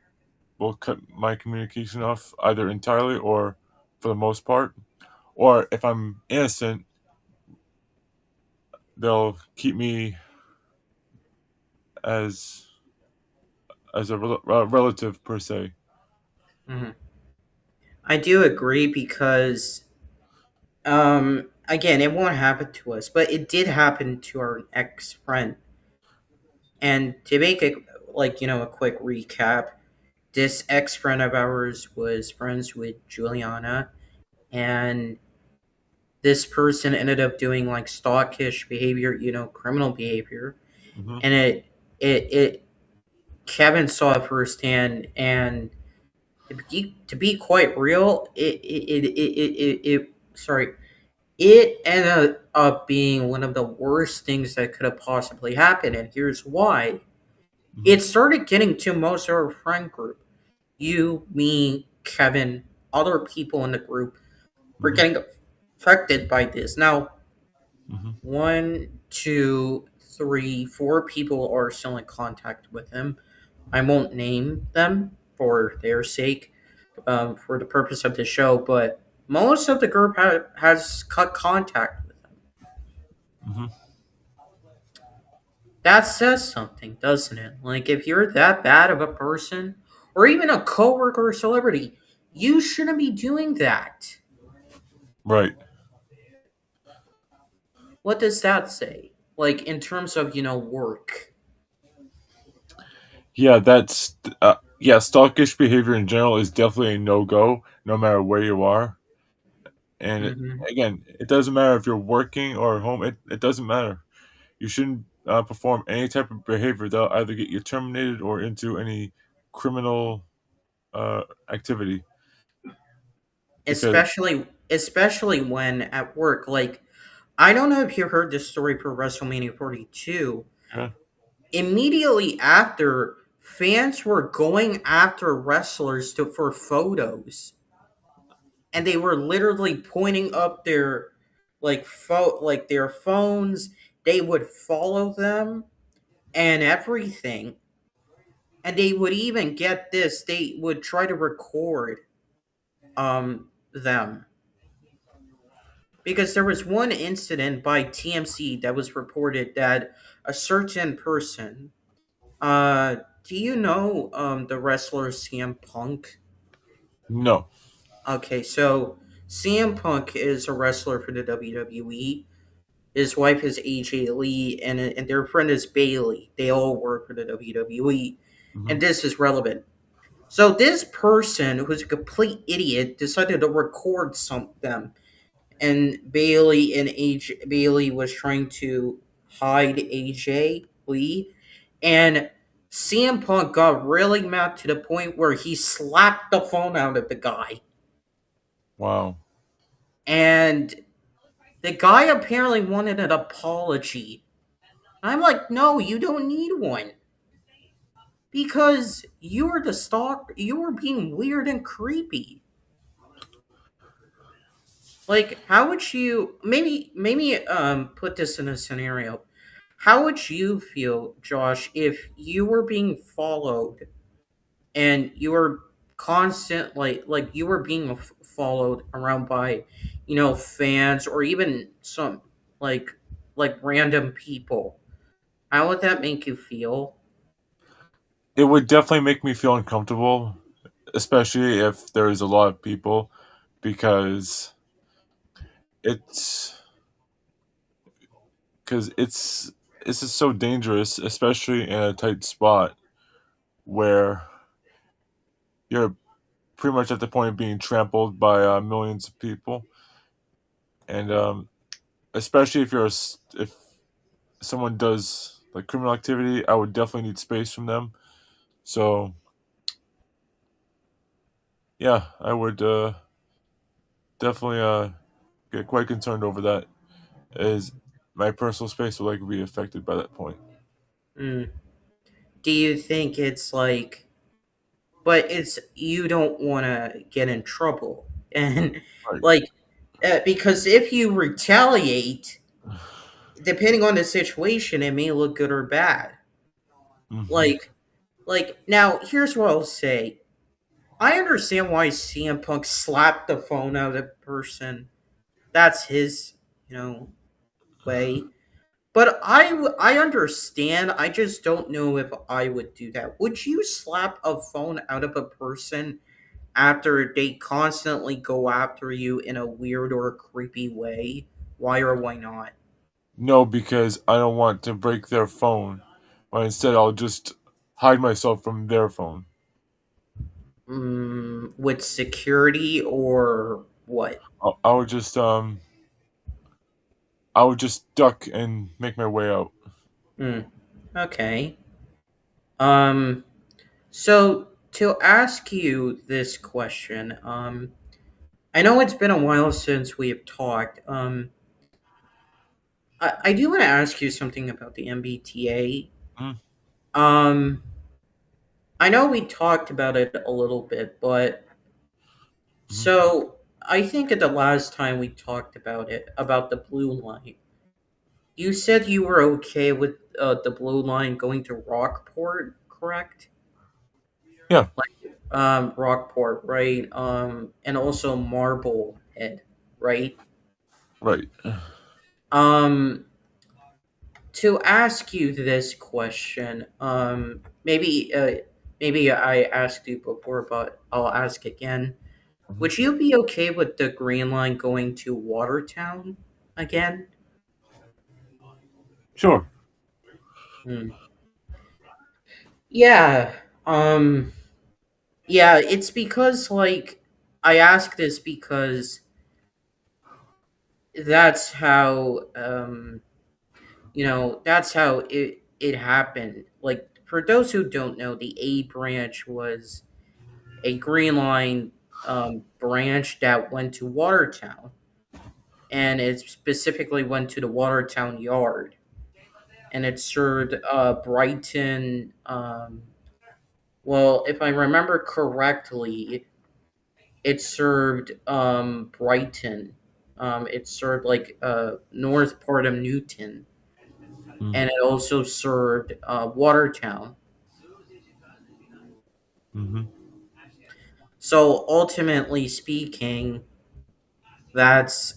will cut my communication off either entirely or for the most part. Or if I'm innocent, they'll keep me as relative per se.
Hmm. I do agree because again, it won't happen to us, but it did happen to our ex friend. And to make it like a quick recap, this ex friend of ours was friends with Juliana, and this person ended up doing like stalkish behavior, criminal behavior,
Hmm.
and it Kevin saw it firsthand, and to be quite real, it sorry, it ended up being one of the worst things that could have possibly happened, and here's why.
Hmm.
It started getting to most of our friend group. You, me, Kevin, other people in the group were
Hmm.
getting affected by this. Now,
Hmm.
one, two, three, four people are still in contact with him. I won't name them for their sake, for the purpose of the show, but most of the group has cut contact with him.
Hmm.
That says something, doesn't it? Like, if you're that bad of a person, or even a coworker or celebrity, you shouldn't be doing that.
Right.
What does that say? Like, in terms of, work.
Yeah, yeah. Stalkish behavior in general is definitely a no go, no matter where you are. And
Hmm.
again, it doesn't matter if you're working or at home. It doesn't matter. You shouldn't perform any type of behavior that'll either get you terminated or into any criminal activity. Because
Especially when at work. Like, I don't know if you heard this story for WrestleMania 42.
yeah,
Immediately after, fans were going after wrestlers for photos, and they were literally pointing up their like their phones. They would follow them and everything, and they would even get this. They would try to record them because there was one incident by TMC that was reported that a certain person, do you know the wrestler CM Punk?
no.
Okay, so CM Punk is a wrestler for the WWE. His wife is AJ Lee, and their friend is Bailey. They all work for the WWE,
Hmm.
and this is relevant. So this person, who's a complete idiot, decided to record them, and Bailey was trying to hide AJ Lee, and CM Punk got really mad to the point where he slapped the phone out of the guy,
Wow.
and the guy apparently wanted an apology. I'm like, no, you don't need one. Because you're the stalker. You were being weird and creepy. Like, how would you maybe put this in a scenario? How would you feel, Josh, if you were being followed and you were constantly like you were being followed around by, fans or even some like like random people? How would that make you feel?
It would definitely make me feel uncomfortable, especially if there's a lot of people, because it's it's just so dangerous, especially in a tight spot where you're pretty much at the point of being trampled by millions of people, and especially if someone does like criminal activity, I would definitely need space from them. So yeah, I would definitely get quite concerned over that, as my personal space will likely be affected by that point.
Mm. Do you think it's like, but it's you don't want to get in trouble, and
Right.
like, because if you retaliate, depending on the situation, it may look good or bad.
Hmm.
Like, now, here's what I'll say. I understand why CM Punk slapped the phone out of the person. That's his, you know, way. But I understand. I just don't know if I would do that. Would you slap a phone out of a person after they constantly go after you in a weird or creepy way? Why or why not?
No, because I don't want to break their phone, but instead I'll just hide myself from their phone.
With security or what?
I would just I would just duck and make my way out.
Hmm. Okay. Um. So to ask you this question, I know it's been a while since we have talked. I do want to ask you something about the MBTA.
Mm-hmm.
Um, I know we talked about it a little bit, but so I think at the last time we talked about it, about the blue line, you said you were okay with the blue line going to Rockport, correct?
Yeah,
Rockport, right? And also Marblehead, right?
right.
Um, to ask you this question, maybe I asked you before, but I'll ask again.
Mhm.
Would you be okay with the Green Line going to Watertown again?
Sure.
Hmm. Yeah. Um. Yeah. It's because like I ask this because that's how that's how it happened. Like for those who don't know, the A branch was a Green Line branch that went to Watertown, and it specifically went to the Watertown Yard, and it served Brighton. Well, if I remember correctly, it served Brighton. It served like north part of Newton, and it also served Watertown.
Mm-hmm.
So ultimately speaking, that's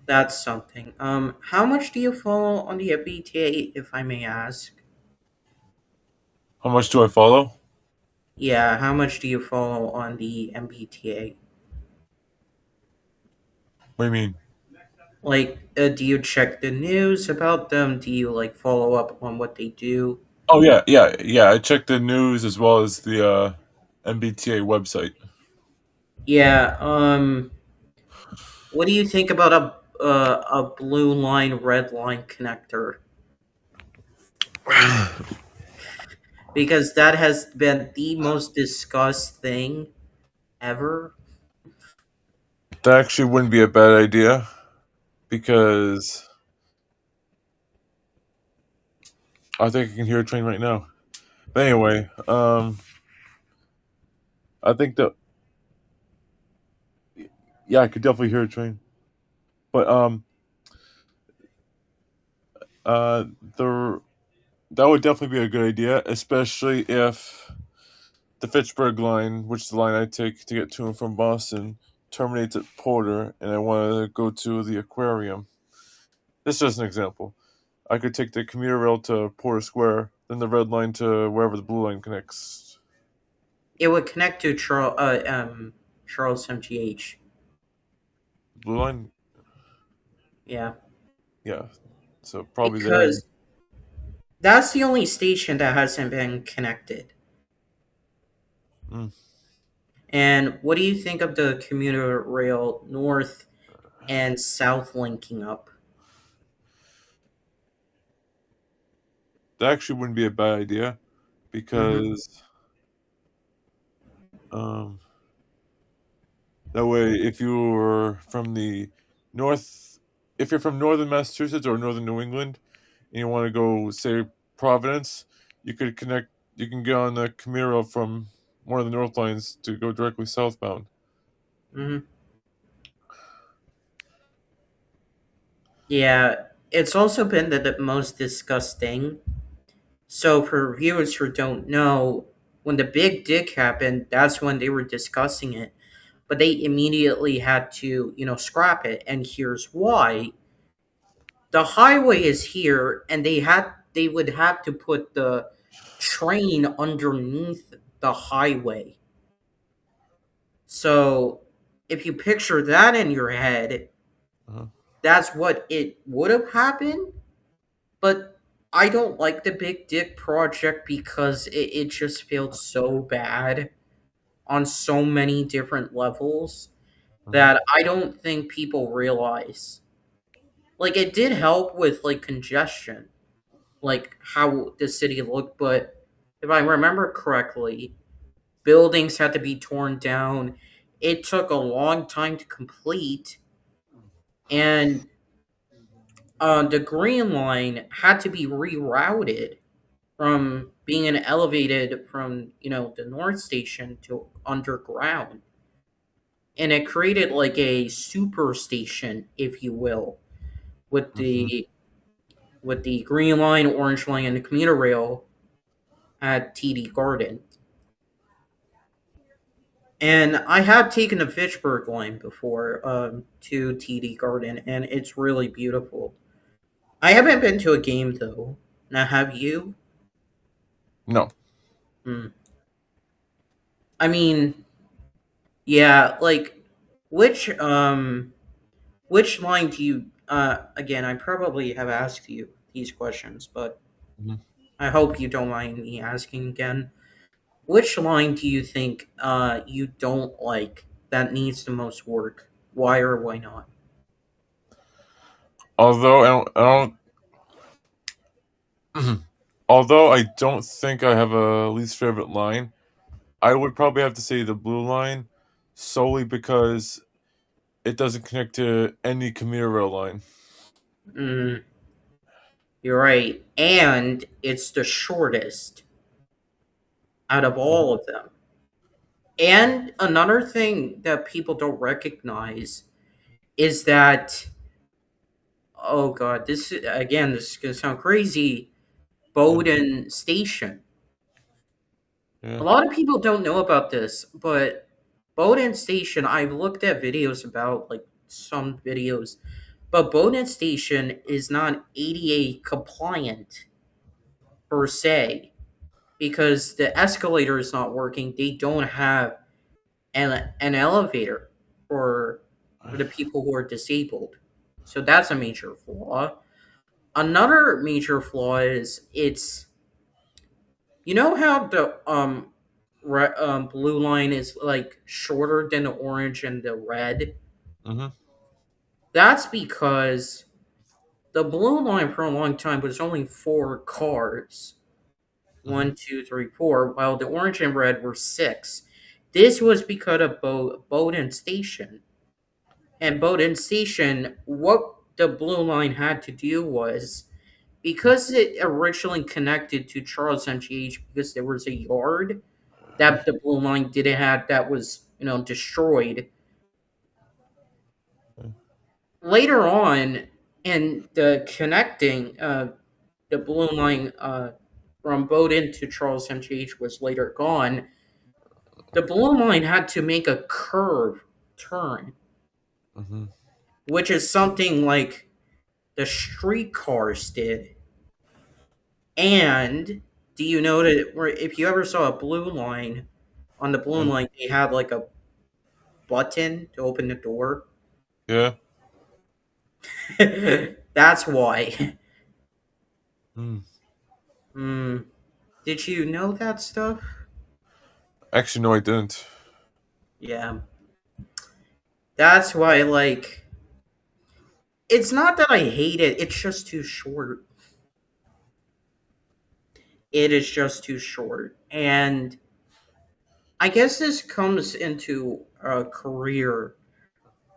that's something. How much do you follow on the BTA, if I may ask?
How much do I follow?
Yeah, how much do you follow on the MBTA?
What do you mean?
Like, do you check the news about them? Do you like follow up on what they do?
Oh yeah, yeah, yeah. I checked the news as well as the MBTA website.
Yeah. What do you think about a blue line red line connector? Because that has been the most discussed thing ever.
That actually wouldn't be a bad idea because I think I can hear a train right now. But anyway, I think that yeah, I could definitely hear a train. But uh, the that would definitely be a good idea, especially if the Fitchburg line, which is the line I take to get to and from Boston, terminates at Porter, and I want to go to the aquarium. This is just an example. I could take the commuter rail to Porter Square, then the red line to wherever the blue line connects.
It would connect to Charles MGH.
Blue line,
Yeah,
yeah. So probably there.
because that's the only station that hasn't been connected.
Mm.
And what do you think of the commuter rail north and south linking up?
That actually wouldn't be a bad idea
Hmm.
because um, that way, if you're from the north, if you're from northern Massachusetts or northern New England, and you want to go, say, Providence, you could connect. You can get on the Camaro from one of the north lines to go directly southbound.
Hmm. Yeah, it's also been the most disgusting. So, for viewers who don't know, when the big dick happened, that's when they were discussing it. But they immediately had to, scrap it. And here's why. The highway is here, and they would have to put the train underneath the highway. So, if you picture that in your head,
Uh-huh.
that's what it would have happened. But I don't like the Big Dick Project because it just feels so bad on so many different levels
Uh-huh.
that I don't think people realize. Like, it did help with, like, congestion, like, how the city looked, but if I remember correctly, buildings had to be torn down. It took a long time to complete, and the Green Line had to be rerouted from being an elevated from the North Station to underground, and it created like a super station, if you will, with
Mhm.
the Green Line, Orange Line, and the commuter rail at TD Garden. And I have taken the Fitchburg line before to TD Garden, and it's really beautiful. I haven't been to a game though. Now, have you?
No.
Hmm. I mean, yeah, like which line do you? Again, I probably have asked you these questions, but
Mhm.
I hope you don't mind me asking again. Which line do you think you don't like that needs the most work? Why or why not?
Although although I don't think I have a least favorite line, I would probably have to say the blue line, solely because it doesn't connect to any commuter rail line.
Mm, you're right, and it's the shortest out of
Mhm.
all of them. And another thing that people don't recognize is that, oh god, this is gonna sound crazy.
Yeah.
Bowdoin Station. A
Yeah.
lot of people don't know about this, but Bowdoin Station, I've looked at videos about, like, some videos, but Bowdoin Station is not ADA compliant per se because the escalator is not working. They don't have an elevator for the people who are disabled. So that's a major flaw. Another major flaw is how the blue line is like shorter than the orange and the red.
Mhm.
That's because the blue line for a long time was only four cars,
Mhm.
one, two, three, four, while the orange and red were six. This was because of Bowdoin Station. And Bowdoin Station, what the blue line had to do was, because it originally connected to Charles MGH because there was a yard that the blue line didn't have that was destroyed. Later on, in the connecting, the blue line from Bowdoin to Charles MGH was later gone. The blue line had to make a curve turn,
Mhm.
which is something like the streetcars did. And do you know that if you ever saw a blue line, on the blue
Yeah.
line, they had like a button to open the door?
Yeah.
That's why.
Mm.
Hmm. Did you know that stuff?
Actually, no, I didn't.
Yeah. That's why, like, it's not that I hate it, it's just too short. It is just too short. And I guess this comes into a career.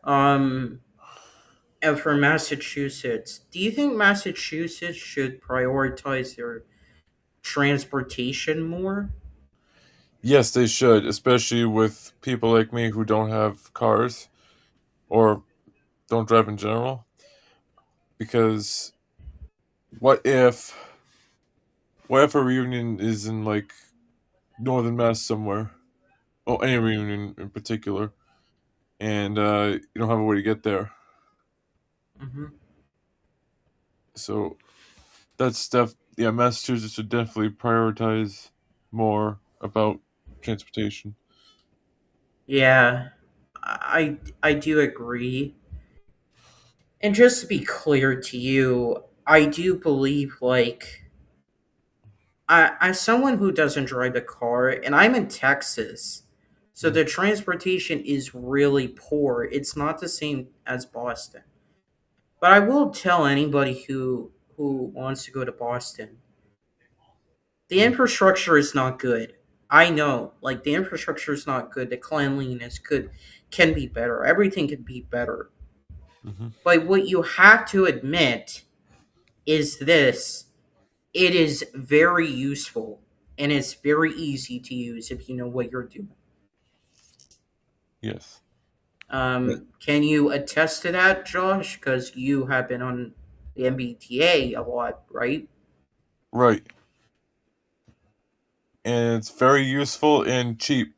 Um, and for Massachusetts, do you think Massachusetts should prioritize their transportation more?
Yes, they should, especially with people like me who don't have cars or don't drive in general. Because what if what if a reunion is in like northern Mass somewhere? Oh, any reunion in particular, and you don't have a way to get there.
Hmm.
So that's stuff. Yeah, Massachusetts should definitely prioritize more about transportation.
Yeah, I do agree. And just to be clear to you, I do believe like as someone who doesn't drive a car, and I'm in Texas, so
Mm.
the transportation is really poor. It's not the same as Boston. But I will tell anybody who wants to go to Boston, the
Mm.
infrastructure is not good. I know, like the infrastructure is not good. The cleanliness could can be better. Everything can be better.
Mm-hmm.
But what you have to admit is this: it is very useful and it's very easy to use if you know what you're doing.
Yes. Yeah.
Can you attest to that, Josh? Because you have been on the MBTA a lot, right?
Right. And it's very useful and cheap.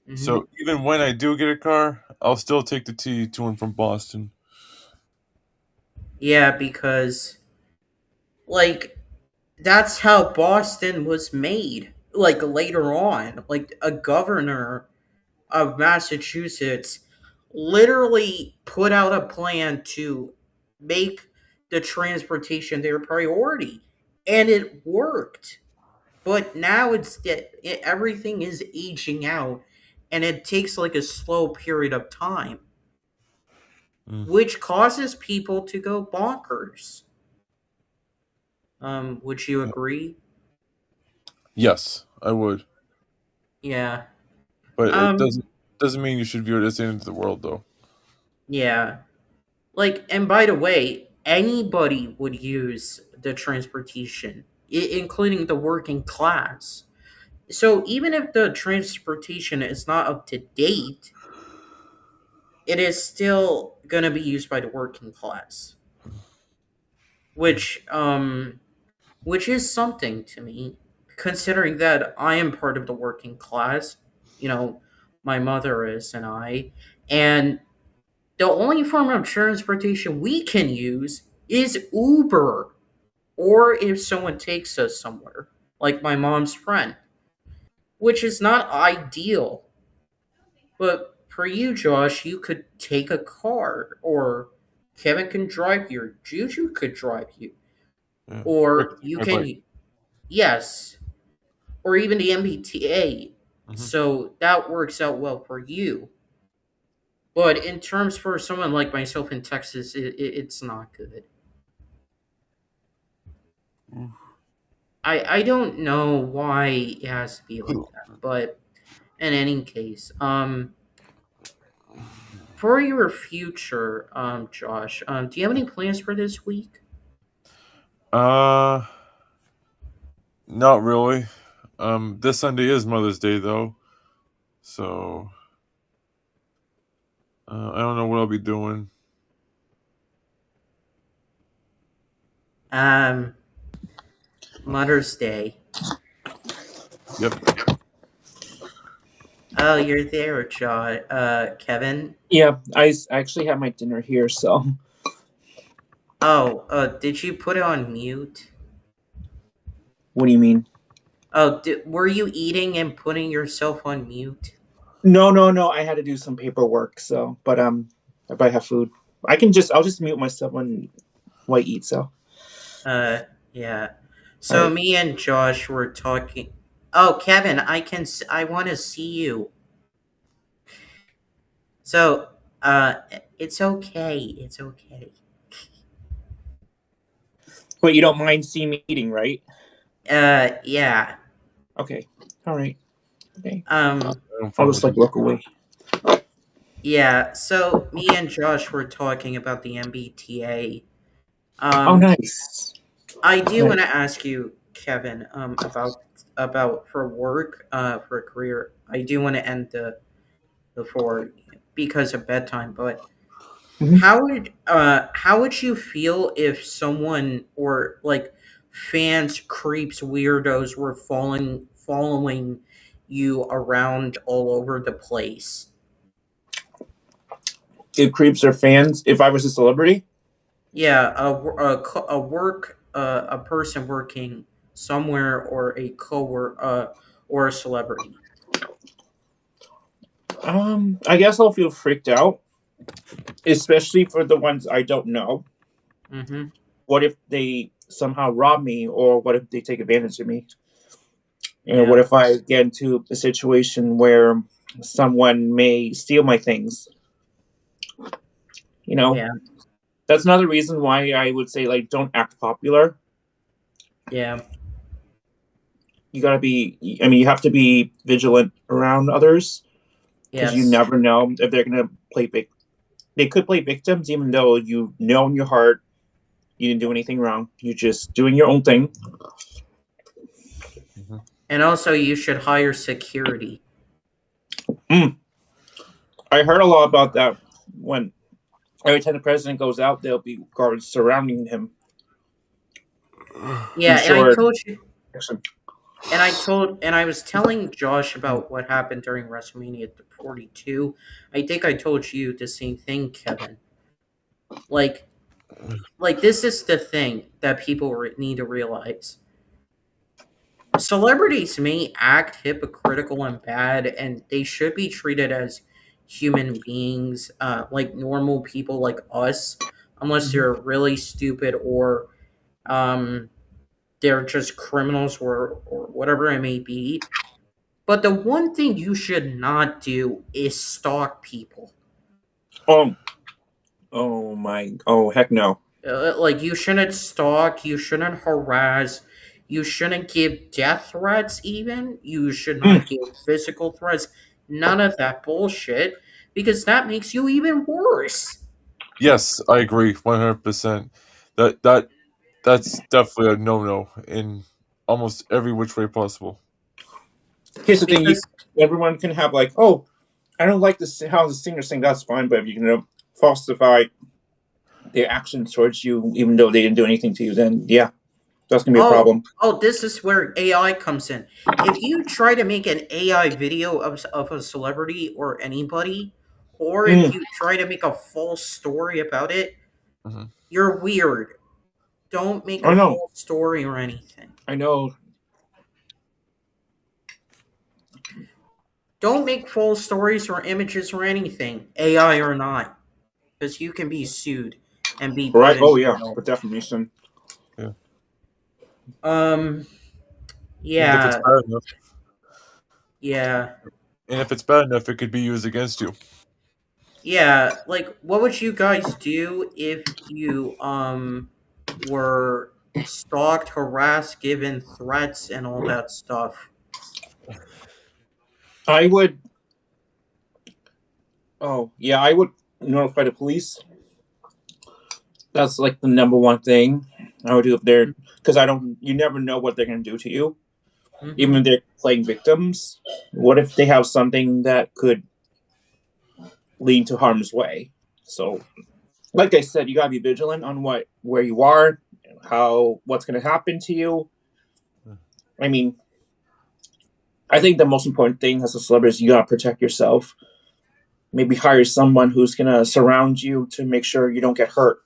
Hmm.
So even when I do get a car, I'll still take the T to and from Boston.
Yeah, because like that's how Boston was made. Like later on, like a governor of Massachusetts literally put out a plan to make the transportation their priority, and it worked. But now everything is aging out, and it takes like a slow period of time,
Mm.
which causes people to go bonkers. Would you agree?
Yes, I would.
Yeah.
But it
Um,
doesn't mean you should view it as the end of the world, though.
yeah. Like, and by the way, anybody would use the transportation, including the working class. So even if the transportation is not up to date, it is still going to be used by the working class,
Mm.
which which is something to me, considering that I am part of the working class. You know, my mother is, and I, and the only form of transportation we can use is Uber, or if someone takes us somewhere, like my mom's friend, which is not ideal. But for you, Josh, you could take a car, or Kevin can drive you, or Juju could drive you,
Yeah. Or I
or
can take
you
my bike.
can, yes, or even the MBTA.
Hmm.
So that works out well for you. But in terms for someone like myself in Texas, it's not good. I don't know why it has to be like that, but in any case, for your future, Josh, do you have any plans for this week?
Uh, Not really. This Sunday is Mother's Day, though, so I don't know what I'll be doing.
Um, Mother's Day.
Yep.
Oh, you're there, Josh. Kevin.
Yeah, I actually have my dinner here, so
Oh, did you put it on mute?
what do you mean?
Oh, were you eating and putting yourself on mute?
No, no, no. I had to do some paperwork, so but I have food. I'll just mute myself when I eat. So
Uh, yeah.
all
So
right.
me and Josh were talking. Oh, Kevin, I want to see you. So, it's okay. It's okay.
But you don't mind seeing me eating, right?
Yeah.
Okay. All right. Okay.
Um,
I'm
I'll
fine
just
with
like
it.
look away.
yeah. So me and Josh were talking about the MBTA.
Oh,
Um,
nice.
I do
Nice.
want to ask you, Kevin, about for work, for a career. I do want to end the for because of bedtime, but
Mhm.
how would you feel if someone or like fans, creeps, weirdos were following you around all over the place?
If creeps are fans, if I was a celebrity,
Yeah, a person working somewhere or a or a celebrity.
I guess I'll feel freaked out, especially for the ones I don't know.
Mm-hmm.
What if they somehow rob me, or what if they take advantage of me? What
Yeah,
if I get into a situation where someone may steal my things? You know,
yeah,
that's another reason why I would say like don't act popular.
yeah,
You gotta be. I mean, you have to be vigilant around others because you
yes.
never know if they're gonna play big. They could play victims, even though you know in your heart you didn't do anything wrong. You're just doing your own thing.
Mhm.
And also, you should hire security.
Mm. I heard a lot about that. When every time the president goes out, there'll be guards surrounding him. Be
Yeah, and I
sure.
told you, and I was telling Josh about what happened during WrestleMania 42. I think I told you the same thing, Kevin. Like, this is the thing that people need to realize. Celebrities may act hypocritical and bad, and they should be treated as human beings, like normal people like us, unless
Mhm.
they're really stupid or um, they're just criminals or whatever it may be. But the one thing you should not do is stalk people.
Oh, oh my, oh heck no.
Like, you shouldn't stalk, you shouldn't harass, you shouldn't give death threats, even. You should
Mm.
not give physical threats. None of that bullshit, because that makes you even worse.
Yes, I agree 100%. That's definitely a no-no in almost every which way possible.
Here's the thing:
Because,
everyone can have like, oh, I don't like this how the singer sing. That's fine, but if you can falsify their actions towards you, even though they didn't do anything to you, then yeah, that's gonna be a
oh,
problem.
this is where AI comes in. If you try to make an AI video of a celebrity or anybody, or if
Mm.
you try to make a false story about it,
Mhm.
you're weird. Don't make
I
a
know,
false story or anything.
I know.
Don't make false stories or images or anything, AI or not, because you can be sued and be put
Right?
in
Oh yeah,
jail.
for defamation.
Yeah.
Um,
And if it's
yeah,
bad enough,
yeah,
it could be used against you.
yeah. Like, what would you guys do if you were stalked, harassed, given threats, and all that stuff?
I would. Oh yeah, I would notify the police. That's like the number one thing I would do if they're because I don't. You never know what they're gonna do to you, even
Mm-hmm.
if they're playing victims. What if they have something that could lead to harm's way? So, like I said, you gotta be vigilant on where you are, what's gonna happen to you. I mean, I think the most important thing as a celebrity is you gotta protect yourself. Maybe hire someone who's gonna surround you to make sure you don't get hurt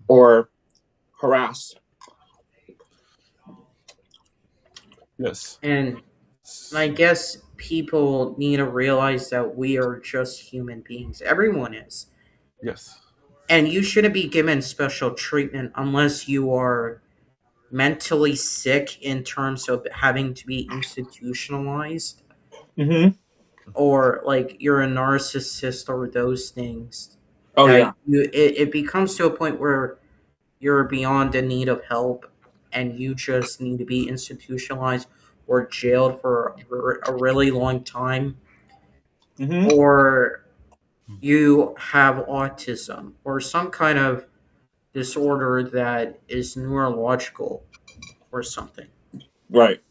or harassed.
Yes.
And I guess people need to realize that we are just human beings. Everyone is.
Yes.
And you shouldn't be given special treatment unless you are mentally sick in terms of having to be institutionalized,
Mm-hmm.
or like you're a narcissist or those things,
Oh
that
yeah.
it becomes to a point where you're beyond the need of help and you just need to be institutionalized or jailed for a really long time,
Mm-hmm.
or you have autism or some kind of disorder that is neurological or something.
Right.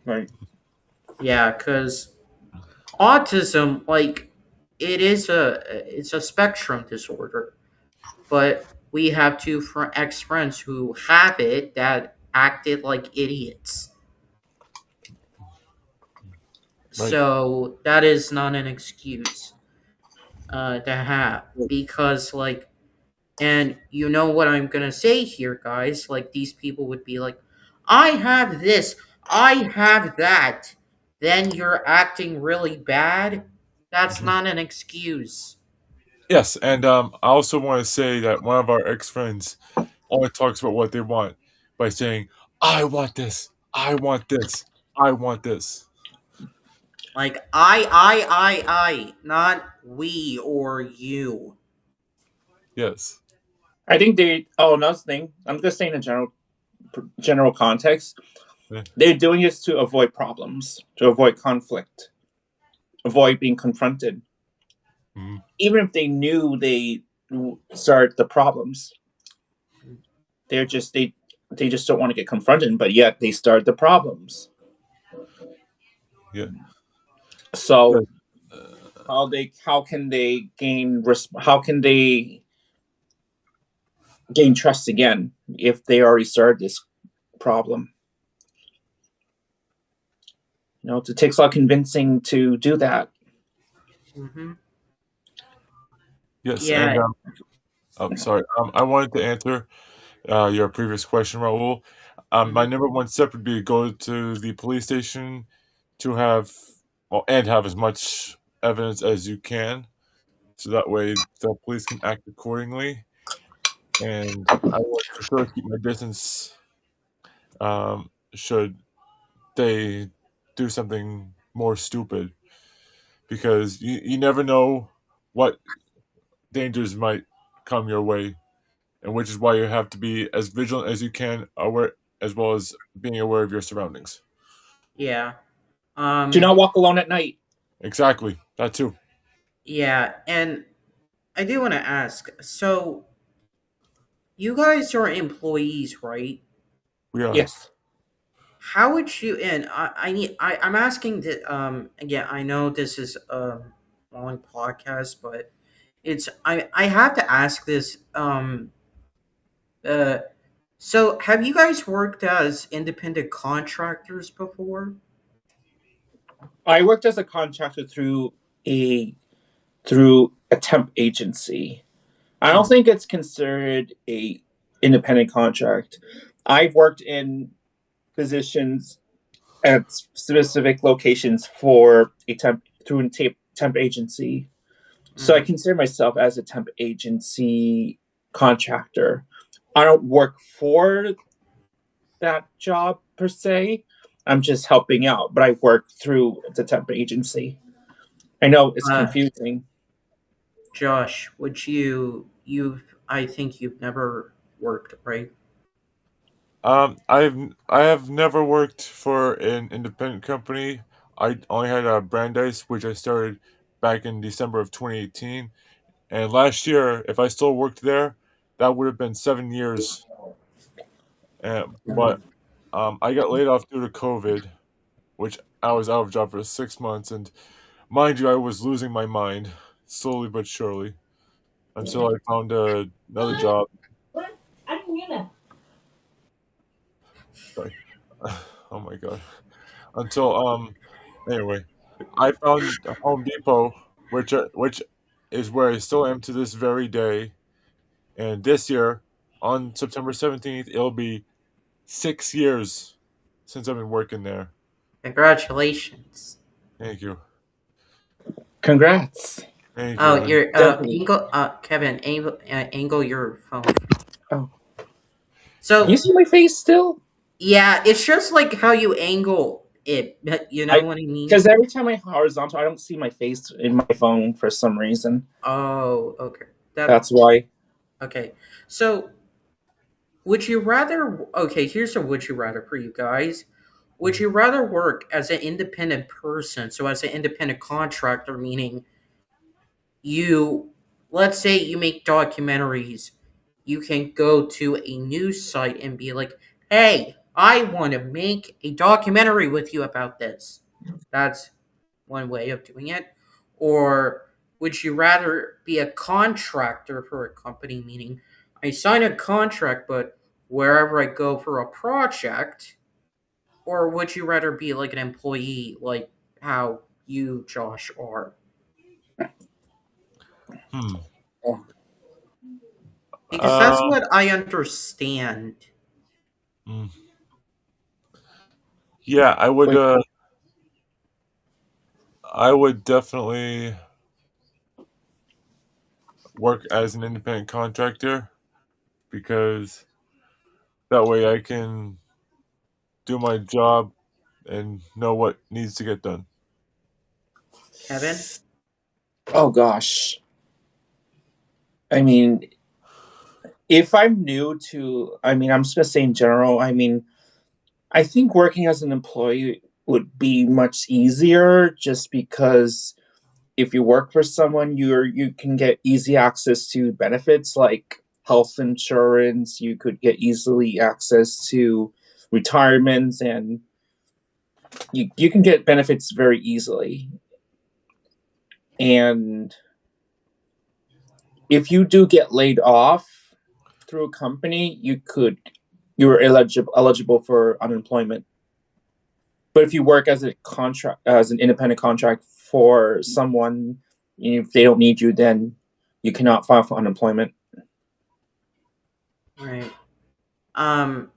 Right.
Yeah, because autism, like, it's a spectrum disorder, but we have two ex friends who have it that acted like idiots.
Right.
So that is not an excuse to have, because like, and you know what I'm gonna say here, guys. Like, these people would be like, I have this, I have that. Then you're acting really bad. That's
Mhm.
not an excuse.
Yes, and I also want to say that one of our ex friends only talks about what they want by saying, "I want this, I want this, I want this."
Like, not we or you.
Yes.
I think they. Oh, another thing. I'm just saying in general context.
Yeah.
They're doing this to avoid problems, to avoid conflict, avoid being confronted.
Mhm.
Even if they knew they start the problems, they just don't want to get confronted, but yet they start the problems.
Yeah.
So
Yes.
how can they how can they gain trust again if they already started this problem? You know, it takes a lot of convincing to do that.
Hmm.
Yes, and
Yeah.
sorry. I wanted to answer your previous question, Raul. My
Hmm.
number one step would be to go to the police station to have, well, and have as much evidence as you can, so that way the police can act accordingly. And I would for sure keep my distance. Should they do something more stupid, because you never know what dangers might come your way, and which is why you have to be as vigilant as you can, aware as well as being aware of your surroundings.
Yeah.
Do
Um.
not walk alone at night.
Exactly, that too.
Yeah, and I do want to ask. So you guys are employees, right?
We are.
Yes.
How would you? And I'm asking that. Again, I know this is a long podcast, but I have to ask this. Uh. So have you guys worked as independent contractors before?
I worked as a contractor a through a temp agency. I don't
Hmm.
think it's considered a independent contract. I've worked in positions at specific locations for a temp through a temp agency. So I
Hmm.
consider myself as a temp agency contractor. I don't work for that job per se. I'm just helping out, but I work through the temp agency. I know it's
Uh,
confusing.
Josh, would you? I think you've never worked, right?
I have never worked for an independent company. I only had a Brandeis, which I started back in December of 2018. And last year, if I still worked there, that would have been 7 years. But I got laid off due to COVID, which I was out of job for 6 months. And mind you, I was losing my mind slowly but surely until I found another job. Sorry. Oh my god. Until anyway, I found a Home Depot, which is where I still am to this very day. And this year, on September 17th, it'll be 6 years since I've been working there.
Congratulations.
Thank you.
Congrats.
Thank
Oh,
you. And
you're
Definitely.
angle Kevin, angle your phone.
Oh, can you
So
see my face still?
Yeah, it's just like how you angle it. You know what I mean?
Because every time I horizontal, I don't see my face in my phone for some reason.
Oh, okay.
That's why.
Okay. So, would you rather? Okay, here's a would you rather for you guys. Would you rather work as an independent person, so as an independent contractor, meaning you, let's say you make documentaries, you can go to a news site and be like, hey, I want to make a documentary with you about this. That's one way of doing it. Or would you rather be a contractor for a company, meaning I sign a contract, but wherever I go for a project? Or would you rather be like an employee, like how you, Josh, are?
Hmm.
Because that's
Uh,
what I understand.
hmm. Yeah, I would.
Wait.
I would definitely work as an independent contractor because that way I can do my job and know what needs to get done.
Kevin?
Oh gosh. I mean, if I'm new to, I'm just gonna say in general. I think working as an employee would be much easier, just because if you work for someone, you can get easy access to benefits like health insurance. You could get easily access to retirements, and you can get benefits very easily. And if you do get laid off through a company, you're eligible for unemployment. But if you work as an independent contract for someone, if they don't need you, then you cannot file for unemployment.
Right. Um.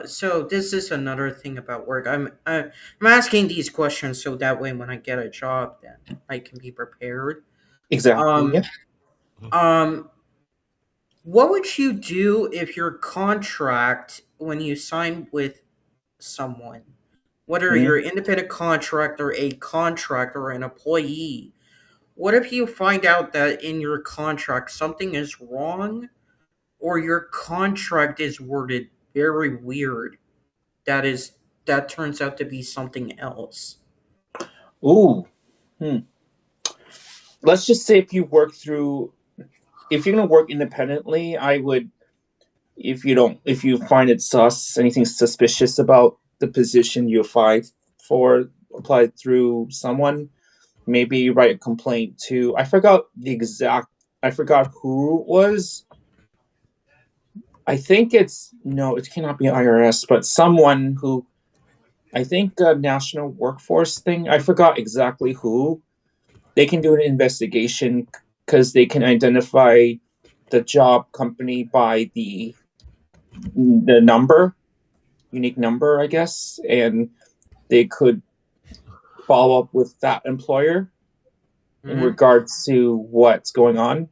So this is another thing about work. I'm asking these questions so that way when I get a job, then I can be prepared.
Exactly.
Um.
Yeah.
Um. What would you do if your contract, when you sign with someone, whether
Mhm.
you're an independent contractor, a contractor, or an employee, what if you find out that in your contract something is wrong, or your contract is worded very weird? That is that turns out to be something else.
Ooh. Hmm. Let's just say if you're gonna work independently, I would, if you find it anything suspicious about the position you applied through someone, maybe write a complaint to, I forgot who it was. I think it's, no, it cannot be IRS, but someone who, I think a national workforce thing. I forgot exactly who. They can do an investigation because they can identify the job company by the number, unique number, I guess, and they could follow up with that employer in
Mm-hmm.
regards to what's going on.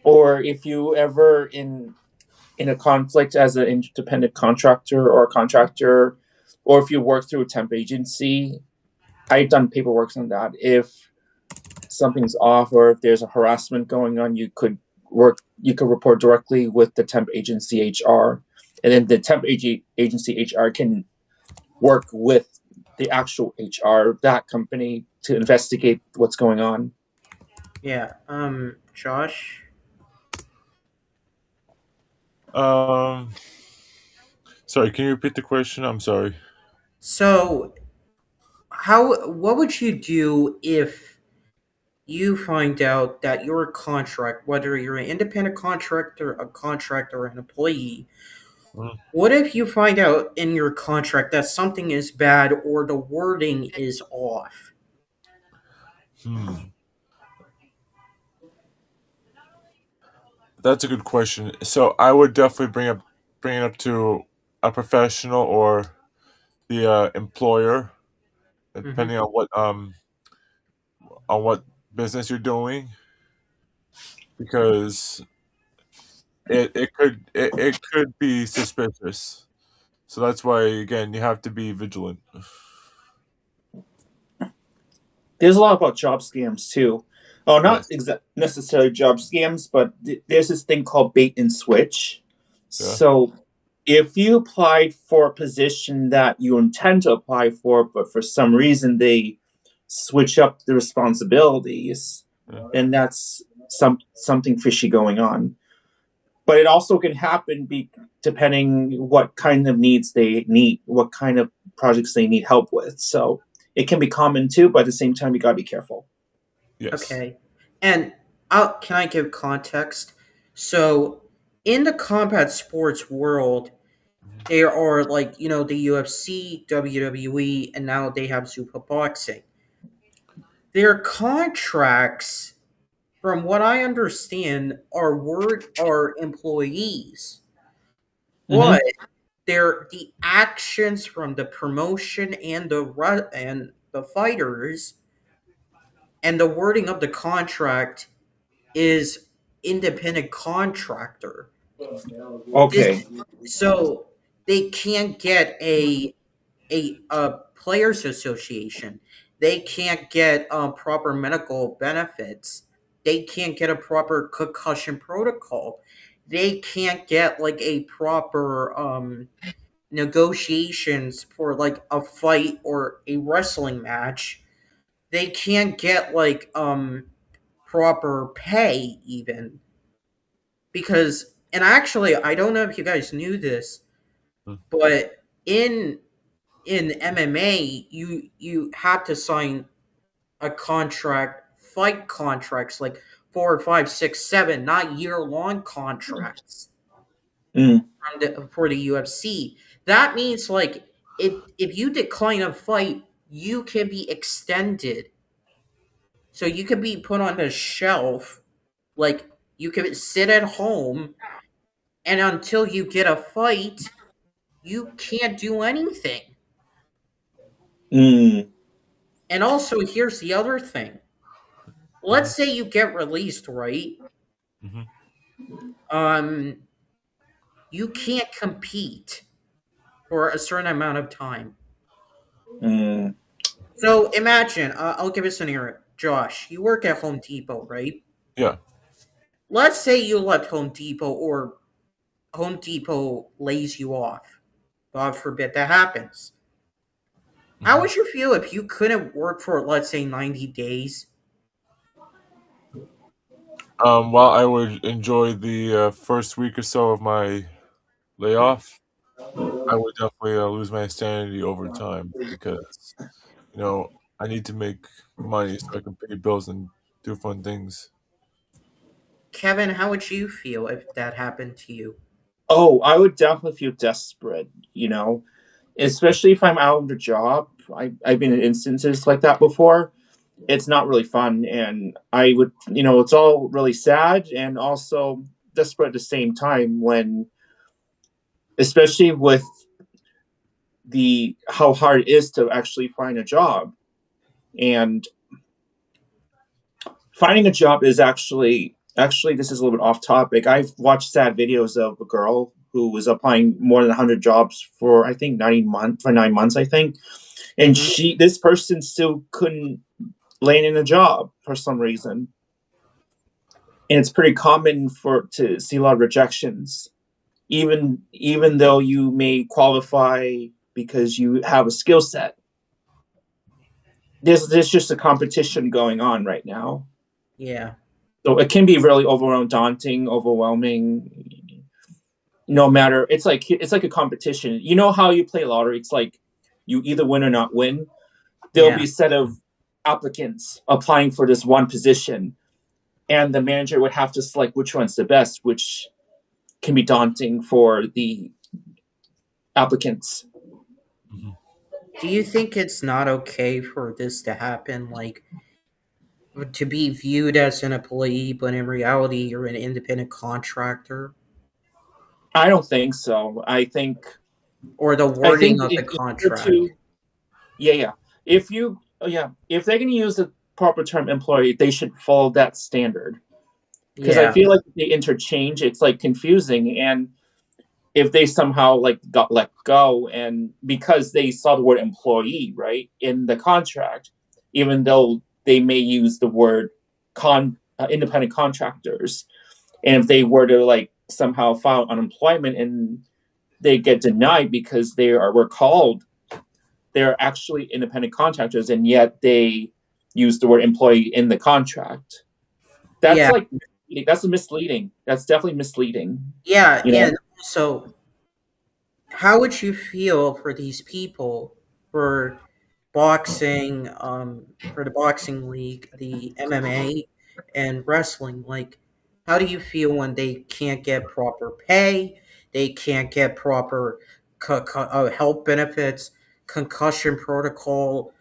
Or if you ever in a conflict as an independent contractor or a contractor, or if you work through a temp agency, I've done paperwork on that. If something's off or if there's a harassment going on, you could report directly with the temp agency HR, and then the agency HR can work with the actual HR of that company to investigate what's going on.
Yeah. Josh.
Um, Sorry, can you repeat the question? I'm sorry.
So, how? What would you do if you find out that your contract, whether you're an independent contractor, a contractor, or an employee,
Mm,
what if you find out in your contract that something is bad or the wording is off?
Hmm. That's a good question. So I would definitely bring it up to a professional or the employer,
Mm-hmm.
depending on what business you're doing, because it could be suspicious. So that's why, again, you have to be vigilant.
There's a lot about job scams too. Oh, not
Yes.
necessarily job scams, but there's this thing called bait and switch.
Yeah.
So if you applied for a position that you intend to apply for, but for some reason they switch up the responsibilities,
Yeah.
then that's something fishy going on. But it also can happen depending what kind of needs they need, what kind of projects they need help with. So it can be common too, but at the same time, you gotta be careful.
Yes.
Okay. And can I give context? So, in the combat sports world, there are like, the UFC, WWE, and now they have Zuffa Boxing. Their contracts, from what I understand, are employees. But the actions from the promotion and the fighters and the wording of the contract is independent contractor.
Okay.
So they can't get a players association. They can't get proper medical benefits. They can't get a proper concussion protocol. They can't get like a proper negotiations for like a fight or a wrestling match. They can't get like proper pay even, because, and actually I don't know if you guys knew this,
Mm.
but in MMA you have to sign a contract, fight contracts, like 4, 5, 6, 7, not year-long contracts
Mm.
for the UFC. That means like if you decline a fight, you can be extended. So you can be put on the shelf, like you can sit at home, and until you get a fight, you can't do anything.
Mm.
And also, here's the other thing. Let's say you get released, right?
Mhm.
Um, you can't compete for a certain amount of time.
Mm.
So imagine, I'll give a scenario. Josh, you work at Home Depot, right?
Yeah.
Let's say you left Home Depot, or Home Depot lays you off. God forbid that happens. How
Mhm.
would you feel if you couldn't work for, let's say, 90 days?
While I would enjoy the first week or so of my layoff, I would definitely lose my sanity over time because, I need to make money so I can pay bills and do fun things.
Kevin, how would you feel if that happened to you?
Oh, I would definitely feel desperate, especially if I'm out of a job. I've been in instances like that before. It's not really fun. And I would, it's all really sad and also desperate at the same time when, especially with how hard it is to actually find a job. And finding a job is actually this is a little bit off topic. I've watched sad videos of a girl who was applying more than 100 jobs for I think 9 months, I think, and
Mhm.
this person still couldn't land in a job for some reason. And it's pretty common to see a lot of rejections, even though you may qualify because you have a skill set. There's just a competition going on right now.
Yeah.
So it can be really overwhelming. No matter, it's like a competition. You know how you play lottery? It's like you either win or not win. There'll
Yeah.
be a set of applicants applying for this one position, and the manager would have to select which one's the best, which can be daunting for the applicants.
Mhm.
Do you think it's not okay for this to happen? Like, to be viewed as an employee, but in reality, you're an independent contractor?
I don't think so. I think
Or the
I think
wording of the
in order
contract?
to yeah. If they're going to use the proper term employee, they should follow that standard. Because I
Yeah.
feel like if they interchange, it's like confusing. And if they somehow like got let go, and because they saw the word employee right in the contract, even though they may use the word independent contractors, and if they were to like somehow file unemployment and they get denied because were called, they're actually independent contractors, and yet they use the word employee in the contract. That's
Yeah,
like that's misleading. That's definitely misleading.
yeah,
You know?
and so how would you feel for these people for boxing, for the boxing league, the MMA, and wrestling? Like, how do you feel when they can't get proper pay? They can't get proper health benefits, concussion protocol,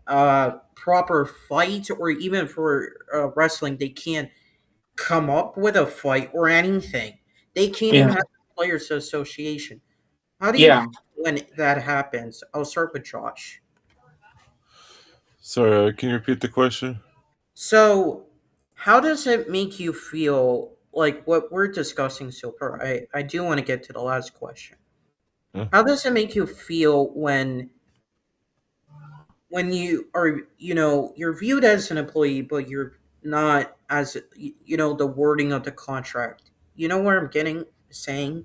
proper fights, or even for wrestling, they can't come up with a fight or anything. They can't even
Yeah.
have a players association. How do you
Yeah.
feel when that happens? I'll start with Josh.
Sorry, can you repeat the question?
So, how does it make you feel like what we're discussing so far? I do want to get to the last question.
Yeah.
How does it make you feel when you are, you're viewed as an employee, but you're not as, the wording of the contract? You know where I'm getting saying?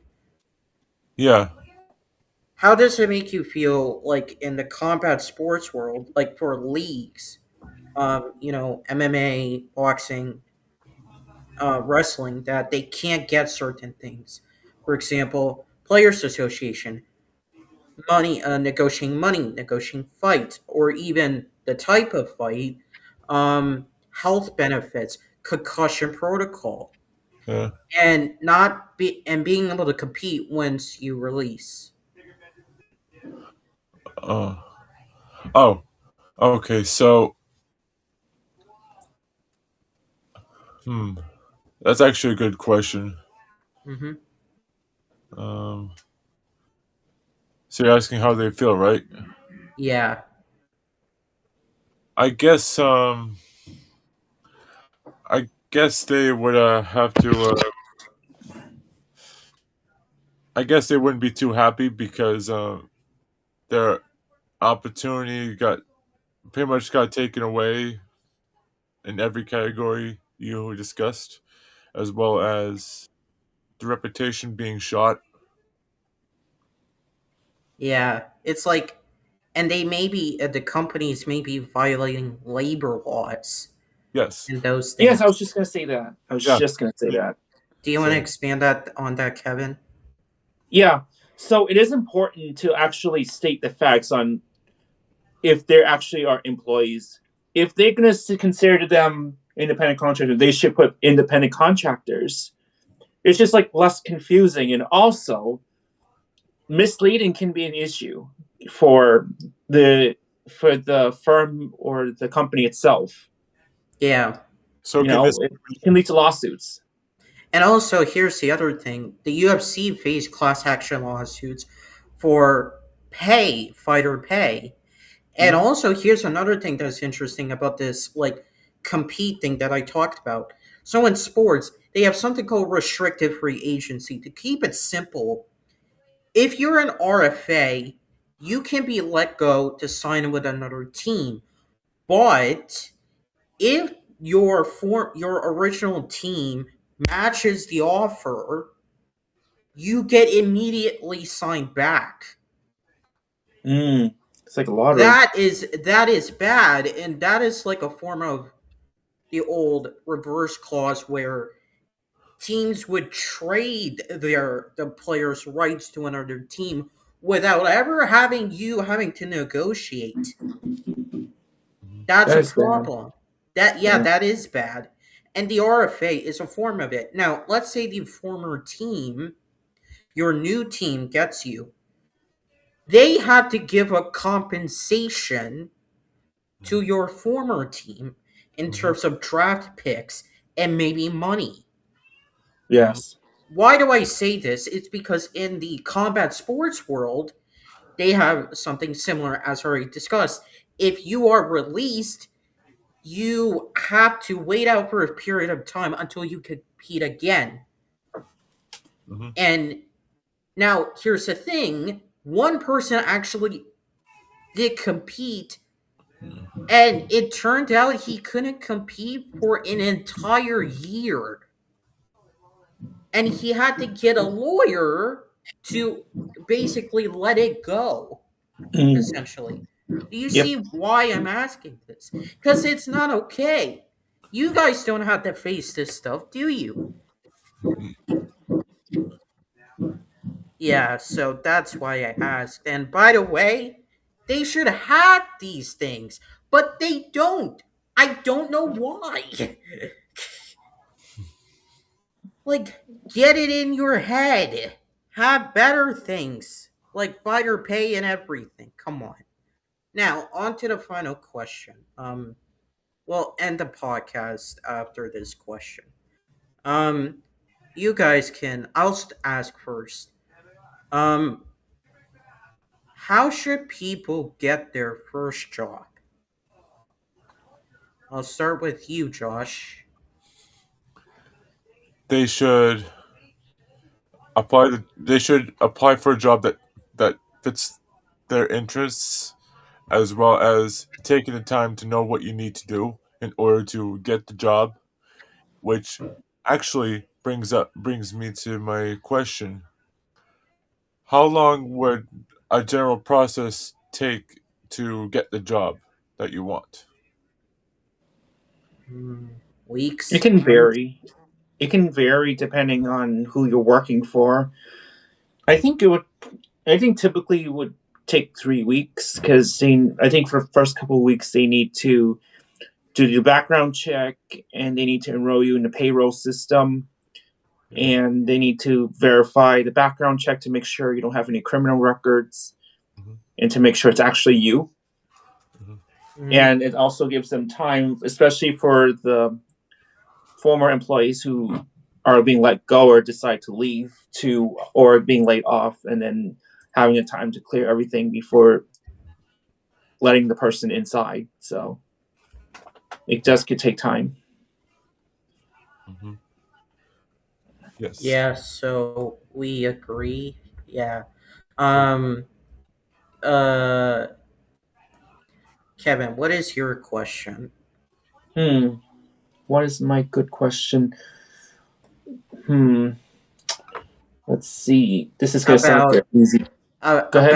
Yeah.
How does it make you feel like in the combat sports world, like for leagues, MMA, boxing, wrestling, that they can't get certain things? For example, players association, money, negotiating fight, or even the type of fight, health benefits, concussion protocol,
Yeah.
and not be and being able to compete once you release.
Uh, oh, okay. So, hmm, that's actually a good question.
Hmm.
Um, so you're asking how they feel, right?
Yeah,
I guess. I guess they would have to. I guess they wouldn't be too happy because their opportunity got pretty much got taken away in every category you discussed, as well as the reputation being shot.
yeah. It's like, and they may be the companies may be violating labor laws
Yes.
and those
Yes,
things.
I was just gonna say that. I was
Yeah.
just gonna say that.
Do you want to
So,
expand that on that, Kevin?
Yeah. So it is important to actually state the facts on if they actually are employees. If they're going to consider them independent contractors, they should put independent contractors. It's just like less confusing, and also misleading can be an issue for the the firm or the company itself.
Yeah.
so
You
can
know,
this?
it can lead to lawsuits.
And also, here's the other thing: the UFC faced class action lawsuits for fighter pay. And
Mhm.
also, here's another thing that's interesting about this, like, compete thing that I talked about. So in sports, they have something called restricted free agency. To keep it simple, if you're an RFA, you can be let go to sign with another team. But if your original team matches the offer, you get immediately signed back.
It's like a lottery.
That is bad, and that is like a form of the old reverse clause where teams would trade the players' rights to another team without ever having to negotiate. That's
That
a
is bad.
problem. That Yeah,
Yeah.
that is bad. And the RFA is a form of it. Now, let's say the former team, your new team gets you. They have to give a compensation to your former team in
Mhm.
terms of draft picks and maybe money.
Yes.
Why do I say this? It's because in the combat sports world, they have something similar as already discussed. If you are released, you have to wait out for a period of time until you compete again.
Mhm.
And Now, here's the thing: one person actually did compete, and it turned out he couldn't compete for an entire year, and he had to get a lawyer to basically let it go.
Mm.
Essentially, do you
Yep.
see why I'm asking this? Because it's not okay. You guys don't have to face this stuff, do you? Yeah, so that's why I asked. And by the way, they should have these things, but they don't. I don't know why. Like, get it in your head. Have better things, like fighter pay and everything. Come on. Now, on to the final question. We'll end the podcast after this question. Um, you guys can. Ask first. Um, how should people get their first job? I'll start with you, Josh.
They should they should apply for a job that fits their interests, as well as taking the time to know what you need to do in order to get the job, which actually brings me to my question. How long would a general process take to get the job that you want?
Hmm,
It
weeks,
can
months?
vary. It can vary depending on who you're working for. I think it would. I think typically it would take 3 weeks because I think for the first couple of weeks they need to do the background check and they need to enroll you in the payroll system and they need to verify the background check to make sure you don't have any criminal records
Mhm.
and to make sure it's actually you.
Mhm.
And it also gives them time, especially for the former employees who are being let go or decide to leave or being laid off and then having the time to clear everything before letting the person inside. So it just could take time.
Mhm. Yes.
Yeah, so we agree. Yeah. Um uh Kevin, what is your question?
What is my good question? Hmm. Let's see. This is gonna sound
About
very easy. Go ahead.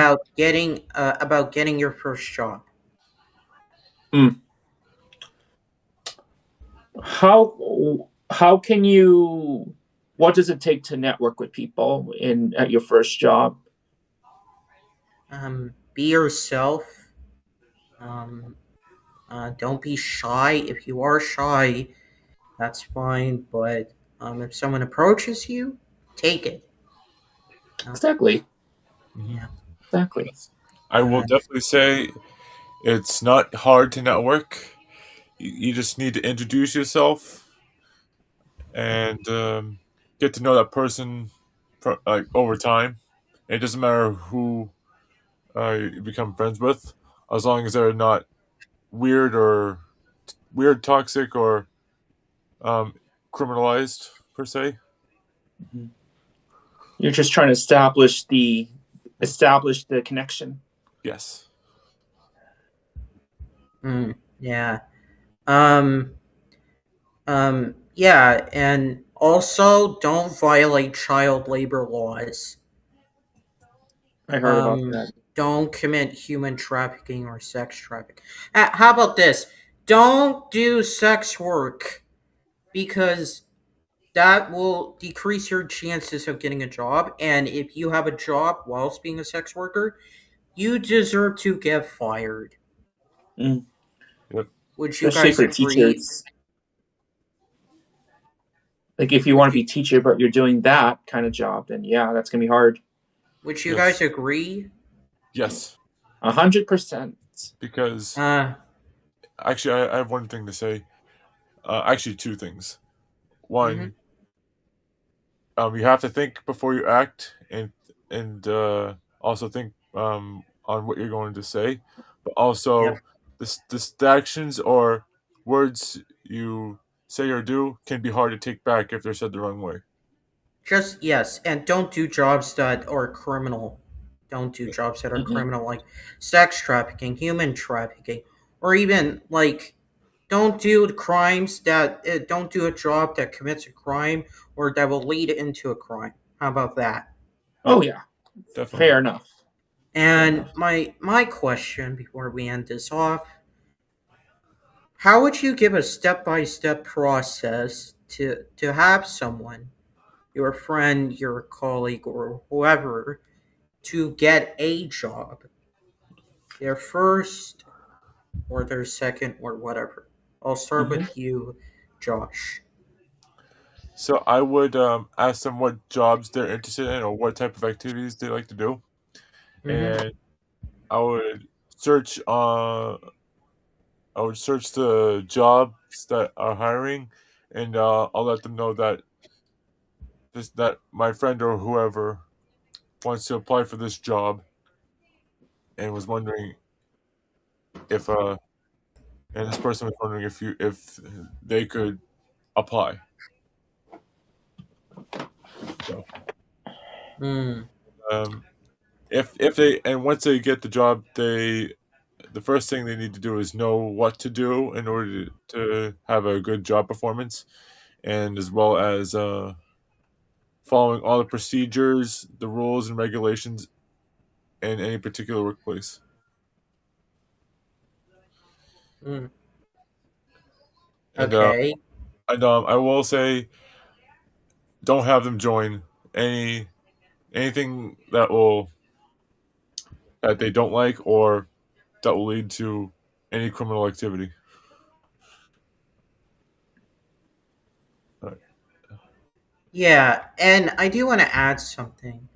about getting your first job.
Hmm. How can you? What does it take to network with people in at your first job?
Be yourself. Um don't be shy. If you are shy, that's fine, but if someone approaches you, take it. Uh,
Exactly.
Mhm.
yeah.
Exactly.
I will
Uh,
definitely say it's not hard to network. You just need to introduce yourself and get to know that person like over time. It doesn't matter who you become friends with, as long as they're not weird or toxic or um, criminalized per se.
You're just trying to establish the connection.
Yes.
yeah. Um, yeah, and also don't violate child labor laws.
I heard about
Um,
that.
don't commit human trafficking or sex trafficking. How about this? Don't do sex work because that will decrease your chances of getting a job. And if you have a job whilst being a sex worker, you deserve to get fired.
Mm.
Yep.
Would you
Especially
guys
for
agree?
teachers. Like if you
Would
want to
you
be a teacher, but you're doing that kind of job, then yeah, that's gonna be hard.
would you
Yes.
guys agree?
Yes.
100%.
Because
Uh
actually, I have one thing to say. Actually, two things.
mhm.
One, you have to think before you act, and also think on what you're going to say, but
Yep.
also the actions or words you say or do can be hard to take back if they're said the wrong way.
Just yes, and don't do jobs that are criminal. Don't do jobs that are
Mhm.
criminal, like sex trafficking, human trafficking, or even like don't do crimes that don't do a job that commits a crime or that will lead into a crime. How about that?
Oh yeah,
Definitely.
fair enough. Fair
And
enough.
my question before we end this off: how would you give a step by step process to have someone, your friend, your colleague, or whoever, to get a job, their first or their second or whatever? I'll start
Hmm.
with you, Josh.
So I would ask them what jobs they're interested in or what type of activities they like to do,
Mm-hmm.
and I would search. I would search the jobs that are hiring, and I'll let them know that that my friend or whoever wants to apply for this job and was wondering if and this person was wondering if they could apply. So
Mm,
um, if they and once they get the job, the first thing they need to do is know what to do in order to have a good job performance, and as well as following all the procedures, the rules and regulations in any particular workplace.
mm.
And
Okay.
I will say, don't have them join any anything that they don't like or that will lead to any criminal activity. All right.
Yeah, and I do want to add something.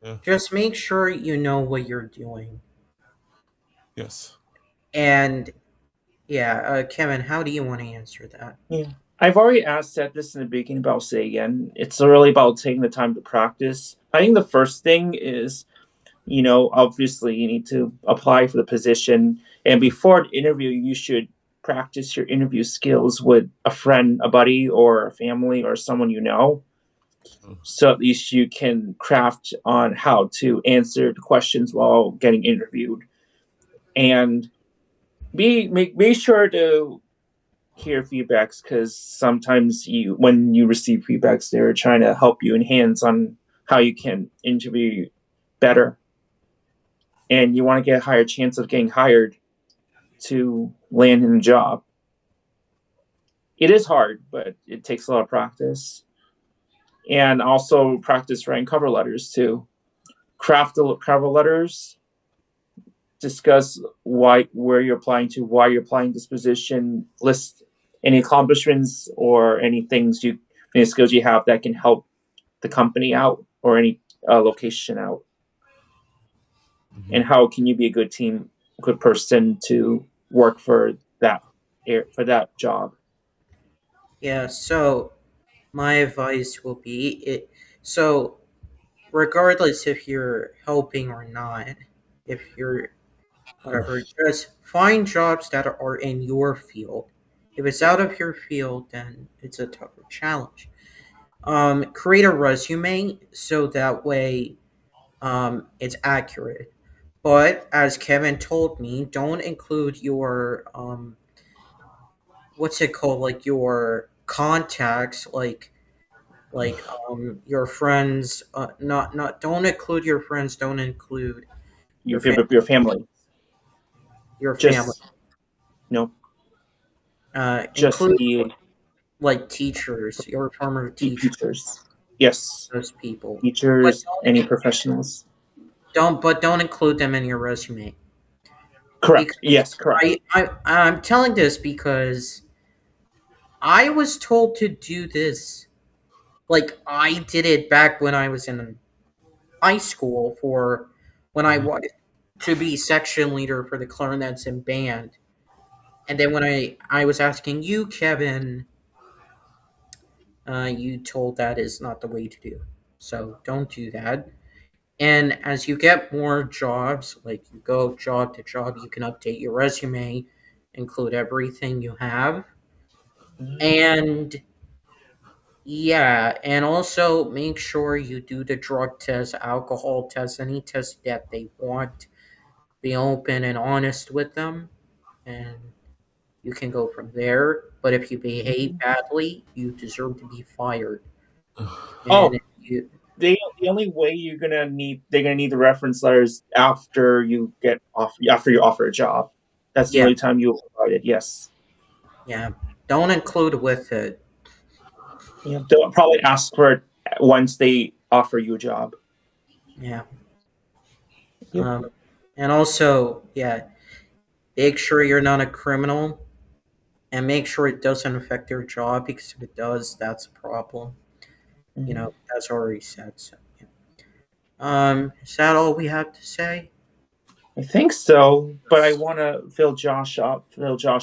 Yeah.
Just make sure you know what you're doing.
Yes.
And yeah, Kevin, how do you want to answer that?
Yeah. I've already said this in the beginning, but I'll say again. It's really about taking the time to practice. I think the first thing is, obviously you need to apply for the position. And before an interview, you should practice your interview skills with a friend, a buddy, or a family, or someone you know. So at least you can craft on how to answer the questions while getting interviewed. And make sure to hear feedbacks, because sometimes when you receive feedbacks, they're trying to help you enhance on how you can interview better, and you want to get a higher chance of getting hired to land in a job. It is hard, but it takes a lot of practice, and also practice writing cover letters too. Craft the cover letters, discuss where you're applying to, why you're applying this position, list any accomplishments or any skills you have that can help the company out or any location out,
Mhm.
and how can you be a good person to work for that job.
Yeah, so my advice will be it so regardless if you're helping or not, if you're whatever, just find jobs that are in your field. If it's out of your field, then it's a tougher challenge. Create a resume so that way it's accurate. But as Kevin told me, don't include your what's it called, like your contacts, like your friends. Not don't include your friends. Don't include your family.
Your family,
Your family.
just no, just
Include
the
like teachers, your former teacher,
teachers. Yes,
those people. But
teachers, any professionals.
don't include them in your resume
Correct.
because
Yes, correct.
I'm telling this because I was told to do this. Like I did it back when I was in high school for when I
Mhm.
wanted to be section leader for the clarinets and band. And then when I was asking you, Kevin, you told that is not the way to do. So don't do that. And as you get more jobs, like you go job to job, you can update your resume, include everything you have.
Mhm.
And Yeah, and also make sure you do the drug test, alcohol test, any test that they want. Be open and honest with them, and you can go from there. But if you behave badly, you deserve to be fired. And
Oh,
if you,
the only way they're gonna need the reference letters after you get off after you offer a job. That's the
yeah,
only time you'll provide it. Yes.
yeah, don't include with it.
Yeah. They'll probably ask for it once they offer you a job.
Yeah.
Yep.
And also, yeah, make sure you're not a criminal, and make sure it doesn't affect your job, because if it does, that's a problem.
Mhm.
That's already said. So, yeah. Is that all we have to say?
I think so, but I want to fill Josh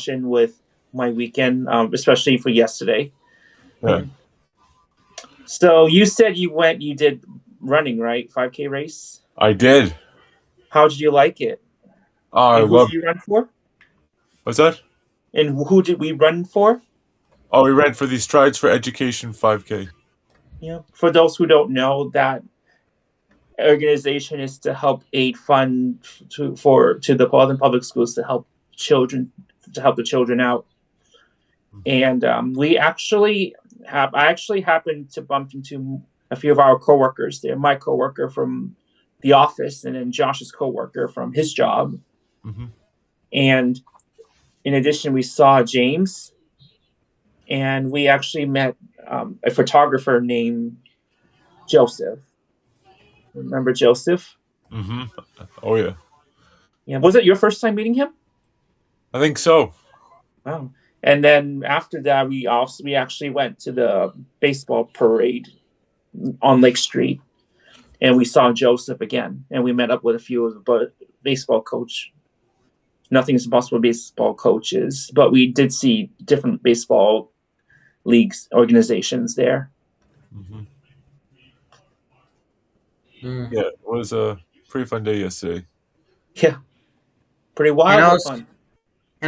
in with my weekend, especially for yesterday.
Yeah,
So you said you did running, right? 5K race.
I did.
How did you like it?
I
And who did
love.
you run for?
What's that?
And who did we run for?
Oh, we ran for the Strides for Education 5K.
Yeah. For those who don't know, that organization is to help aid fund to the Portland Public Schools to help children to help the children out. And I actually happened to bump into a few of our coworkers there. My coworker from the office, and then Josh's coworker from his job.
Mm-hmm.
And in addition, we saw James, and we actually met a photographer named Joseph. Remember Joseph?
Mm-hmm. Oh yeah,
Yeah. Was it your first time meeting him?
I think so.
Wow. And then after that, we actually went to the baseball parade on Lake Street, and we saw Joseph again, and we met up with a few of the baseball coach. Nothing is impossible baseball coaches, but we did see different baseball leagues organizations there.
Mm-hmm.
Mm.
Yeah, it was a pretty fun day yesterday.
Yeah, pretty
And
wild but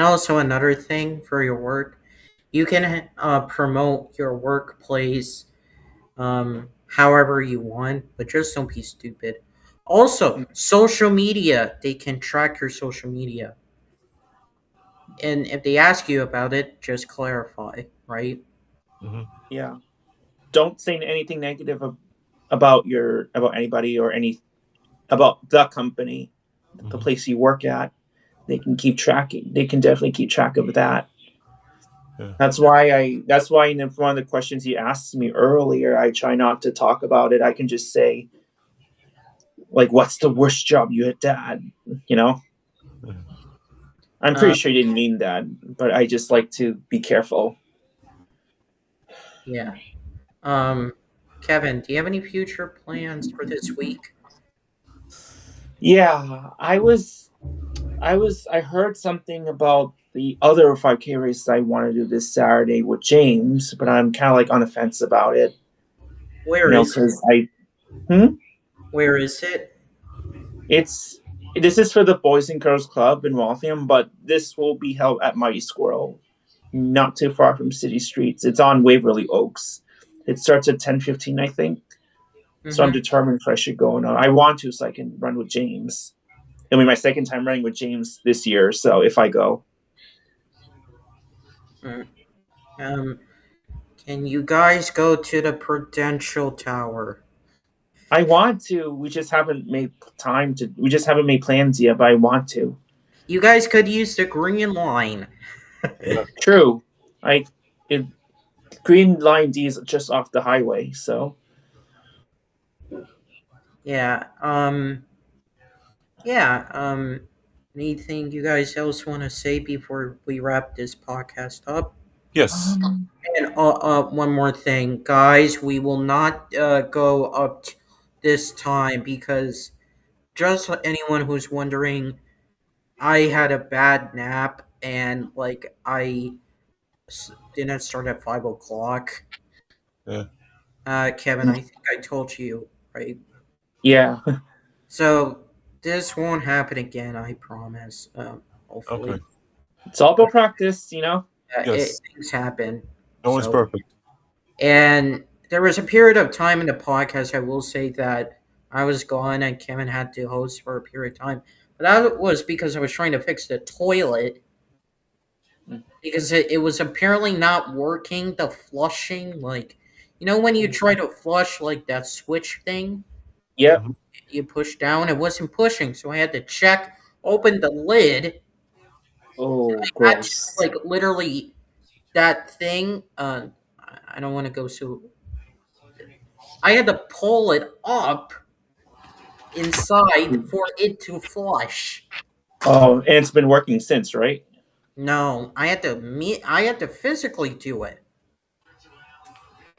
also,
fun.
another thing for your work, you can promote your workplace however you want, but just don't be stupid. Also, social media, they can track your social media. And if they ask you about it, just clarify, right?
Mm-hmm.
Yeah, don't say anything negative about anybody or any about the company, the
Mm-hmm.
place you work at. They can definitely keep track of that.
Yeah.
That's why in one of the questions you asked me earlier, I try not to talk about it. I can just say, like, what's the worst job you had? You know, I'm pretty
Uh,
sure you didn't mean that, but I just like to be careful.
yeah. Um, Kevin, do you have any future plans for this week?
Yeah, I heard something about the other 5K race I want to do this Saturday with James, but I'm kind of like on the fence about it.
Where is it?
Because hmm?
Where is it?
It's this is for the Boys and Girls Club in Waltham, but this will be held at Mighty Squirrel, not too far from City Streets. It's on Waverly Oaks. It starts at 10:15, I think. So I'm
Mm-hmm.
determined if I should go or not. I want to, so I can run with James. It'll be my second time running with James this year. So if I go,
Mm. Um, can you guys go to the Prudential Tower?
I want to. We just haven't made plans yet, but I want to.
You guys could use the Green Line.
Yeah.
True. I it, Green Line D is just off the highway, so
Yeah. Yeah. Anything you guys else want to say before we wrap this podcast up?
Yes.
And one more thing, guys, we will not go up this time, because just anyone who's wondering, I had a bad nap, and like didn't start at 5 o'clock.
Yeah.
Kevin, I think I told you, right?
yeah.
So this won't happen again, I promise.
Okay.
Hopefully,
It's all about practice, you know.
Yes.
things happen.
No one's
So
perfect.
And there was a period of time in the podcast, I will say, that I was gone and Kevin had to host for a period of time. But that was because I was trying to fix the toilet because it was apparently not working. The flushing, like, when you try to flush, like that switch thing
Yep.
you push down, it wasn't pushing. So I had to check, open the lid.
Oh,
I had to,
gross.
like, literally that thing. I don't want to go so. I had to pull it up inside for it to flush.
Oh, and it's been working since, right?
No, I had to physically do it.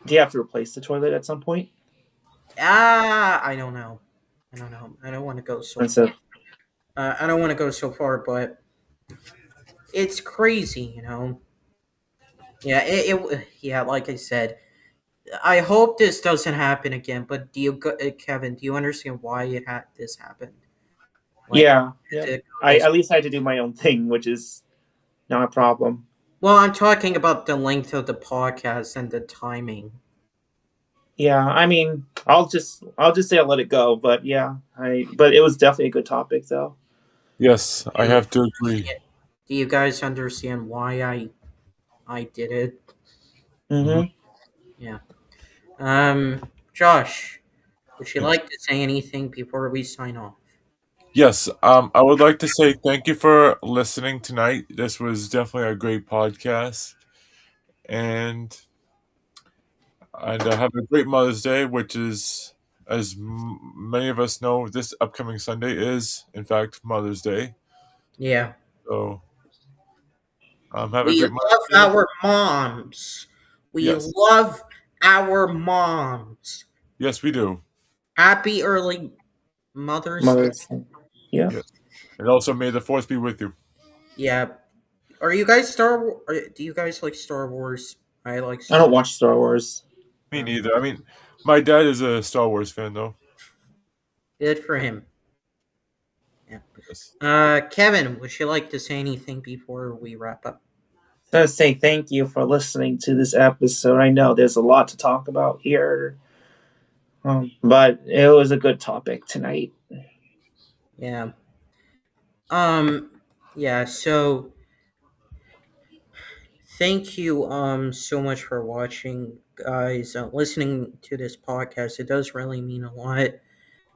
Do you have to replace the toilet at some point?
I don't know. I don't know. I don't want to go so far.
Expensive.
I don't want to go so far, but it's crazy. Yeah, yeah, like I said, I hope this doesn't happen again. But Kevin? Do you understand why this happened? Like,
Yeah. Yeah.
to-
I at least had to do my own thing, which is not a problem.
well, I'm talking about the length of the podcast and the timing.
Yeah, I mean, I'll just say I'll let it go, but yeah, but it was definitely a good topic though.
Yes, I have to agree.
Do you guys understand why I did it?
Mm-hmm.
Yeah. Josh, would you like to say anything before we sign off?
Yes, I would like to say thank you for listening tonight. This was definitely a great podcast, and have a great Mother's Day, which is, as many of us know, this upcoming Sunday is, in fact, Mother's Day.
Yeah.
So, have a
We
great
love
Mother's Day.
our moms. We
Yes.
love our moms.
Yes, we do.
Happy early Mother's Day.
Yeah.
Yes. And also, may the 4th be with you.
Yeah. Are you guys do you guys like Star Wars? I like
I don't watch Star Wars.
Me neither. I mean, my dad is a Star Wars fan, though.
Good for him. Yeah.
Yes.
Kevin, would you like to say anything before we wrap up?
I want to say thank you for listening to this episode. I know there's a lot to talk about here, but it was a good topic tonight.
Yeah. Yeah, so thank you so much for watching, guys, listening to this podcast. It does really mean a lot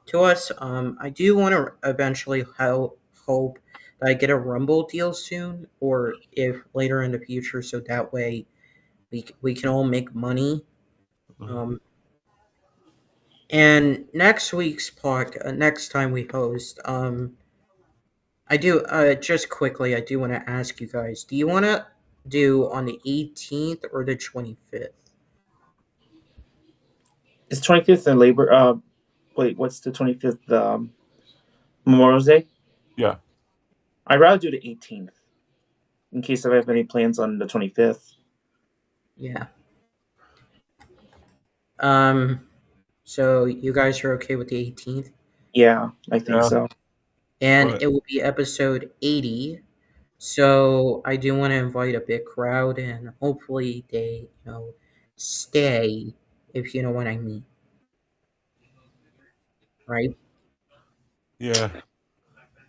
to us. I do want to eventually hope that I get a Rumble deal soon, or if later in the future, so that way we can all make money. And next week's next time we host, I do just quickly, I do want to ask you guys: do you want to do on the 18th or the 25th?
It's 25th and Labor. Wait, what's the 25th? Memorial Day.
Yeah.
I'd rather do the 18th, in case I have any plans on the 25th.
Yeah. So you guys are okay with the 18th?
Yeah, I think so.
And it will be episode 80. So I do want to invite a big crowd, and hopefully they, stay, if you know what I mean. Right?
Yeah.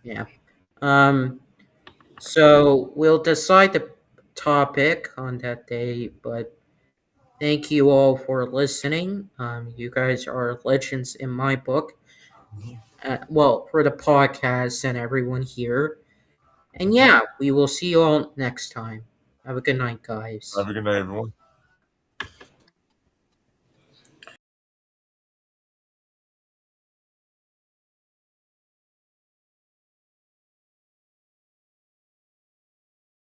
Yeah. So we'll decide the topic on that day, but thank you all for listening. You guys are legends in my book. Well, for the podcast and everyone here. And yeah, we will see you all next time. Have a good night, guys.
Have a good night, everyone.